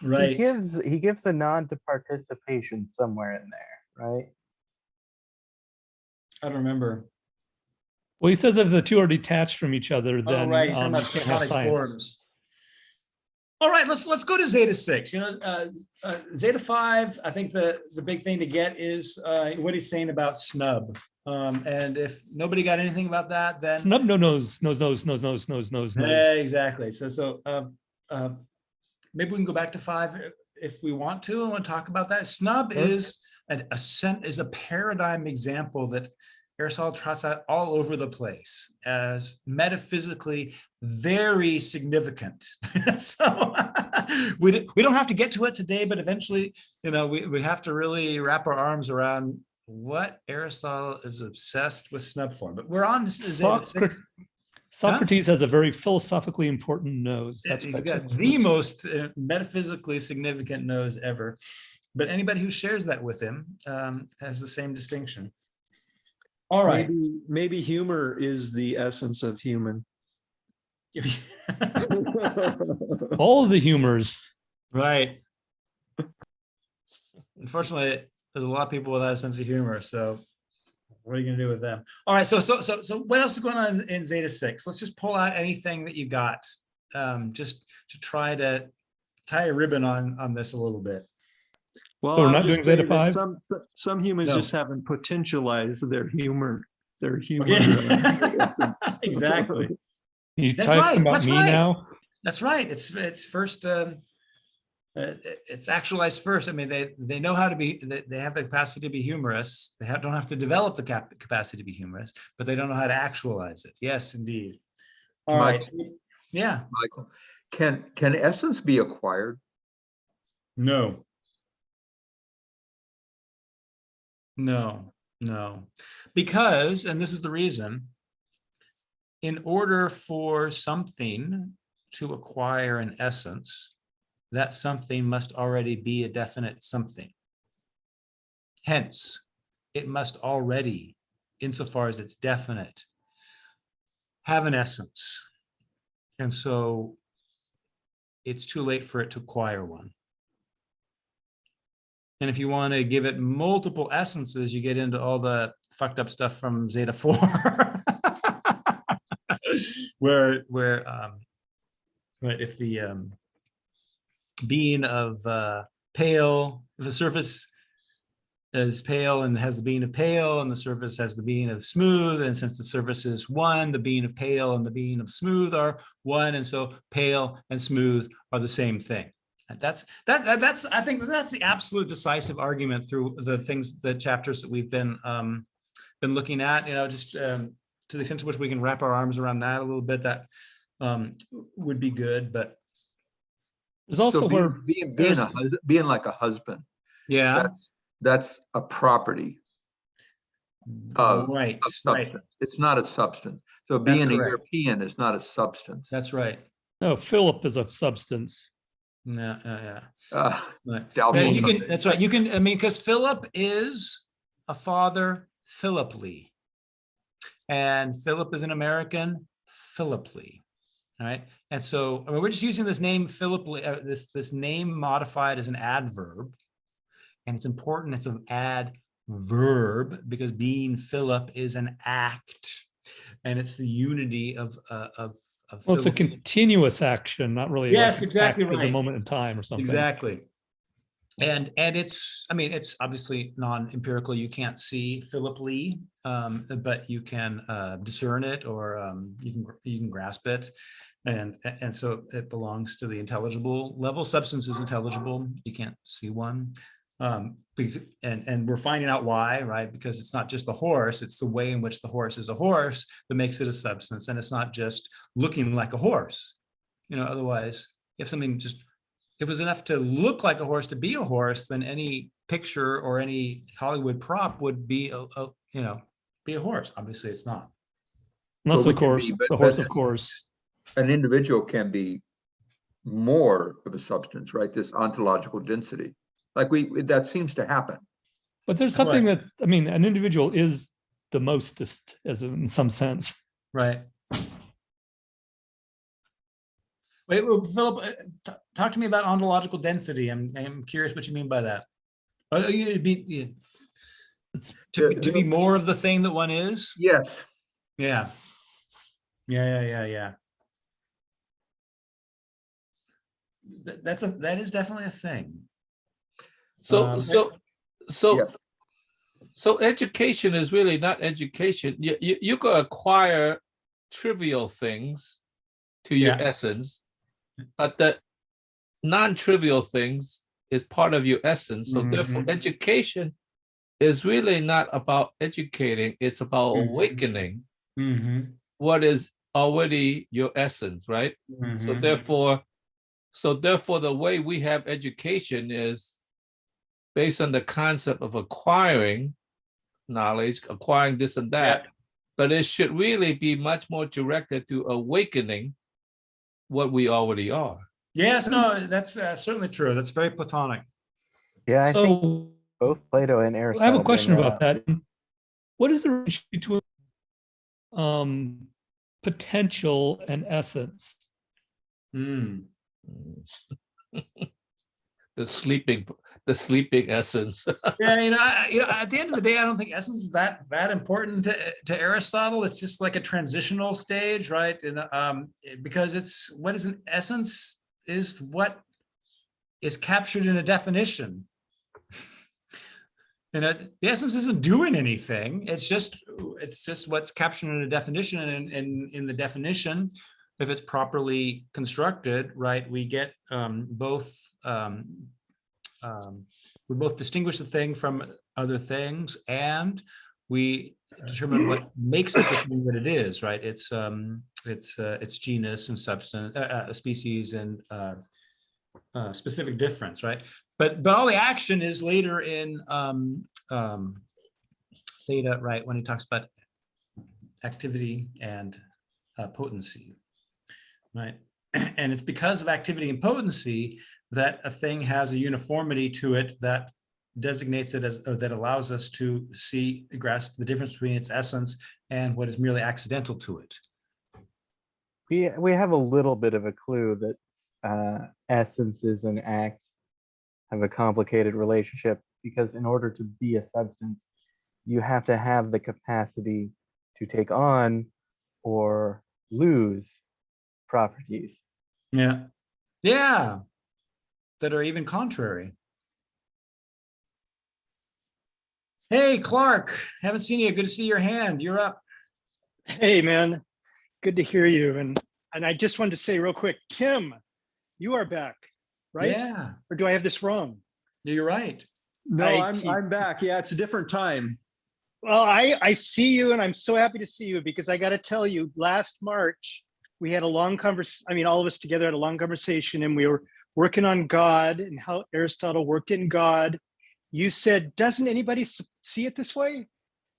Right. he gives a nod to participation somewhere in there, right? I don't remember. Well, he says if the two are detached from each other, then Right. He's talking you about can't have platonic science. forms. All right, let's go to Zeta 6. Zeta 5, I think the big thing to get is what he's saying about snub. And if nobody got anything about that, then Snub nose. yeah, exactly. So maybe we can go back to 5 if we want to. I want to talk about that. Snub Sure. is a paradigm example that Aristotle trots out all over the place as metaphysically very significant. So we don't have to get to it today, but eventually, we have to really wrap our arms around what Aristotle is obsessed with snub for. But we're on Zeta 6. Socrates has a very philosophically important nose. That's He's what got the most metaphysically significant nose ever. But anybody who shares that with him has the same distinction. All right. Maybe humor is the essence of human. all of the humors. Right. Unfortunately, there's a lot of people without a sense of humor. So what are you gonna do with them? All right, so what else is going on in Zeta 6? Let's just pull out anything that you got, just to try to tie a ribbon on this a little bit. Well, So we're I'll not just doing Zeta say that 5? some humans No. just haven't potentialized their humor. Okay. Exactly. You That's talking right, about that's me right. now? That's right. It's first. It's actualized first. I mean, they know how to be. They have the capacity to be humorous. They don't have to develop the capacity to be humorous, but they don't know how to actualize it. Yes, indeed. All right. Yeah. Michael, can essence be acquired? No. No. No. Because, and this is the reason, in order for something to acquire an essence, that something must already be a definite something. Hence, it must already, insofar as it's definite, have an essence. And so it's too late for it to acquire one. And if you want to give it multiple essences, you get into all the fucked up stuff from Zeta 4. where right, if the being of pale, if the surface is pale and has the being of pale, and the surface has the being of smooth, and since the surface is one, the being of pale and the being of smooth are one, and so pale and smooth are the same thing. And that's I think that's the absolute decisive argument through the chapters that we've been looking at. You know, just to the extent to which we can wrap our arms around that a little bit, that would be good. But There's also So where being like a husband, yeah, that's a property of right. substance. It's not a substance. So That's being a correct. European is not a substance. That's right. no, Philip is a substance. Yeah. Right. Doubtful Yeah, you can. Sunday. That's right. You can. I mean, because Philip is a father, Philip Lee, and Philip is an American, Philip Lee. All right. And so, I mean, we're just using this name Philip Lee, this name modified as an adverb, and it's important. It's an adverb because being Philip is an act, and it's the unity of Well, it's a Philip. continuous action, not really. Yes, like an exactly act of right. a moment in time or something. Exactly. And it's, I mean, it's obviously non-empirical. You can't see Philip Lee, but you can discern it, or you can grasp it. And so it belongs to the intelligible level. Substance is intelligible. You can't see one. And we're finding out why, right? Because it's not just the horse, it's the way in which the horse is a horse that makes it a substance. And it's not just looking like a horse. You know, otherwise, if something just, if it was enough to look like a horse to be a horse, then any picture or any Hollywood prop would be be a horse. Obviously, it's not. Unless, But we of can course, be- the but horse, of that's- course. An individual can be more of a substance, right? This ontological density. Like that seems to happen. But there's something Right. that, I mean, an individual is the mostest, as in some sense. Right. Wait, well, Philip, talk to me about ontological density. I'm curious what you mean by that. It's To be more of the thing that one is. Yes. Yeah. Yeah. That is definitely a thing. So Yes. so education is really not education. You could acquire trivial things to your Yeah. essence, but the non-trivial things is part of your essence. So therefore, education is really not about educating, it's about Mhm. awakening Mm-hmm. what is already your essence, right? So therefore, the way we have education is based on the concept of acquiring knowledge, acquiring this and that, but it should really be much more directed to awakening what we already are. Yes, no, that's certainly true. That's very Platonic. Yeah, I think so both Plato and I Aristotle. have a question bring about that. What is the relationship between potential and essence? Mm. The sleeping, the sleeping essence. Yeah, at the end of the day, I don't think essence is that important to Aristotle. It's just like a transitional stage, right? And because it's what is an essence is what is captured in a definition. And the essence isn't doing anything. It's just what's captured in a definition, and in the definition, if it's properly constructed, right, we get both. We both distinguish the thing from other things, and we determine what makes it the thing that it is. Right? It's genus and substance, species and specific difference. Right? But all the action is later in Theta, right? When he talks about activity and potency, right? And it's because of activity and potency that a thing has a uniformity to it that designates it as, or that allows us to grasp the difference between its essence and what is merely accidental to it. We have a little bit of a clue that essences and acts have a complicated relationship, because in order to be a substance, you have to have the capacity to take on or lose properties. Yeah. Yeah. That are even contrary. Hey, Clark, haven't seen you. Good to see your hand. You're up. Hey, man, good to hear you. And I just wanted to say real quick, Tim, you are back, right? Yeah, Or do I have this wrong? you're right. No, I I'm back. Yeah, it's a different time. Well, I see you, and I'm so happy to see you, because I got to tell you, last March, we had a long conversation. I mean, all of us together had a long conversation, and we were working on God and how Aristotle worked in God. You said, doesn't anybody see it this way?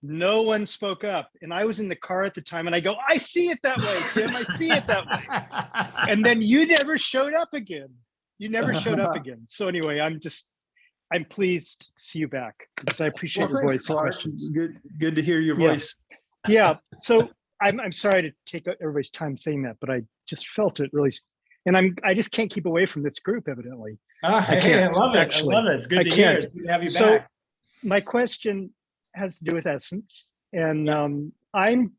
No one spoke up. And I was in the car at the time, and I go, I see it that way, Tim. I see it that way. And then you never showed up again. You never showed up again. So anyway, I'm pleased to see you back, because I appreciate your thanks, voice and Clark. questions. Good to hear your Yeah. voice. Yeah. So I'm sorry to take everybody's time saying that, but I just felt it really, and I just can't keep away from this group, evidently. I love it. actually. I love it. It's good I to hear. can't. It's good to have you So back. my question has to do with essence, and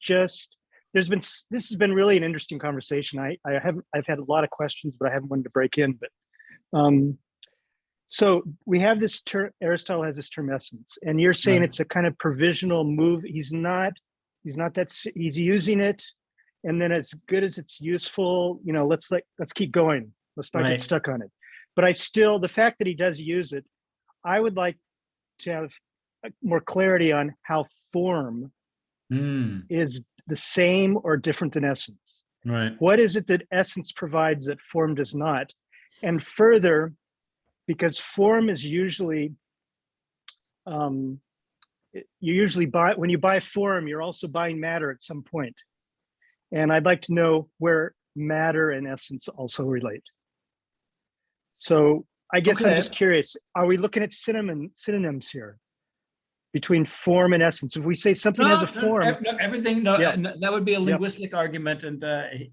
this has been really an interesting conversation. I've had a lot of questions, but I haven't wanted to break in. But so we have this term, Aristotle has this term essence, and you're saying Right. it's a kind of provisional move. He's using it, and then as good as it's useful, let's keep going. Let's not Right. get stuck on it. But the fact that he does use it, I would like to have more clarity on how form is the same or different than essence. Right. What is it that essence provides that form does not? And further, because form is usually, you usually buy, when you buy form, you're also buying matter at some point. And I'd like to know where matter and essence also relate. So I guess I'm just curious, are we looking at synonyms here between form and essence? If we say something has a form. Everything, Yeah. that would be a linguistic argument. And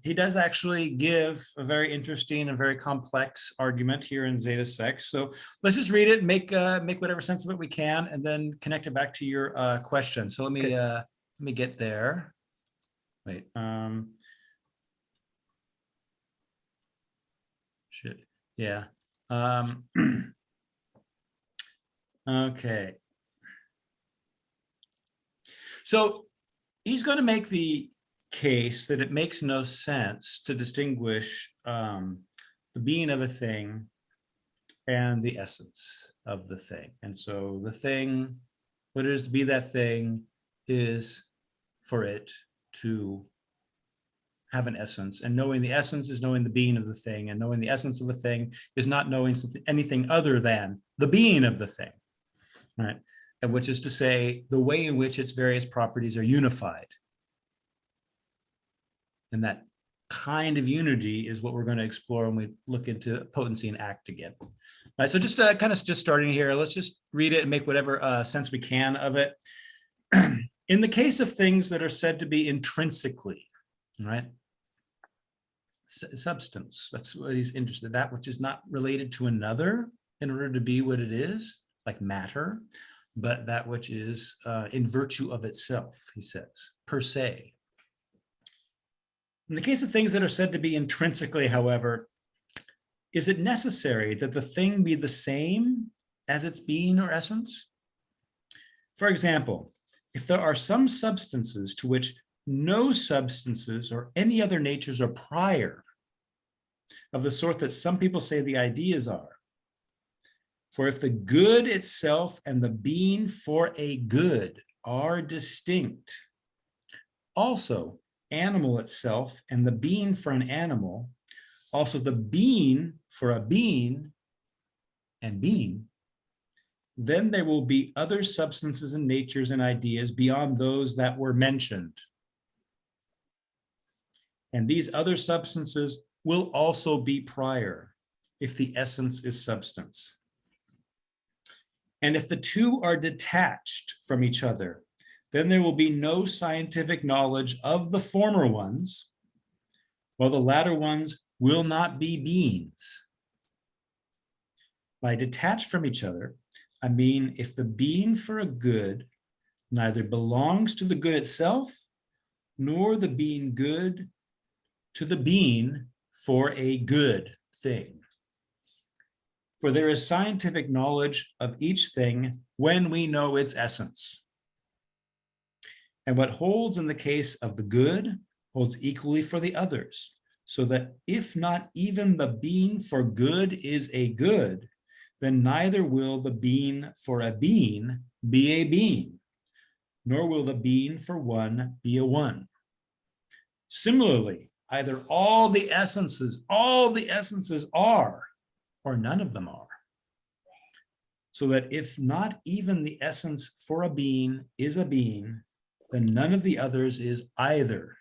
he does actually give a very interesting and very complex argument here in Zeta Sex. So let's just read it, make whatever sense of it we can, and then connect it back to your question. So let me get there. Wait. Shit. Yeah. Okay. So he's going to make the case that it makes no sense to distinguish the being of a thing and the essence of the thing. And so the thing, what it is to be that thing, is for it to have an essence, and knowing the essence is knowing the being of the thing, and knowing the essence of the thing is not knowing anything other than the being of the thing, right? And which is to say, the way in which its various properties are unified. And that kind of unity is what we're going to explore when we look into potency and act again. All right, so just kind of just starting here, let's just read it and make whatever sense we can of it. In the case of things that are said to be intrinsically, right? Substance, that's what he's interested in, that which is not related to another in order to be what it is, like matter, but that which is in virtue of itself, he says, per se. In the case of things that are said to be intrinsically, however, is it necessary that the thing be the same as its being or essence? For example, if there are some substances to which no substances or any other natures are prior, of the sort that some people say the ideas are, for if the good itself and the being for a good are distinct, also animal itself and the being for an animal, also the being for a being and being, then there will be other substances and natures and ideas beyond those that were mentioned. And these other substances will also be prior if the essence is substance. And if the two are detached from each other, then there will be no scientific knowledge of the former ones, while the latter ones will not be beings. By detached from each other, I mean if the being for a good neither belongs to the good itself, nor the being good to the being for a good thing. For there is scientific knowledge of each thing when we know its essence. And what holds in the case of the good holds equally for the others, so that if not even the being for good is a good, then neither will the being for a being be a being, nor will the being for one be a one. Similarly, either all the essences are, or none of them are. So that if not even the essence for a being is a being, then none of the others is either.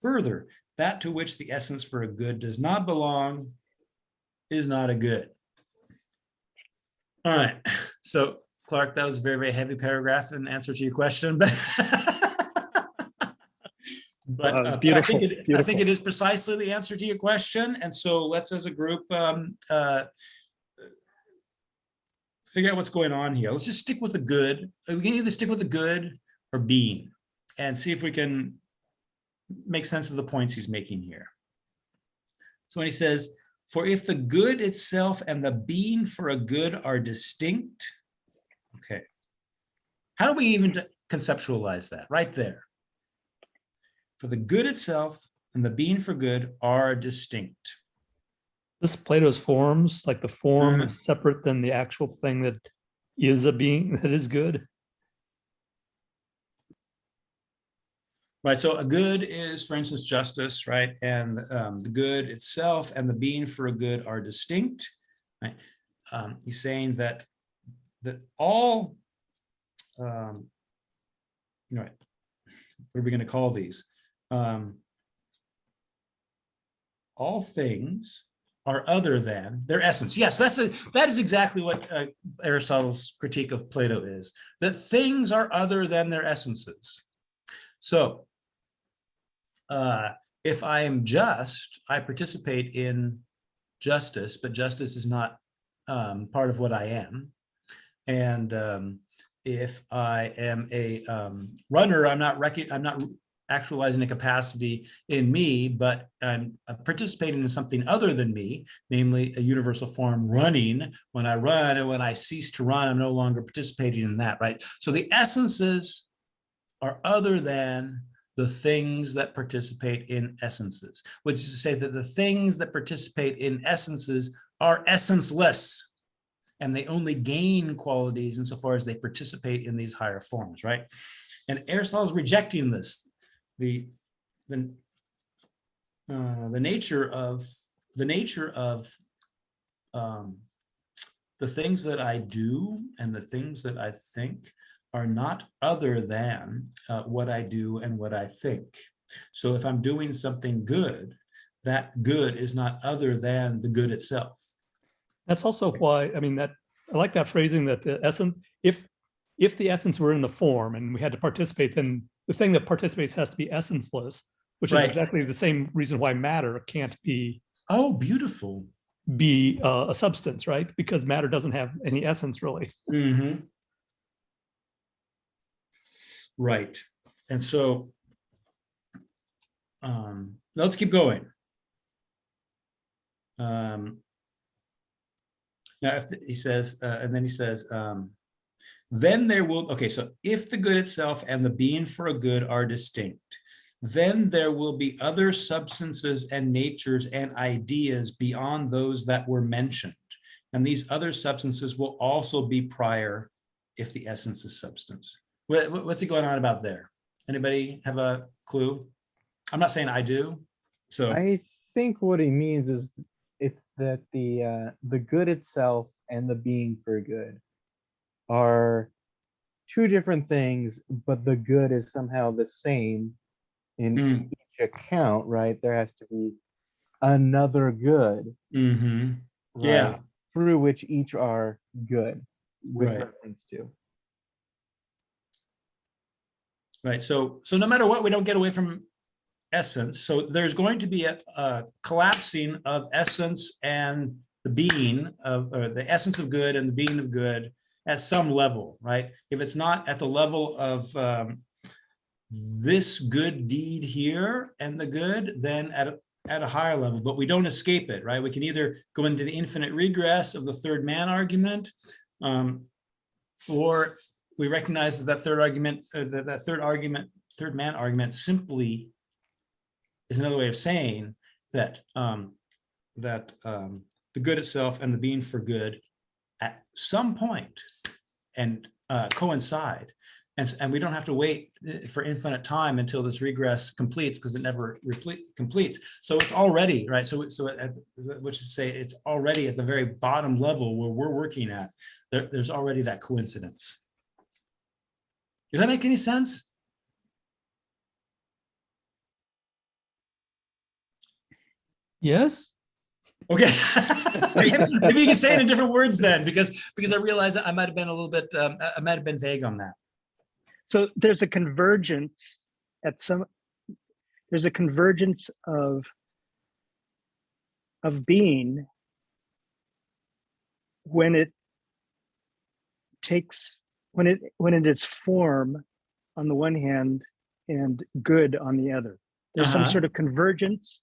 Further, that to which the essence for a good does not belong is not a good. All right, so Clark, that was a very, very heavy paragraph in answer to your question, but That was but beautiful, I think it beautiful. is precisely the answer to your question. And so let's, as a group, figure out what's going on here. Let's just stick with the good. We can either stick with the good or being and see if we can make sense of the points he's making here. So when he says, for if the good itself and the being for a good are distinct, okay. How do we even conceptualize that? Right there. For the good itself and the being for good are distinct. This Plato's forms, like the form is separate than the actual thing that is a being that is good. Right, so a good is, for instance, justice, right? And the good itself and the being for a good are distinct. Right? He's saying that all, what are we going to call these? All things are other than their essence. Yes, that is exactly what Aristotle's critique of Plato is, that things are other than their essences. So if I am just, I participate in justice, but justice is not part of what I am. And if I am a runner, I'm not actualizing a capacity in me, but I'm participating in something other than me, namely a universal form, running. When I run and when I cease to run, I'm no longer participating in that, right? So the essences are other than the things that participate in essences, which is to say that the things that participate in essences are essenceless, and they only gain qualities insofar as they participate in these higher forms, right? And Aristotle is rejecting this. The nature of the things that I do and the things that I think are not other than what I do and what I think. So if I'm doing something good, that good is not other than the good itself. That's also why, I mean, that I like that phrasing, that the essence, if the essence were in the form and we had to participate, then the thing that participates has to be essenceless, which is Right. exactly the same reason why matter can't be. Oh, beautiful. be a substance, right? Because matter doesn't have any essence really. Mhm. Right. And so let's keep going. Now, if he says, and then he says, then there will, okay, so if the good itself and the being for a good are distinct, then there will be other substances and natures and ideas beyond those that were mentioned. And these other substances will also be prior if the essence is substance. What's he going on about there? Anybody have a clue? I'm not saying I do. So I think what he means is if that the good itself and the being for good are two different things, but the good is somehow the same in Mm. each account, right? There has to be another good, Mhm. right? Yeah. Through which each are good with Right. reference to. Right. So no matter what, we don't get away from essence. So there's going to be a collapsing of essence and the being of, or the essence of good and the being of good at some level, right? If it's not at the level of this good deed here and the good, then at a higher level, but we don't escape it, right? We can either go into the infinite regress of the third man argument, or we recognize that third argument, third man argument simply is another way of saying that the good itself and the being for good at some point and coincide. And we don't have to wait for infinite time until this regress completes, because it never completes. So it's already, right? So which is say it's already at the very bottom level where we're working at. There's already that coincidence. Does that make any sense? Yes. Okay. Maybe you can say it in different words then, because I realized I might have been a little bit, I might have been vague on that. So there's a convergence there's a convergence of being when it is form on the one hand and good on the other. There's some sort of convergence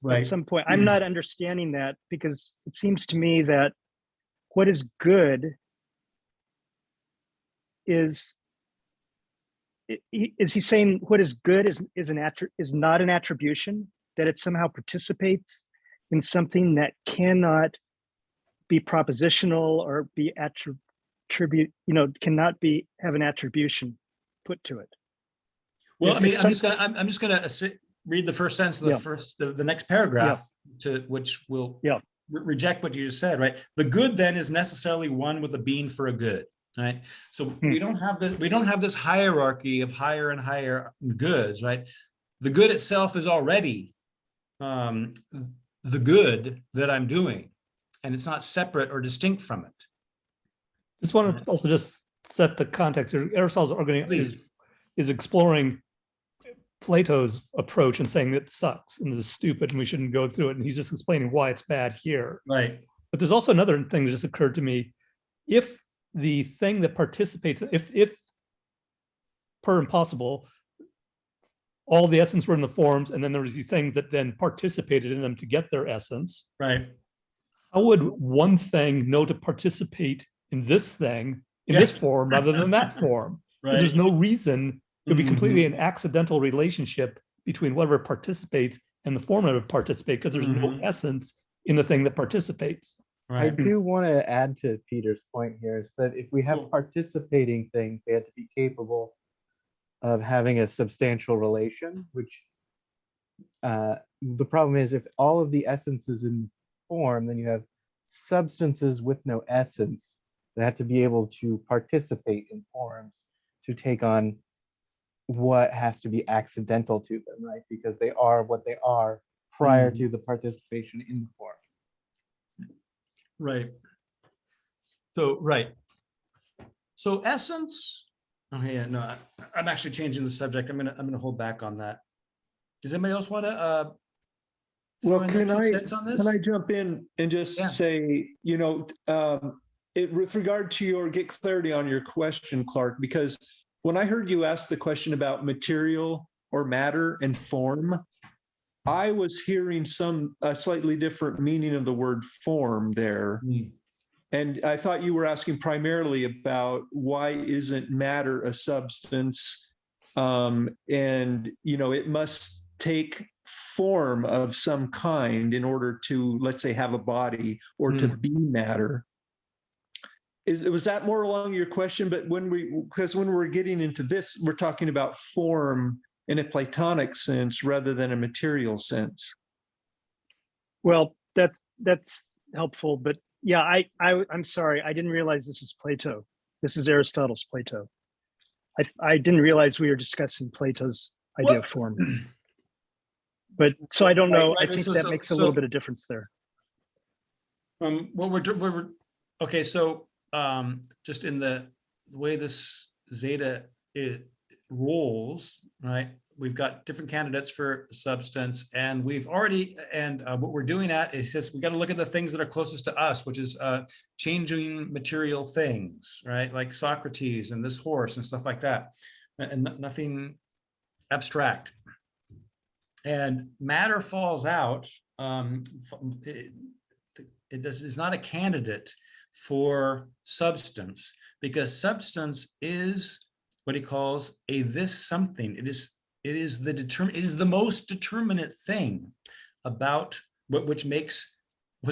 at some point. I'm not understanding that, because it seems to me that what is good is he saying what is good is not an attribution, that it somehow participates in something that cannot be propositional or be attribute, cannot have an attribution put to it? Well, I mean, I'm just gonna read the first sentence of the next paragraph, to which will reject what you just said, right? The good then is necessarily one with the being for a good, right? So we don't have this hierarchy of higher and higher goods, right? The good itself is already the good that I'm doing, and it's not separate or distinct from it. Just want to also just set the context here. Aristotle's is exploring Plato's approach and saying it sucks and this is stupid and we shouldn't go through it. And he's just explaining why it's bad here. Right. But there's also another thing that just occurred to me. If the thing that participates, if per impossible, all the essence were in the forms, and then there was these things that then participated in them to get their essence. Right. How would one thing know to participate in this thing in this form rather than that form? Because there's no reason. It would be completely an accidental relationship between whatever participates and the form that would participate, because there's no essence in the thing that participates. Right. I do want to add to Peter's point here is that if we have participating things, they have to be capable of having a substantial relation, which the problem is if all of the essence is in form, then you have substances with no essence that have to be able to participate in forms to take on what has to be accidental to them, right? Because they are what they are prior to the participation in the form. Right. So, right. So essence, oh yeah, no, I'm actually changing the subject. I'm gonna hold back on that. Does anybody else want to Well, throwing their can two I, cents on this? can I jump in and just Yeah. say, with regard to get clarity on your question, Clark, because when I heard you ask the question about material or matter and form, I was hearing a slightly different meaning of the word form there. Mm. And I thought you were asking primarily about why isn't matter a substance? It must take form of some kind in order to, let's say, have a body or to be matter. Was that more along your question? But because when we're getting into this, we're talking about form in a Platonic sense rather than a material sense. Well, that's helpful, but yeah, I'm sorry, I didn't realize this was Plato. This is Aristotle's Plato. I didn't realize we were discussing Plato's idea of form. But so I don't know. I think that makes a little bit of difference there. What we're okay. So just in the way this zeta rolls, right? We've got different candidates for substance, and what we're doing is just we got to look at the things that are closest to us, which is changing material things, right? Like Socrates and this horse and stuff like that, and nothing abstract. And matter falls out. It's not a candidate for substance because substance is what he calls a this something. It is the most determinate thing about which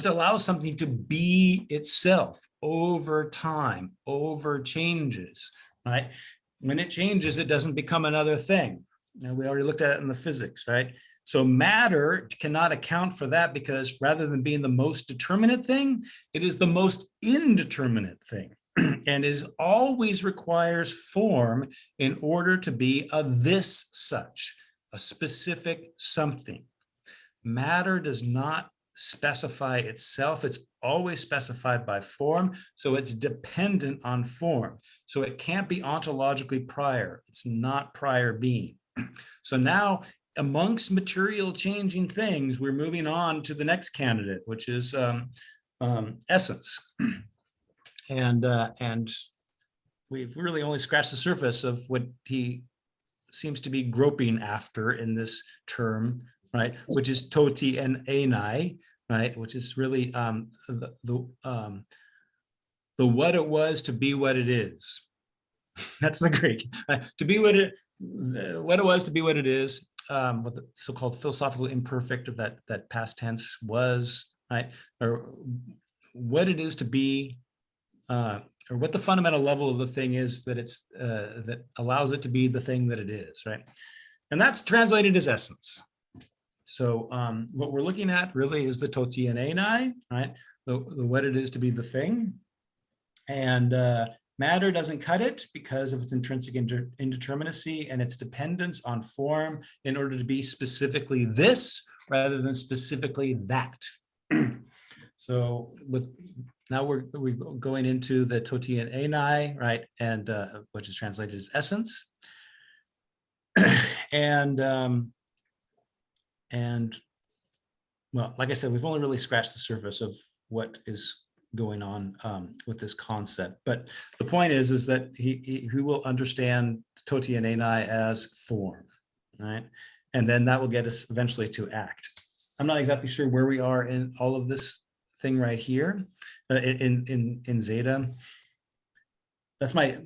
allows something to be itself over time, over changes, right? When it changes, it doesn't become another thing. And we already looked at it in the physics, right? So matter cannot account for that because rather than being the most determinate thing, it is the most indeterminate thing. And always requires form in order to be a this such, a specific something. Matter does not specify itself. It's always specified by form. So it's dependent on form. So it can't be ontologically prior. It's not prior being. So now amongst material changing things, we're moving on to the next candidate, which is essence. And we've really only scratched the surface of what he seems to be groping after in this term, right? Which is toti and enai, right? Which is really the what it was to be what it is. That's the Greek. To be what it was to be what it is. What the so-called philosophical imperfect of that past tense was, right? Or what it is to be. Or what the fundamental level of the thing is that that allows it to be the thing that it is, right? And that's translated as essence. So what we're looking at really is the toti and enai, right? The what it is to be the thing. And matter doesn't cut it because of its intrinsic indeterminacy and its dependence on form in order to be specifically this rather than specifically that. So now we're going into the toti and enai, right? And which is translated as essence. And well, like I said, we've only really scratched the surface of what is going on with this concept. But the point is that he will understand toti and enai as form, right? And then that will get us eventually to act. I'm not exactly sure where we are in all of this thing right here in Zeta. That's my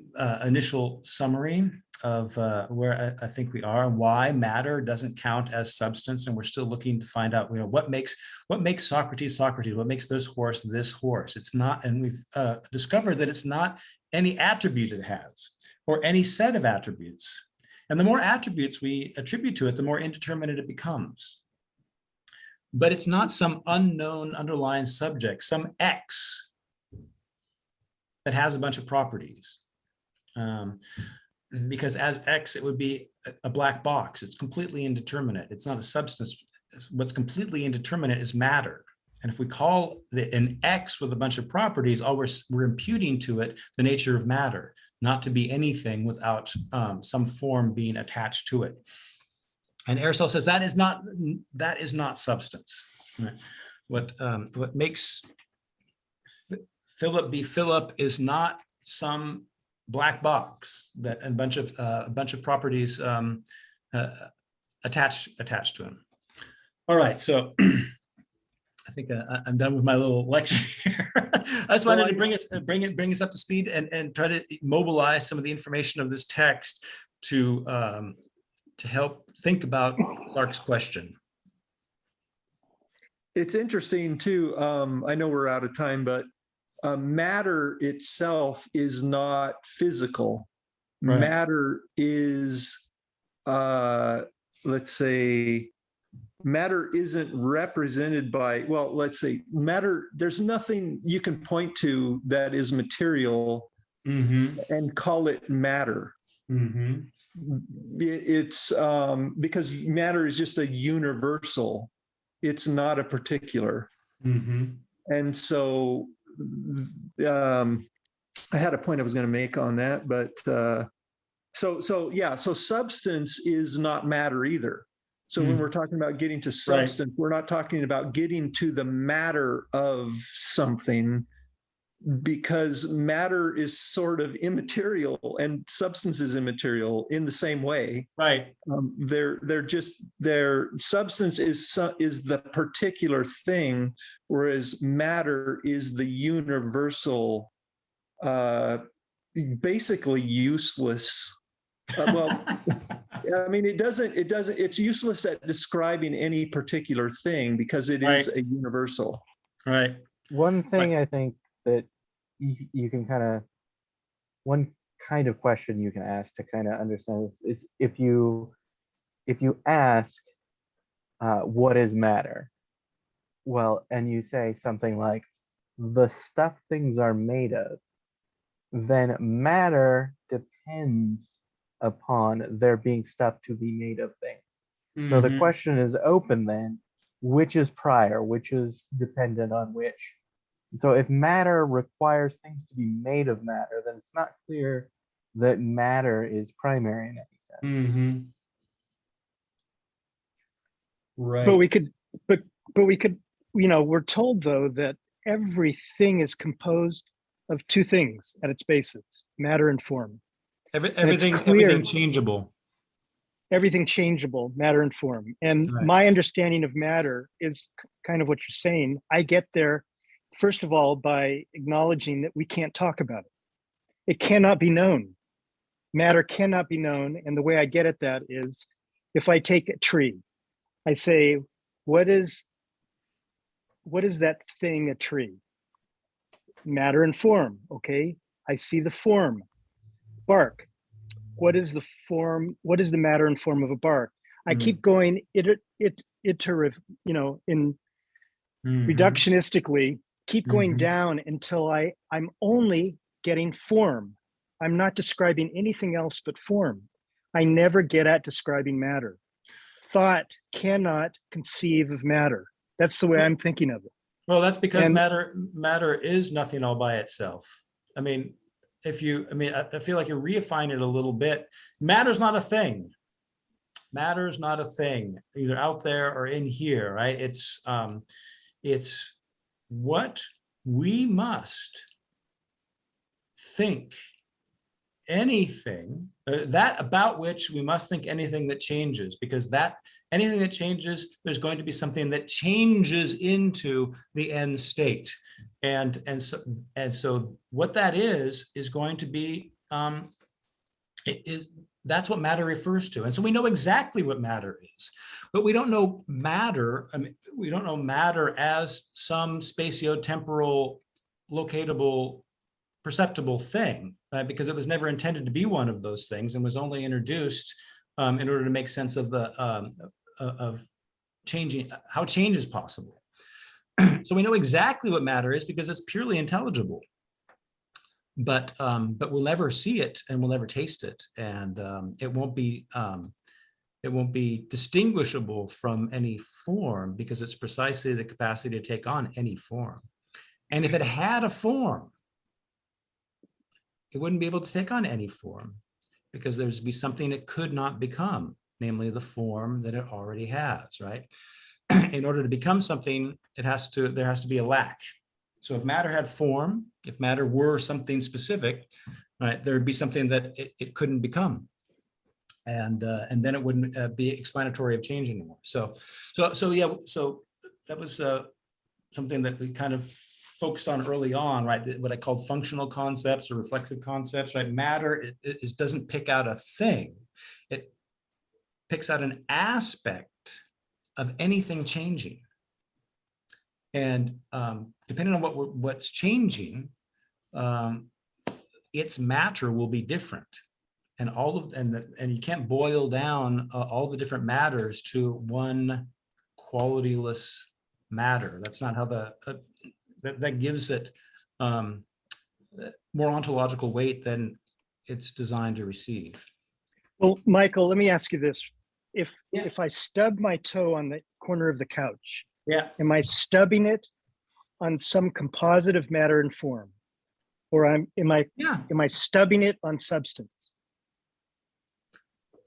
initial summary of where I think we are and why matter doesn't count as substance, and we're still looking to find out, what makes Socrates Socrates, what makes this horse. It's not, and we've discovered that it's not any attribute it has or any set of attributes. And the more attributes we attribute to it, the more indeterminate it becomes. But it's not some unknown underlying subject, some X that has a bunch of properties. Because as X, it would be a black box. It's completely indeterminate. It's not a substance. What's completely indeterminate is matter. And if we call an X with a bunch of properties, all we're imputing to it the nature of matter, not to be anything without some form being attached to it. And Aristotle says that is not substance. Right? What makes Philip be Philip is not some black box that a bunch of properties attached to him. All right, so I think I'm done with my little lecture here. I just wanted to bring us up to speed and try to mobilize some of the information of this text to help think about Clark's question. It's interesting too. I know we're out of time, but matter itself is not physical. Right. Matter is, let's say, matter isn't represented by, well, let's say matter, there's nothing you can point to that is material and call it matter. It's because matter is just a universal. It's not a particular. And so I had a point I was going to make on that, but so substance is not matter either. So when we're talking about getting to substance, we're not talking about getting to the matter of something, because matter is sort of immaterial and substance is immaterial in the same way. Right. Their substance is the particular thing, whereas matter is the universal, basically useless. I mean, it's useless at describing any particular thing because it is a universal. Right. One thing I think that you can one kind of question you can ask to kind of understand this is if you ask, what is matter? Well, and you say something like the stuff things are made of, then matter depends upon there being stuff to be made of things. So the question is open then, which is prior, which is dependent on which? So if matter requires things to be made of matter, then it's not clear that matter is primary in any sense. Right. But we could, we're told though that everything is composed of two things at its basis, matter and form. Everything changeable. Everything changeable, matter and form. And my understanding of matter is kind of what you're saying. I get there, first of all, by acknowledging that we can't talk about it. It cannot be known. Matter cannot be known. And the way I get at that is, if I take a tree, I say, what is that thing, a tree? Matter and form, okay? I see the form, bark. What is the form? What is the matter and form of a bark? I keep going iterative, in reductionistically, keep going down until I'm only getting form. I'm not describing anything else but form. I never get at describing matter. Thought cannot conceive of matter. That's the way I'm thinking of it. Well, that's because matter is nothing all by itself. I mean, I feel like you're reifying it a little bit. Matter's not a thing. Matter's not a thing, either out there or in here, right? It's what we must think anything that about which we must think anything that changes, because that anything that changes, there's going to be something that changes into the end state. And so what that is going to be, that's what matter refers to. And so we know exactly what matter is, but we don't know matter. I mean, we don't know matter as some spatio-temporal, locatable, perceptible thing, right? Because it was never intended to be one of those things and was only introduced in order to make sense of of changing, how change is possible. So we know exactly what matter is because it's purely intelligible, but we'll never see it and we'll never taste it, and it won't be distinguishable from any form because it's precisely the capacity to take on any form. And if it had a form, it wouldn't be able to take on any form because there'd be something it could not become. namely the form that it already has, right? In order to become something, there has to be a lack. So if matter had form, if matter were something specific, right, there would be something that it couldn't become. And then it wouldn't be explanatory of change anymore. So yeah, so that was something that we kind of focused on early on, right? What I called functional concepts or reflexive concepts, right? Matter doesn't pick out a thing. It picks out an aspect of anything changing. And depending on what's changing, its matter will be different. And and you can't boil down all the different matters to one qualityless matter. That's not how that gives it more ontological weight than it's designed to receive. Well, Michael, let me ask you this. Yeah. If I stub my toe on the corner of the couch, Yeah. am I stubbing it on some composite of matter and form? Or am I stubbing it on substance?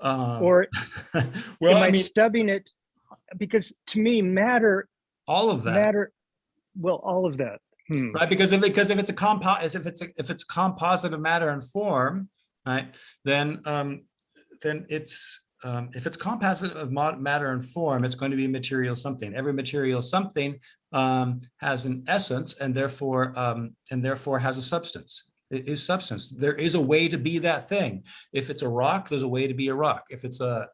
Or well, am I stubbing it? Because to me, matter, all of that, well, all of that. right? Because if it's a if it's a composite of matter and form, right? Then it's if it's composite of matter and form, it's going to be material something. Every material something has an essence and therefore has a substance. It is substance. There is a way to be that thing. If it's a rock, there's a way to be a rock. If it's the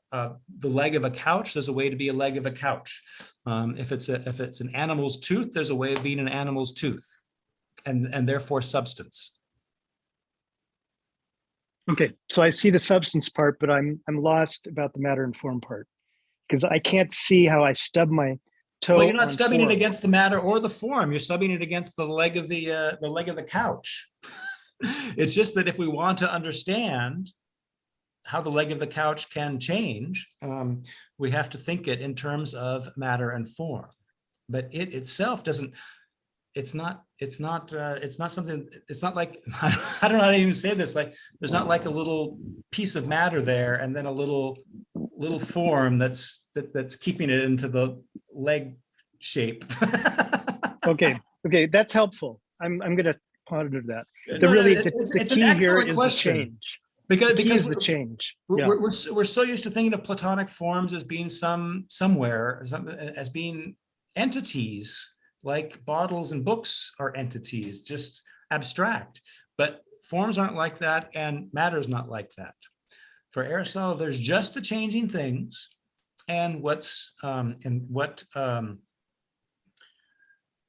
leg of a couch, there's a way to be a leg of a couch. If it's an animal's tooth, there's a way of being an animal's tooth, and therefore substance. Okay, so I see the substance part, but I'm lost about the matter and form part because I can't see how I stub my toe. Well, you're not stubbing form. it against the matter or the form. You're stubbing it against the leg of the couch. It's just that if we want to understand how the leg of the couch can change, we have to think it in terms of matter and form. But it itself doesn't. It's not something. It's not like I don't know how to even say this. Like there's not like a little piece of matter there, and then a little form that's keeping it into the leg shape. Okay, that's helpful. I'm going to ponder that. The It's an key here excellent is question. the change. Because the change. We're so used to thinking of Platonic forms as being somewhere as being entities, like bottles and books are entities, just abstract. But forms aren't like that, and matter is not like that. For Aristotle, there's just the changing things, and what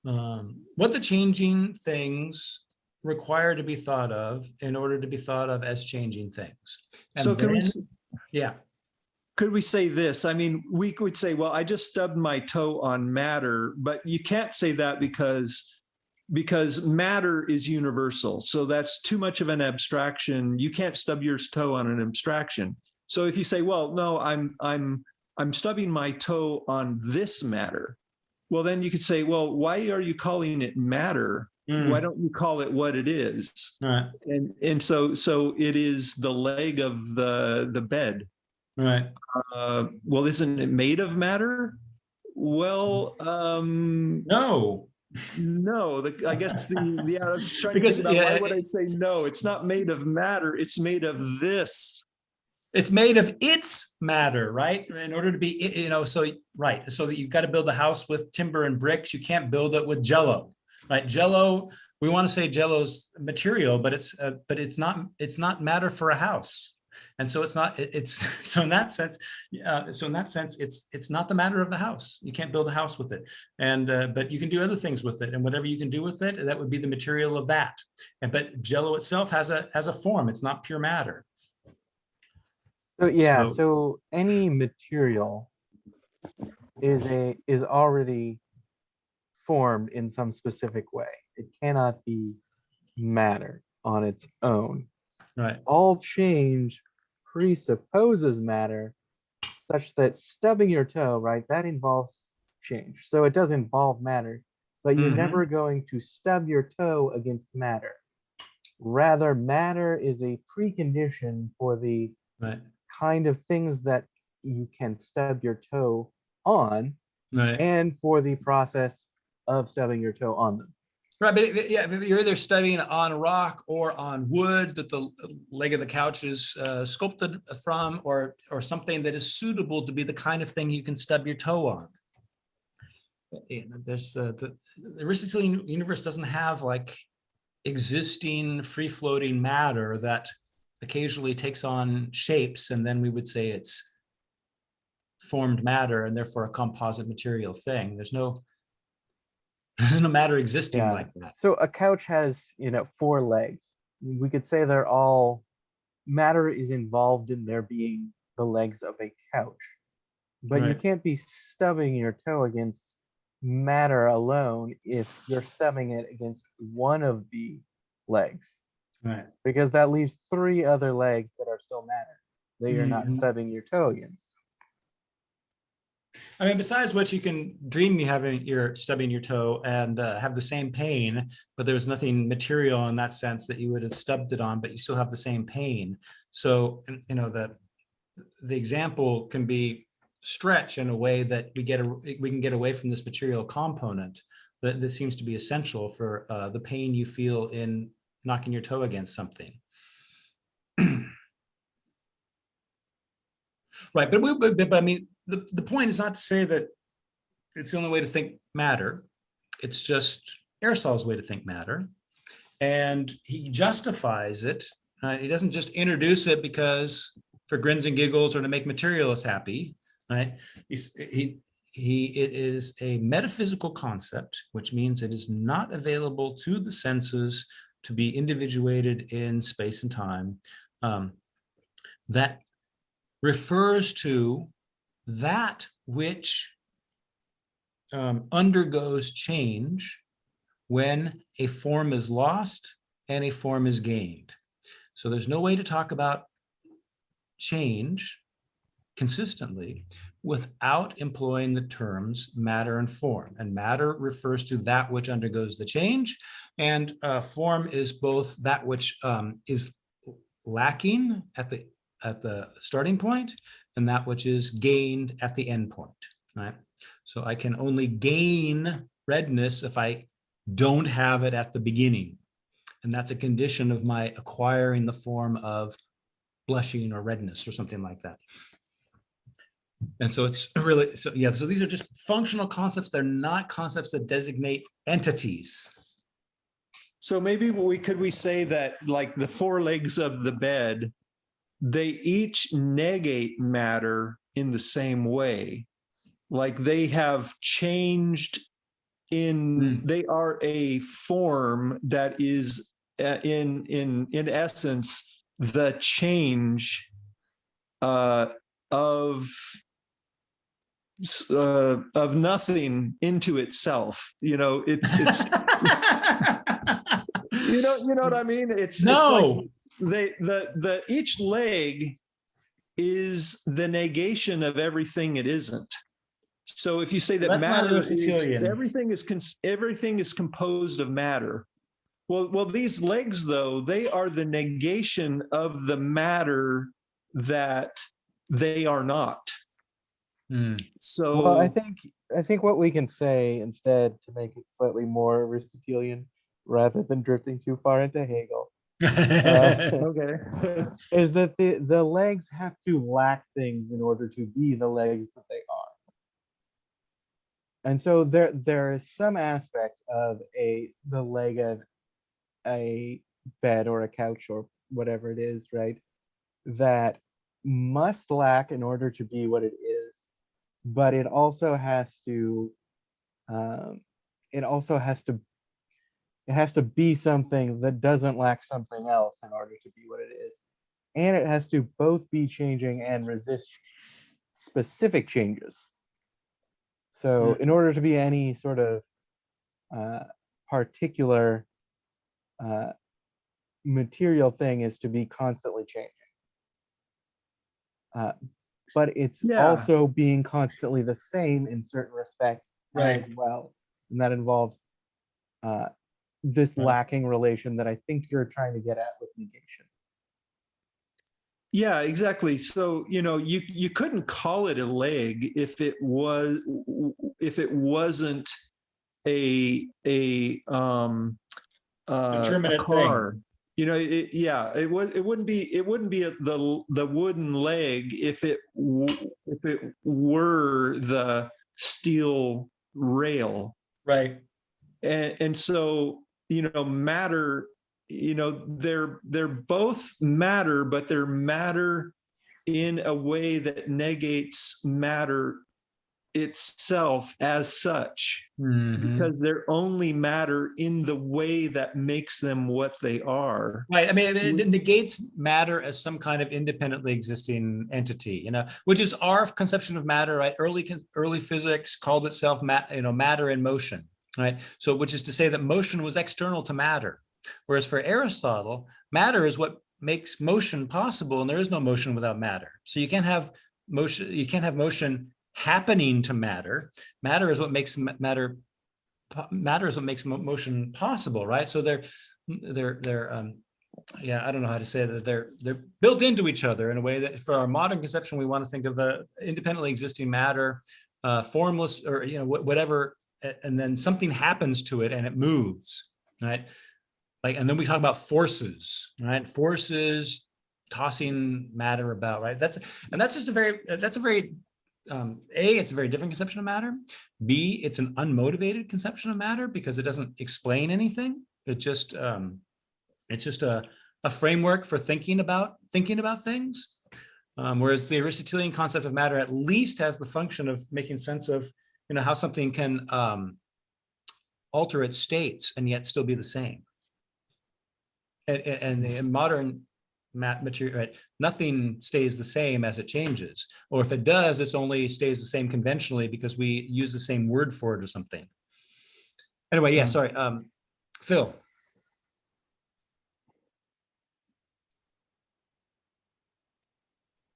the changing things require to be thought of in order to be thought of as changing things. And So could we say this? I mean, we could say, well, I just stubbed my toe on matter, but you can't say that because matter is universal. So that's too much of an abstraction. You can't stub your toe on an abstraction. So if you say, well, no, I'm stubbing my toe on this matter. Well, then you could say, well, why are you calling it matter? Why don't you call it what it is? Right. And so it is the leg of the bed. Right. Well, isn't it made of matter? Well, no. I guess I was trying Because, to think about yeah, why would I say no? It's not made of matter. It's made of this. It's made of its matter, right? In order to be, so right. So that you've got to build a house with timber and bricks. You can't build it with Jello, right? Jello. We want to say Jello's material, but it's not matter for a house. And so so in that sense, it's not the matter of the house. You can't build a house with it. And but you can do other things with it, and whatever you can do with it, that would be the material of that. But Jello itself has a form. It's not pure matter. So yeah, so any material is already formed in some specific way. It cannot be matter on its own. Right. All change presupposes matter, such that stubbing your toe, right, that involves change. So it does involve matter, but you're never going to stub your toe against matter. Rather, matter is a precondition for the kind of things that you can stub your toe on, Right. and for the process of stubbing your toe on them. Right, but yeah, but you're either studying on rock or on wood that the leg of the couch is sculpted from, or something that is suitable to be the kind of thing you can stub your toe on. There's the Aristotelian universe doesn't have like existing free-floating matter that occasionally takes on shapes, and then we would say it's formed matter and therefore a composite material thing. There's no matter existing Yeah. like that. So a couch has, 4 legs. We could say they're all matter is involved in there being the legs of a couch. But you Right. can't be stubbing your toe against matter alone if you're stubbing it against one of the legs, Right. because that leaves 3 other legs that are still matter that you're not Mhm. stubbing your toe against. I mean, besides which, you can dream you're stubbing your toe and have the same pain, but there was nothing material in that sense that you would have stubbed it on, but you still have the same pain. So, the example can be stretched in a way that we can get away from this material component that seems to be essential for the pain you feel in knocking your toe against something. Right, but I mean, the point is not to say that it's the only way to think matter. It's just Aristotle's way to think matter. And he justifies it. He doesn't just introduce it because for grins and giggles or to make materialists happy, right? It is a metaphysical concept, which means it is not available to the senses to be individuated in space and time. That refers to that which undergoes change when a form is lost and a form is gained. So there's no way to talk about change consistently without employing the terms matter and form. And matter refers to that which undergoes the change, and form is both that which is lacking at the starting point and that which is gained at the end point, right? So I can only gain redness if I don't have it at the beginning. And that's a condition of my acquiring the form of blushing or redness or something like that. And so it's really, so these are just functional concepts. They're not concepts that designate entities. So maybe could we say that like the 4 legs of the bed, they each negate matter in the same way. Like they have changed they are a form that is in essence the change of nothing into itself. It's you know what I mean? It's like the each leg is the negation of everything it isn't. So if you say that That's not matter is Aristotelian. everything is composed of matter. Well, these legs though, they are the negation of the matter that they are not. So Well, I think what we can say instead, to make it slightly more Aristotelian rather than drifting too far into Hegel, okay. is that the legs have to lack things in order to be the legs that they are. And so there is some aspect of the leg of a bed or a couch or whatever it is, right, that must lack in order to be what it is, but it also has to be something that doesn't lack something else in order to be what it is, and it has to both be changing and resist specific changes. So in order to be any sort of particular material thing is to be constantly changing. But it's also being constantly the same in certain respects as well. And that involves this lacking relation that I think you're trying to get at with negation. Yeah, exactly. So, you couldn't call it a leg if it wasn't a Determinate car. thing. Yeah, it wouldn't be the wooden leg if it were the steel rail. Right. And so, matter, they're both matter, but they're matter in a way that negates matter itself as such, Mhm. because they're only matter in the way that makes them what they are. Right. I mean, it negates matter as some kind of independently existing entity, which is our conception of matter, right? Early physics called itself matter in motion, right? So, which is to say that motion was external to matter. Whereas for Aristotle, matter is what makes motion possible, and there is no motion without matter. So you can't have motion happening to matter. Matter is what makes matter is what makes motion possible, right? So they're I don't know how to say that. They're built into each other in a way that for our modern conception, we want to think of the independently existing matter, formless, or whatever, and then something happens to it and it moves, right? And then we talk about forces, right? Forces tossing matter about, right? That's a very it's a very different conception of matter. B, it's an unmotivated conception of matter because it doesn't explain anything. It's just a framework for thinking about things. Whereas the Aristotelian concept of matter at least has the function of making sense of how something can alter its states and yet still be the same. And the modern material, right, nothing stays the same as it changes, or if it does, it only stays the same conventionally because we use the same word for it or something. Anyway, yeah, sorry, Phil.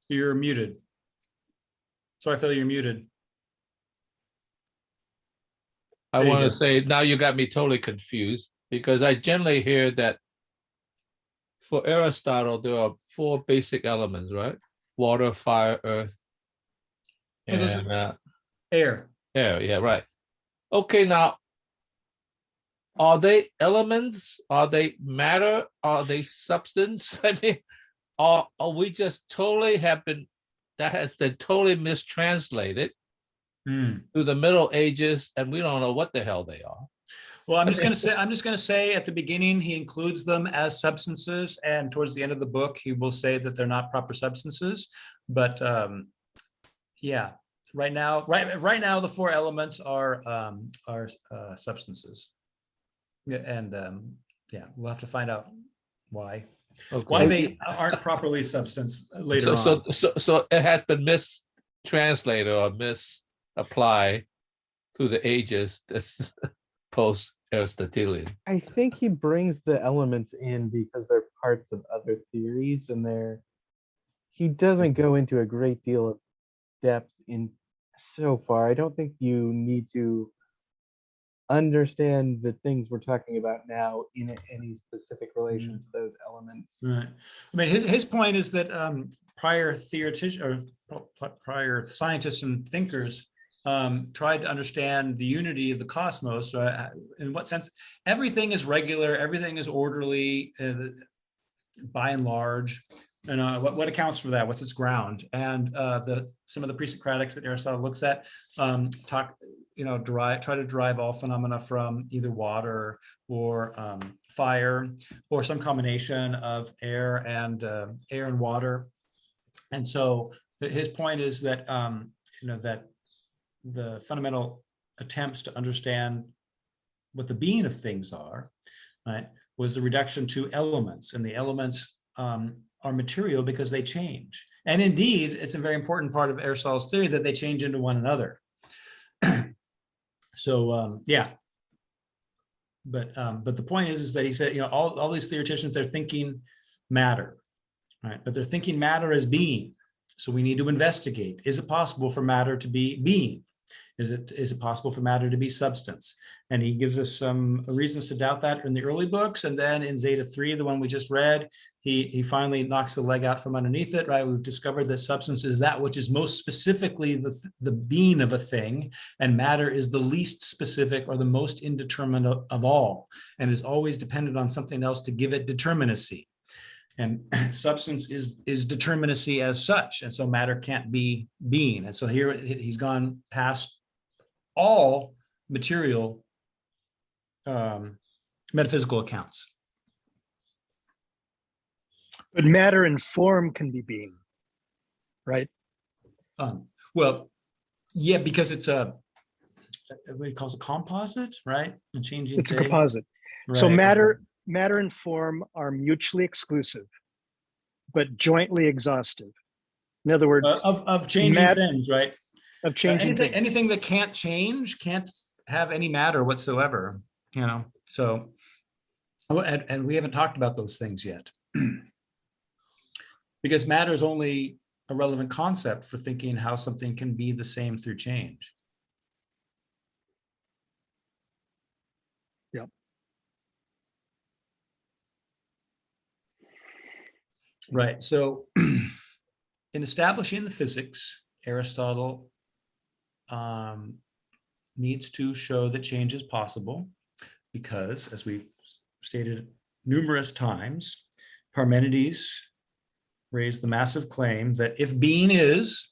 You're muted. Sorry, Phil, you're muted. I There you want go. to say, now you got me totally confused, because I generally hear that for Aristotle, there are 4 basic elements, right? Water, fire, earth, No, those and Air. air. Yeah, right. Okay, now, are they elements? Are they matter? Are they substance? I mean, are we just totally that has been totally mistranslated through the Middle Ages, and we don't know what the hell they are. Well, I'm just going to say at the beginning, he includes them as substances, and towards the end of the book, he will say that they're not proper substances. But yeah, right now, the 4 elements are substances. Yeah, and we'll have to find out why. Okay. Why they aren't properly substance later on. So it has been mistranslated or misapplied through the ages. That's post-Aristotelian. I think he brings the elements in because they're parts of other theories, and he doesn't go into a great deal of depth in so far. I don't think you need to understand the things we're talking about now in any specific relation to those elements. Right. I mean, his point is that prior theoreticians or prior scientists and thinkers tried to understand the unity of the cosmos. In what sense? Everything is regular, everything is orderly, by and large. And what accounts for that? What's its ground? And some of the pre-Socratics that Aristotle looks at try to derive all phenomena from either water or fire, or some combination of air and water. And so his point is that that the fundamental attempts to understand what the being of things are, right, was the reduction to elements, and the elements are material because they change. And indeed, it's a very important part of Aristotle's theory that they change into one another. So yeah, but the point is that he said, all these theoreticians, they're thinking matter, right? But they're thinking matter as being. So we need to investigate: is it possible for matter to be being? Is it possible for matter to be substance? And he gives us some reasons to doubt that in the early books. And then in Zeta 3, the one we just read, he finally knocks the leg out from underneath it, right? We've discovered that substance is that which is most specifically the being of a thing, and matter is the least specific or the most indeterminate of all, and is always dependent on something else to give it determinacy. And substance is determinacy as such, and so matter can't be being. And so here he's gone past all material metaphysical accounts. But matter and form can be being, right? Well, yeah, because it's what he calls a composite, right? A changing It's a thing. composite. So Right. matter and form are mutually exclusive, but jointly exhaustive. In other words, Of changing things, right? of changing things. Anything that can't change can't have any matter whatsoever, you know. So, and we haven't talked about those things yet, because matter is only a relevant concept for thinking how something can be the same through change. Yep. Right. So, in establishing the physics, Aristotle needs to show that change is possible, because, as we stated numerous times, Parmenides raised the massive claim that if being is,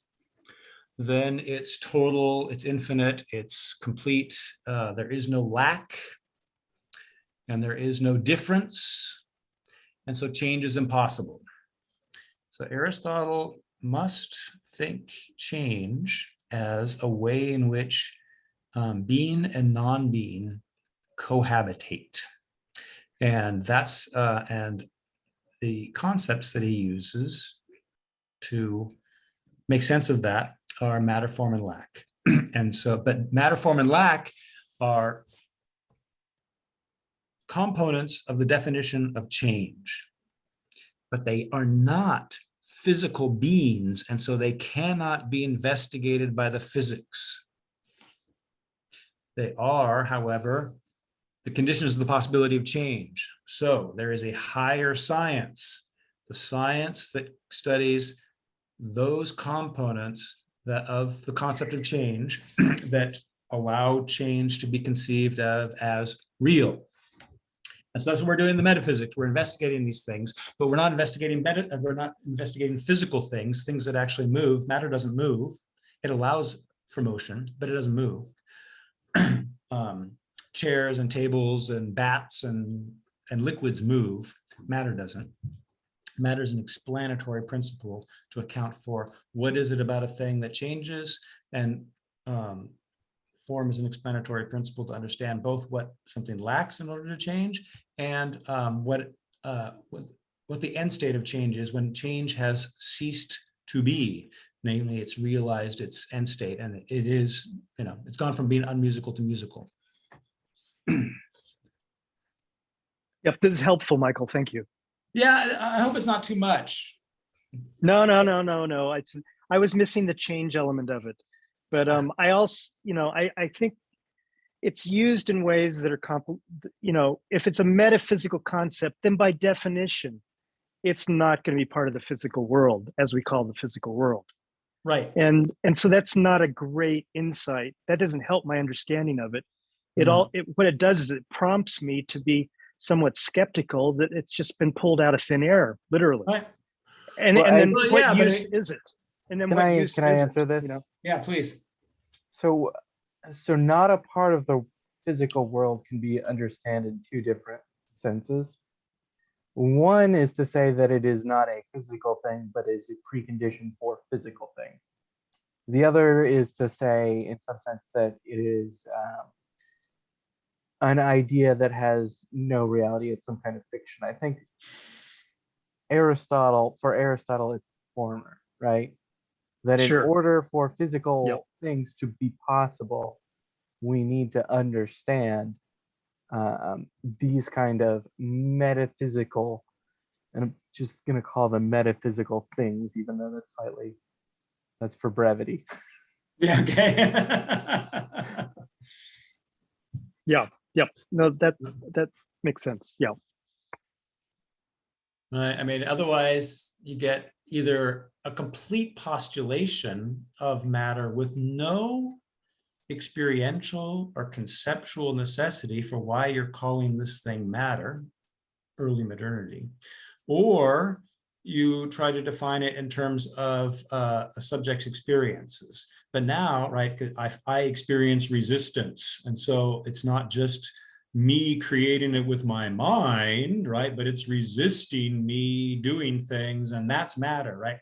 then it's total, it's infinite, it's complete, there is no lack, and there is no difference, and so change is impossible. So Aristotle must think change as a way in which being and non-being cohabitate. And that's and the concepts that he uses to make sense of that are matter, form, and lack. And so, but matter, form, and lack are components of the definition of change, but they are not physical beings, and so they cannot be investigated by the physics. They are, however, the conditions of the possibility of change. So there is a higher science, the science that studies those components that of the concept of change that allow change to be conceived of as real. And so that's what we're doing in the metaphysics. We're investigating these things, but we're not investigating physical things, things that actually move. Matter doesn't move. It allows for motion, but it doesn't move. Chairs and tables and bats and liquids move. Matter doesn't. Matter is an explanatory principle to account for what is it about a thing that changes, and form is an explanatory principle to understand both what something lacks in order to change and what the end state of change is when change has ceased to be. Namely, it's realized its end state, and it is, you know, it's gone from being unmusical to musical. Yep, this is helpful, Michael. Thank you. Yeah, I hope it's not too much. No. I was missing the change element of it, but I also, I think it's used in ways that are if it's a metaphysical concept, then by definition, it's not going to be part of the physical world as we call the physical world. Right. And so that's not a great insight. That doesn't help my understanding of it. What it does is it prompts me to be somewhat skeptical that it's just been pulled out of thin air, literally. Right. And Well, then Well, what yeah, use is it? And then Can what I use can I is it, answer this? Yeah, please. So not a part of the physical world can be understood in two different senses. One is to say that it is not a physical thing, but is a precondition for physical things. The other is to say, in some sense, that it is an idea that has no reality. It's some kind of fiction. I think for Aristotle, it's the former, right? That in Sure. order for physical Yep. things to be possible, we need to understand these kind of metaphysical, and I'm just going to call them metaphysical things, even though that's for brevity. Yeah, okay. Yep. No, that makes sense. Yeah. Right. I mean, otherwise you get either a complete postulation of matter with no experiential or conceptual necessity for why you're calling this thing matter, early modernity, or you try to define it in terms of a subject's experiences. But now, right, 'cause I experience resistance. And so it's not just me creating it with my mind, right? But it's resisting me doing things, and that's matter, right?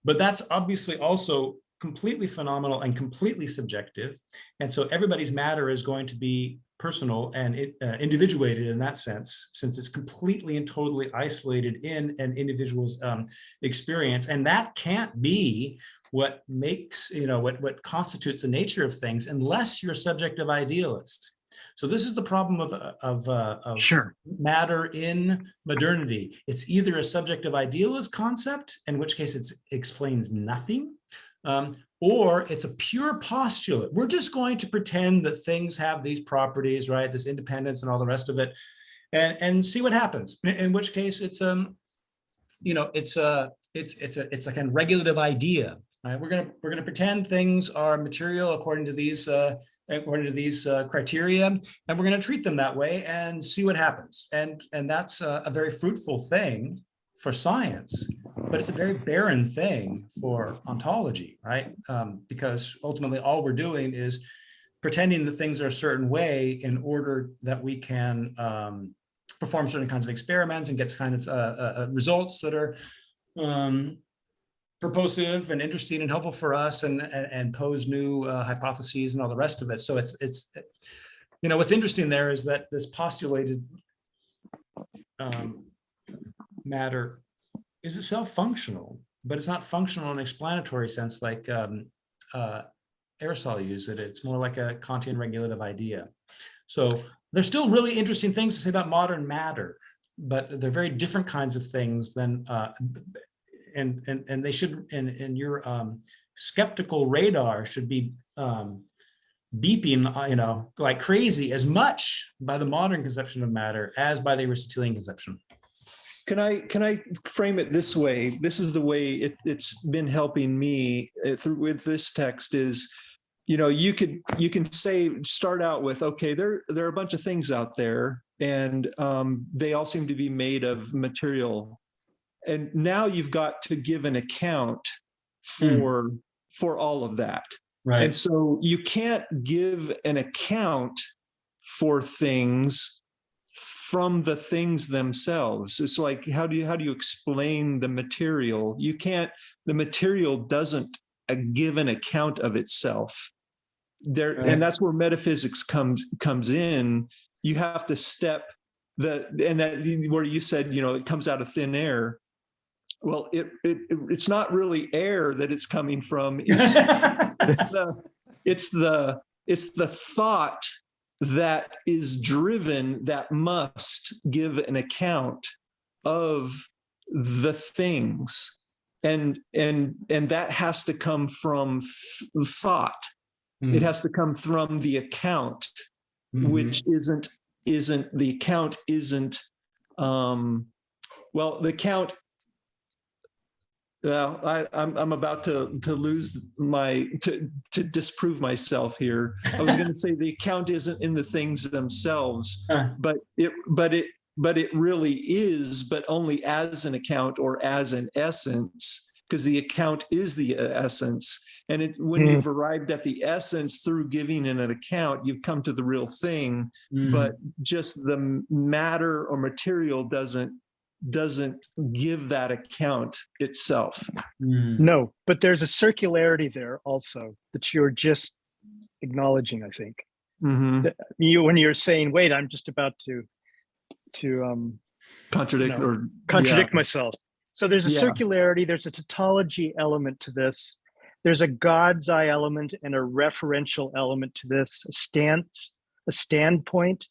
But that's obviously also completely phenomenal and completely subjective. And so everybody's matter is going to be personal and individuated in that sense, since it's completely and totally isolated in an individual's experience. And that can't be what makes, what constitutes the nature of things, unless you're a subjective idealist. So this is the problem of Sure. matter in modernity. It's either a subjective idealist concept, in which case it explains nothing, or it's a pure postulate. We're just going to pretend that things have these properties, right? This independence and all the rest of it, and see what happens. In which case, it's it's like a regulative idea. Right? We're gonna pretend things are material according to these criteria, and we're going to treat them that way and see what happens. And that's a very fruitful thing for science, but it's a very barren thing for ontology, right? Because ultimately all we're doing is pretending that things are a certain way in order that we can perform certain kinds of experiments and get kind of results that are purposive and interesting and helpful for us, and pose new hypotheses and all the rest of it. So it's what's interesting there is that this postulated matter is itself functional, but it's not functional in an explanatory sense like Aristotle used it. It's more like a Kantian regulative idea. So there's still really interesting things to say about modern matter, but they're very different kinds of things than and they should, and your skeptical radar should be beeping, like crazy, as much by the modern conception of matter as by the Aristotelian conception. Can I frame it this way? This is the way it's been helping me through with this text is, you can start out with, okay, there are a bunch of things out there, and they all seem to be made of material. And now you've got to give an account for all of that. Right. And so you can't give an account for things from the things themselves. It's like, how do you explain the material? The material doesn't give an account of itself. There, right. And that's where metaphysics comes in. You have to step where you said, it comes out of thin air. Well, it's not really air that it's coming from. It's the thought that is driven, that must give an account of the things, and that has to come from thought. It has to come from the account, which isn't the account isn't well, the account. Well, I'm about to lose to disprove myself here. I was going to say the account isn't in the things themselves, but it really is, but only as an account or as an essence, because the account is the essence. And when you've arrived at the essence through giving an account, you've come to the real thing. But just the matter or material doesn't give that account itself. No, but there's a circularity there also that you're just acknowledging, I think. When you're saying, wait, I'm just about to contradict myself. So there's a circularity, there's a tautology element to this. There's a God's eye element and a referential element to this, a standpoint.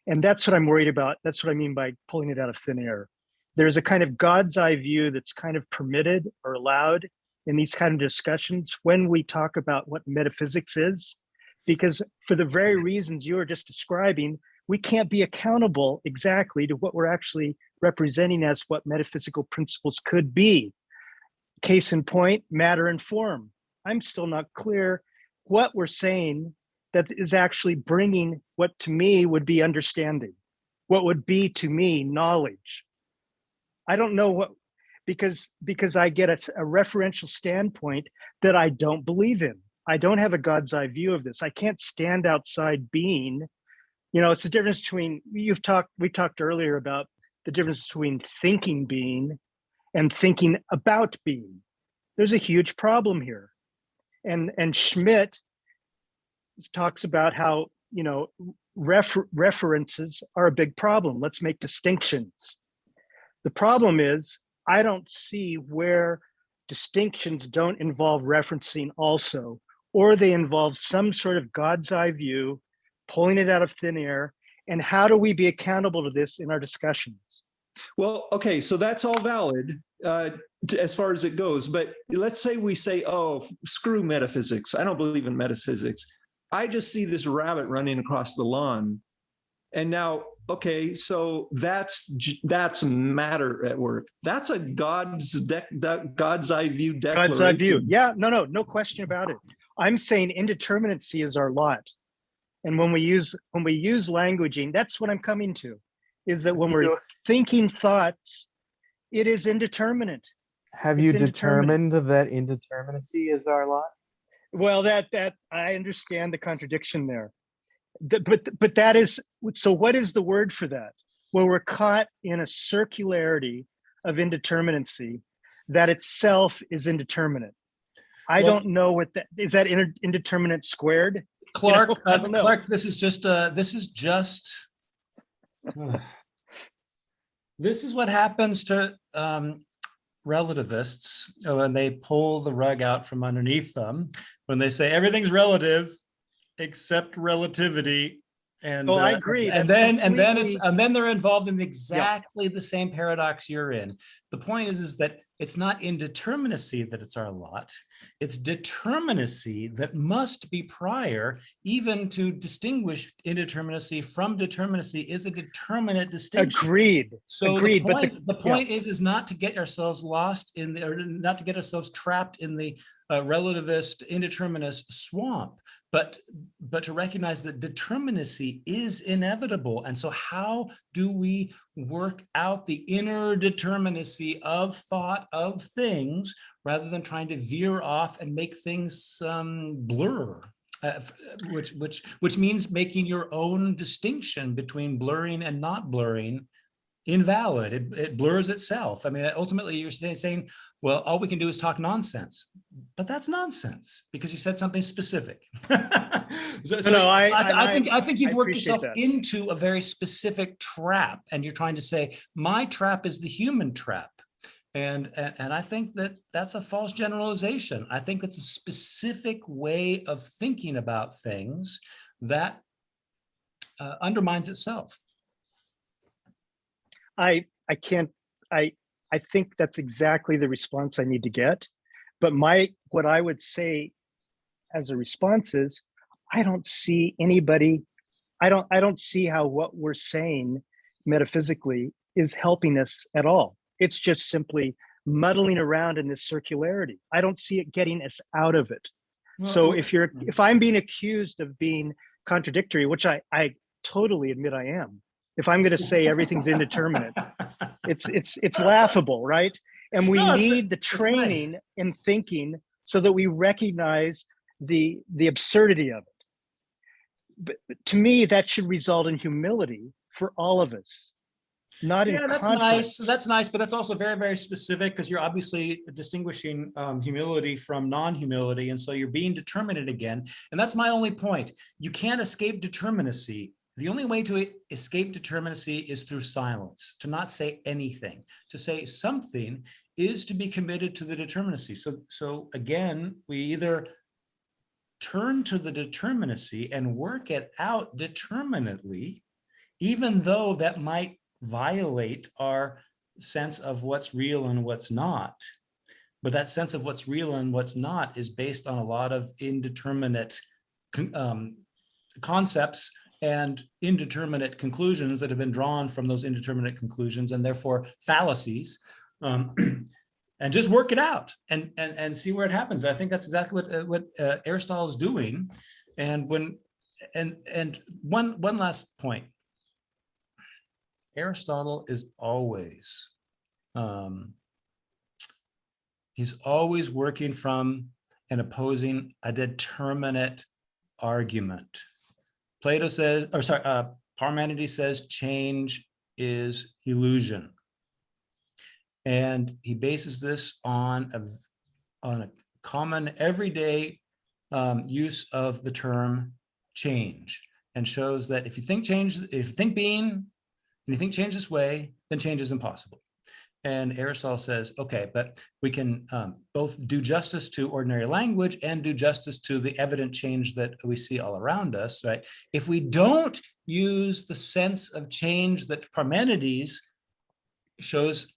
And that's what I'm worried about. That's what I mean by pulling it out of thin air. There's a kind of God's eye view that's kind of permitted or allowed in these kind of discussions when we talk about what metaphysics is, because for the very reasons you were just describing, we can't be accountable exactly to what we're actually representing as what metaphysical principles could be. Case in point, matter and form. I'm still not clear what we're saying that is actually bringing what to me would be understanding, what would be to me knowledge. I don't know what, because I get a referential standpoint that I don't believe in. I don't have a God's eye view of this. I can't stand outside being. You know, it's the difference between, we talked earlier about the difference between thinking being and thinking about being. There's a huge problem here. And Schmidt talks about how, you know, references are a big problem. Let's make distinctions. The problem is, I don't see where distinctions don't involve referencing also, or they involve some sort of God's eye view, pulling it out of thin air. And how do we be accountable to this in our discussions? Well, okay, so that's all valid as far as it goes. But let's say we say, oh, screw metaphysics. I don't believe in metaphysics. I just see this rabbit running across the lawn. And now, okay, so that's matter at work. That's a God's eye view declaration. God's eye view. Yeah, no question about it. I'm saying indeterminacy is our lot. And when we use languaging, that's what I'm coming to, is that when we're thinking thoughts, it is indeterminate. Have you determined that indeterminacy is our lot? Well, that I understand the contradiction there. But that is, so what is the word for that? Well, we're caught in a circularity of indeterminacy that itself is indeterminate. I don't know what that is. That indeterminate squared? Clark, I don't know. Clark, this is just this is what happens to relativists when they pull the rug out from underneath them, when they say everything's relative except relativity. And I agree. And then they're involved in exactly the same paradox you're in. The point is that it's not indeterminacy that it's our lot. It's determinacy that must be prior. Even to distinguish indeterminacy from determinacy is a determinate distinction. Agreed. So agreed. the point is not to get ourselves lost in the, or not to get ourselves trapped in the relativist indeterminist swamp, but to recognize that determinacy is inevitable. And so how do we work out the inner determinacy of thought, of things, rather than trying to veer off and make things blur, which means making your own distinction between blurring and not blurring invalid. It blurs itself. I mean, ultimately you're saying, well, all we can do is talk nonsense, but that's nonsense because you said something specific. I think you've worked yourself into a very specific trap, and you're trying to say my trap is the human trap. And I think that that's a false generalization. I think it's a specific way of thinking about things that undermines itself. I think that's exactly the response I need to get. But what I would say as a response is, I don't see anybody, I don't see how what we're saying metaphysically is helping us at all. It's just simply muddling around in this circularity. I don't see it getting us out of it. Well, so if I'm being accused of being contradictory, which I totally admit I am, if I'm going to say everything's indeterminate, it's laughable, right? And we need the training in thinking so that we recognize the absurdity of it. But to me, that should result in humility for all of us, not in that's confidence. nice. That's nice, but that's also very, very specific because you're obviously distinguishing humility from non-humility, and so you're being determinate again. And that's my only point. You can't escape determinacy. The only way to escape determinacy is through silence, to not say anything. To say something is to be committed to the determinacy. So again, we either turn to the determinacy and work it out determinately, even though that might violate our sense of what's real and what's not. But that sense of what's real and what's not is based on a lot of indeterminate concepts and indeterminate conclusions that have been drawn from those indeterminate conclusions, and therefore fallacies. And just work it out and see where it happens. I think that's exactly what Aristotle is doing. And one last point. Aristotle is always he's always working from and opposing a determinate argument. Plato says, or sorry, Parmenides says change is illusion. And he bases this on a common everyday use of the term change, and shows that if you think being, and you think change this way, then change is impossible. And Aristotle says, okay, but we can both do justice to ordinary language and do justice to the evident change that we see all around us, right? If we don't use the sense of change that Parmenides shows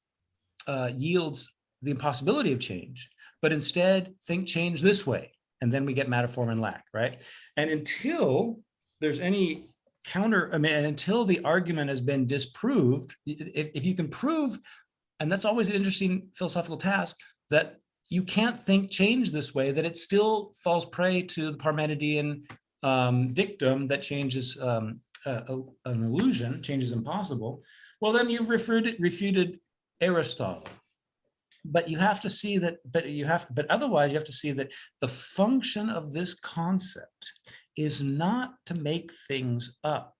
yields the impossibility of change, but instead think change this way, and then we get matter, form, and lack, right? And until there's any until the argument has been disproved, if you can prove, and that's always an interesting philosophical task, that you can't think change this way, that it still falls prey to the Parmenidean dictum that change is an illusion, change is impossible, well, then you've refuted Aristotle. But you have to see that, but otherwise you have to see that the function of this concept is not to make things up,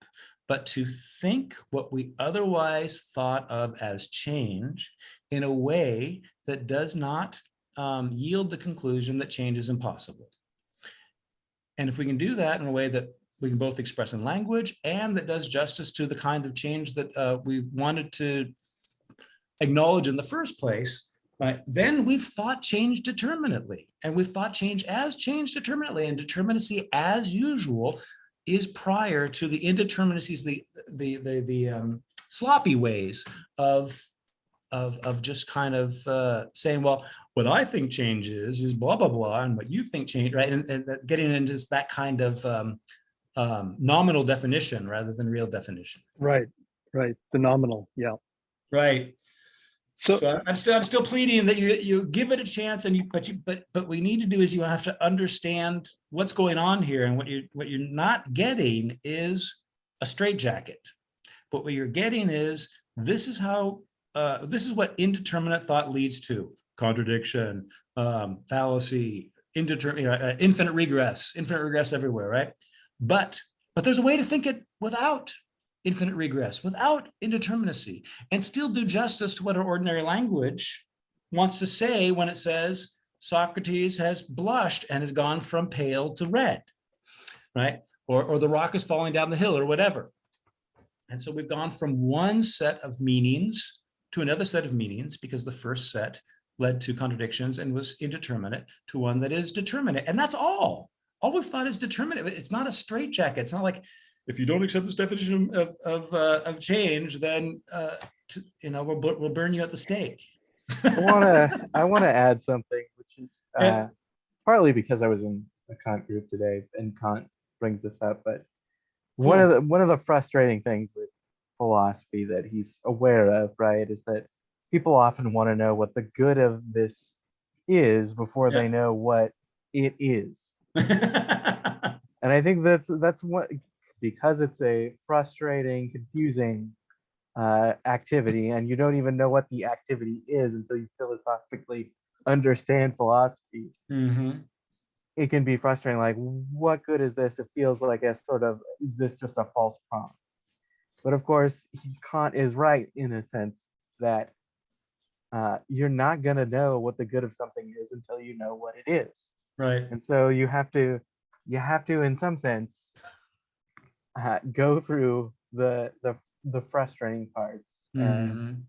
but to think what we otherwise thought of as change in a way that does not yield the conclusion that change is impossible. And if we can do that in a way that we can both express in language and that does justice to the kind of change that we wanted to acknowledge in the first place, right, then we've thought change determinately, and we've thought change as change determinately, and determinacy as usual is prior to the indeterminacies, the sloppy ways of just kind of saying, well, what I think change is blah, blah, blah, and what you think change, right? And getting into that kind of nominal definition rather than real definition. Right. The nominal. Yeah. Right. So I'm still pleading that you give it a chance, and but what we need to do is you have to understand what's going on here, and what you're not getting is a straitjacket. But what you're getting is this is what indeterminate thought leads to: contradiction, fallacy, infinite regress everywhere, right? But there's a way to think it without infinite regress, without indeterminacy, and still do justice to what our ordinary language wants to say when it says Socrates has blushed and has gone from pale to red, right? Or the rock is falling down the hill, or whatever. And so we've gone from one set of meanings to another set of meanings, because the first set led to contradictions and was indeterminate, to one that is determinate. And that's all. All we've thought is determinate. It's not a straitjacket. It's not like, if you don't accept this definition of change, then we'll burn you at the stake. I want to add something, which is partly because I was in a Kant group today, and Kant brings this up. But Cool. one of the frustrating things with philosophy that he's aware of, right, is that people often want to know what the good of this is before they know what it is. And I think that's what, because it's a frustrating, confusing activity, and you don't even know what the activity is until you philosophically understand philosophy. Mm-hmm. It can be frustrating. Like, what good is this? It feels like a sort of, is this just a false promise? But of course, Kant is right in a sense that you're not going to know what the good of something is until you know what it is. Right. And so you have to, in some sense, go through the frustrating parts. And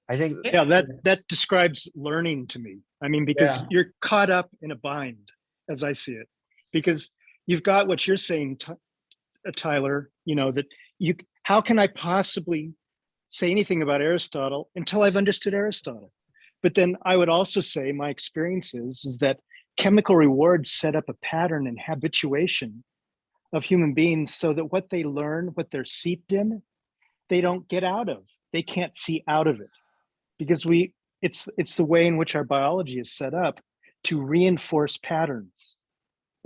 I think that describes learning to me. I mean, because you're caught up in a bind, as I see it, because you've got what you're saying, Tyler, that how can I possibly say anything about Aristotle until I've understood Aristotle? But then I would also say my experience is that chemical rewards set up a pattern and habituation of human beings so that what they learn, what they're seeped in, they don't get out of. They can't see out of it because it's the way in which our biology is set up to reinforce patterns.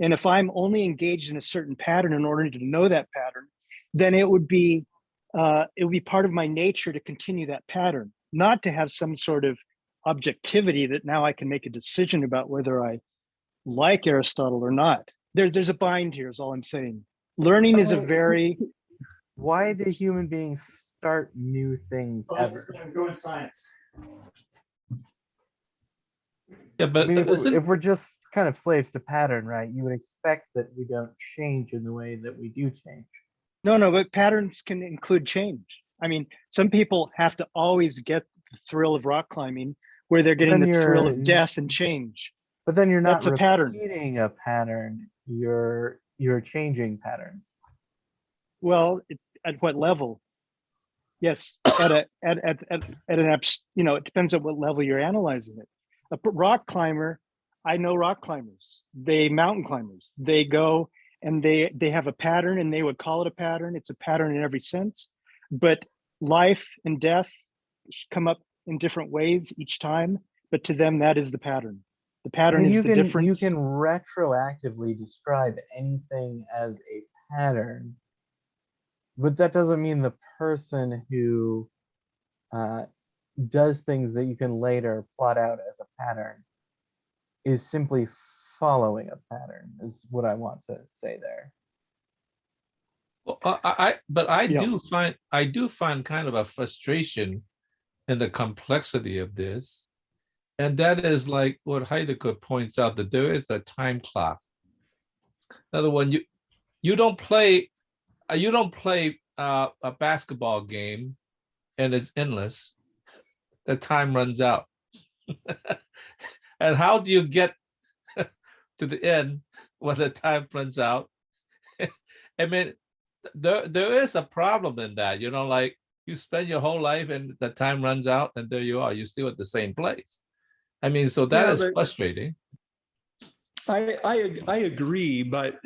And if I'm only engaged in a certain pattern in order to know that pattern, then it would be part of my nature to continue that pattern, not to have some sort of objectivity that now I can make a decision about whether I like Aristotle or not. There's a bind here, is all I'm saying. Learning is a very Why do human beings start new things ever? Go in science. Yeah, I but mean, isn't- if we're just kind of slaves to pattern, right? You would expect that we don't change in the way that we do change. no, but patterns can include change. I mean, some people have to always get the thrill of rock climbing where they're getting then the thrill you're- of death and change. But then you're not That's a pattern. repeating a pattern. You're changing patterns. Well, at what level? Yes, at an it depends on what level you're analyzing it. A rock climber, I know rock climbers. Mountain climbers. They go and they have a pattern, and they would call it a pattern. It's a pattern in every sense, but life and death come up in different ways each time. But to them, that is the pattern. The I pattern mean, is you the can difference. you can retroactively describe anything as a pattern, but that doesn't mean the person who does things that you can later plot out as a pattern is simply following a pattern, is what I want to say there. Well, I Yeah. do find kind of a frustration in the complexity of this. And that is like what Heidegger points out, that there is a time clock. In other words, you don't play a basketball game and it's endless. The time runs out. And how do you get to the end when the time runs out? I mean, there is a problem in that, like you spend your whole life and the time runs out and there you are, you're still at the same place. I mean, so that Yeah, is but- frustrating. I agree, but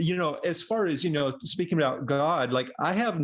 as far as speaking about God, like I have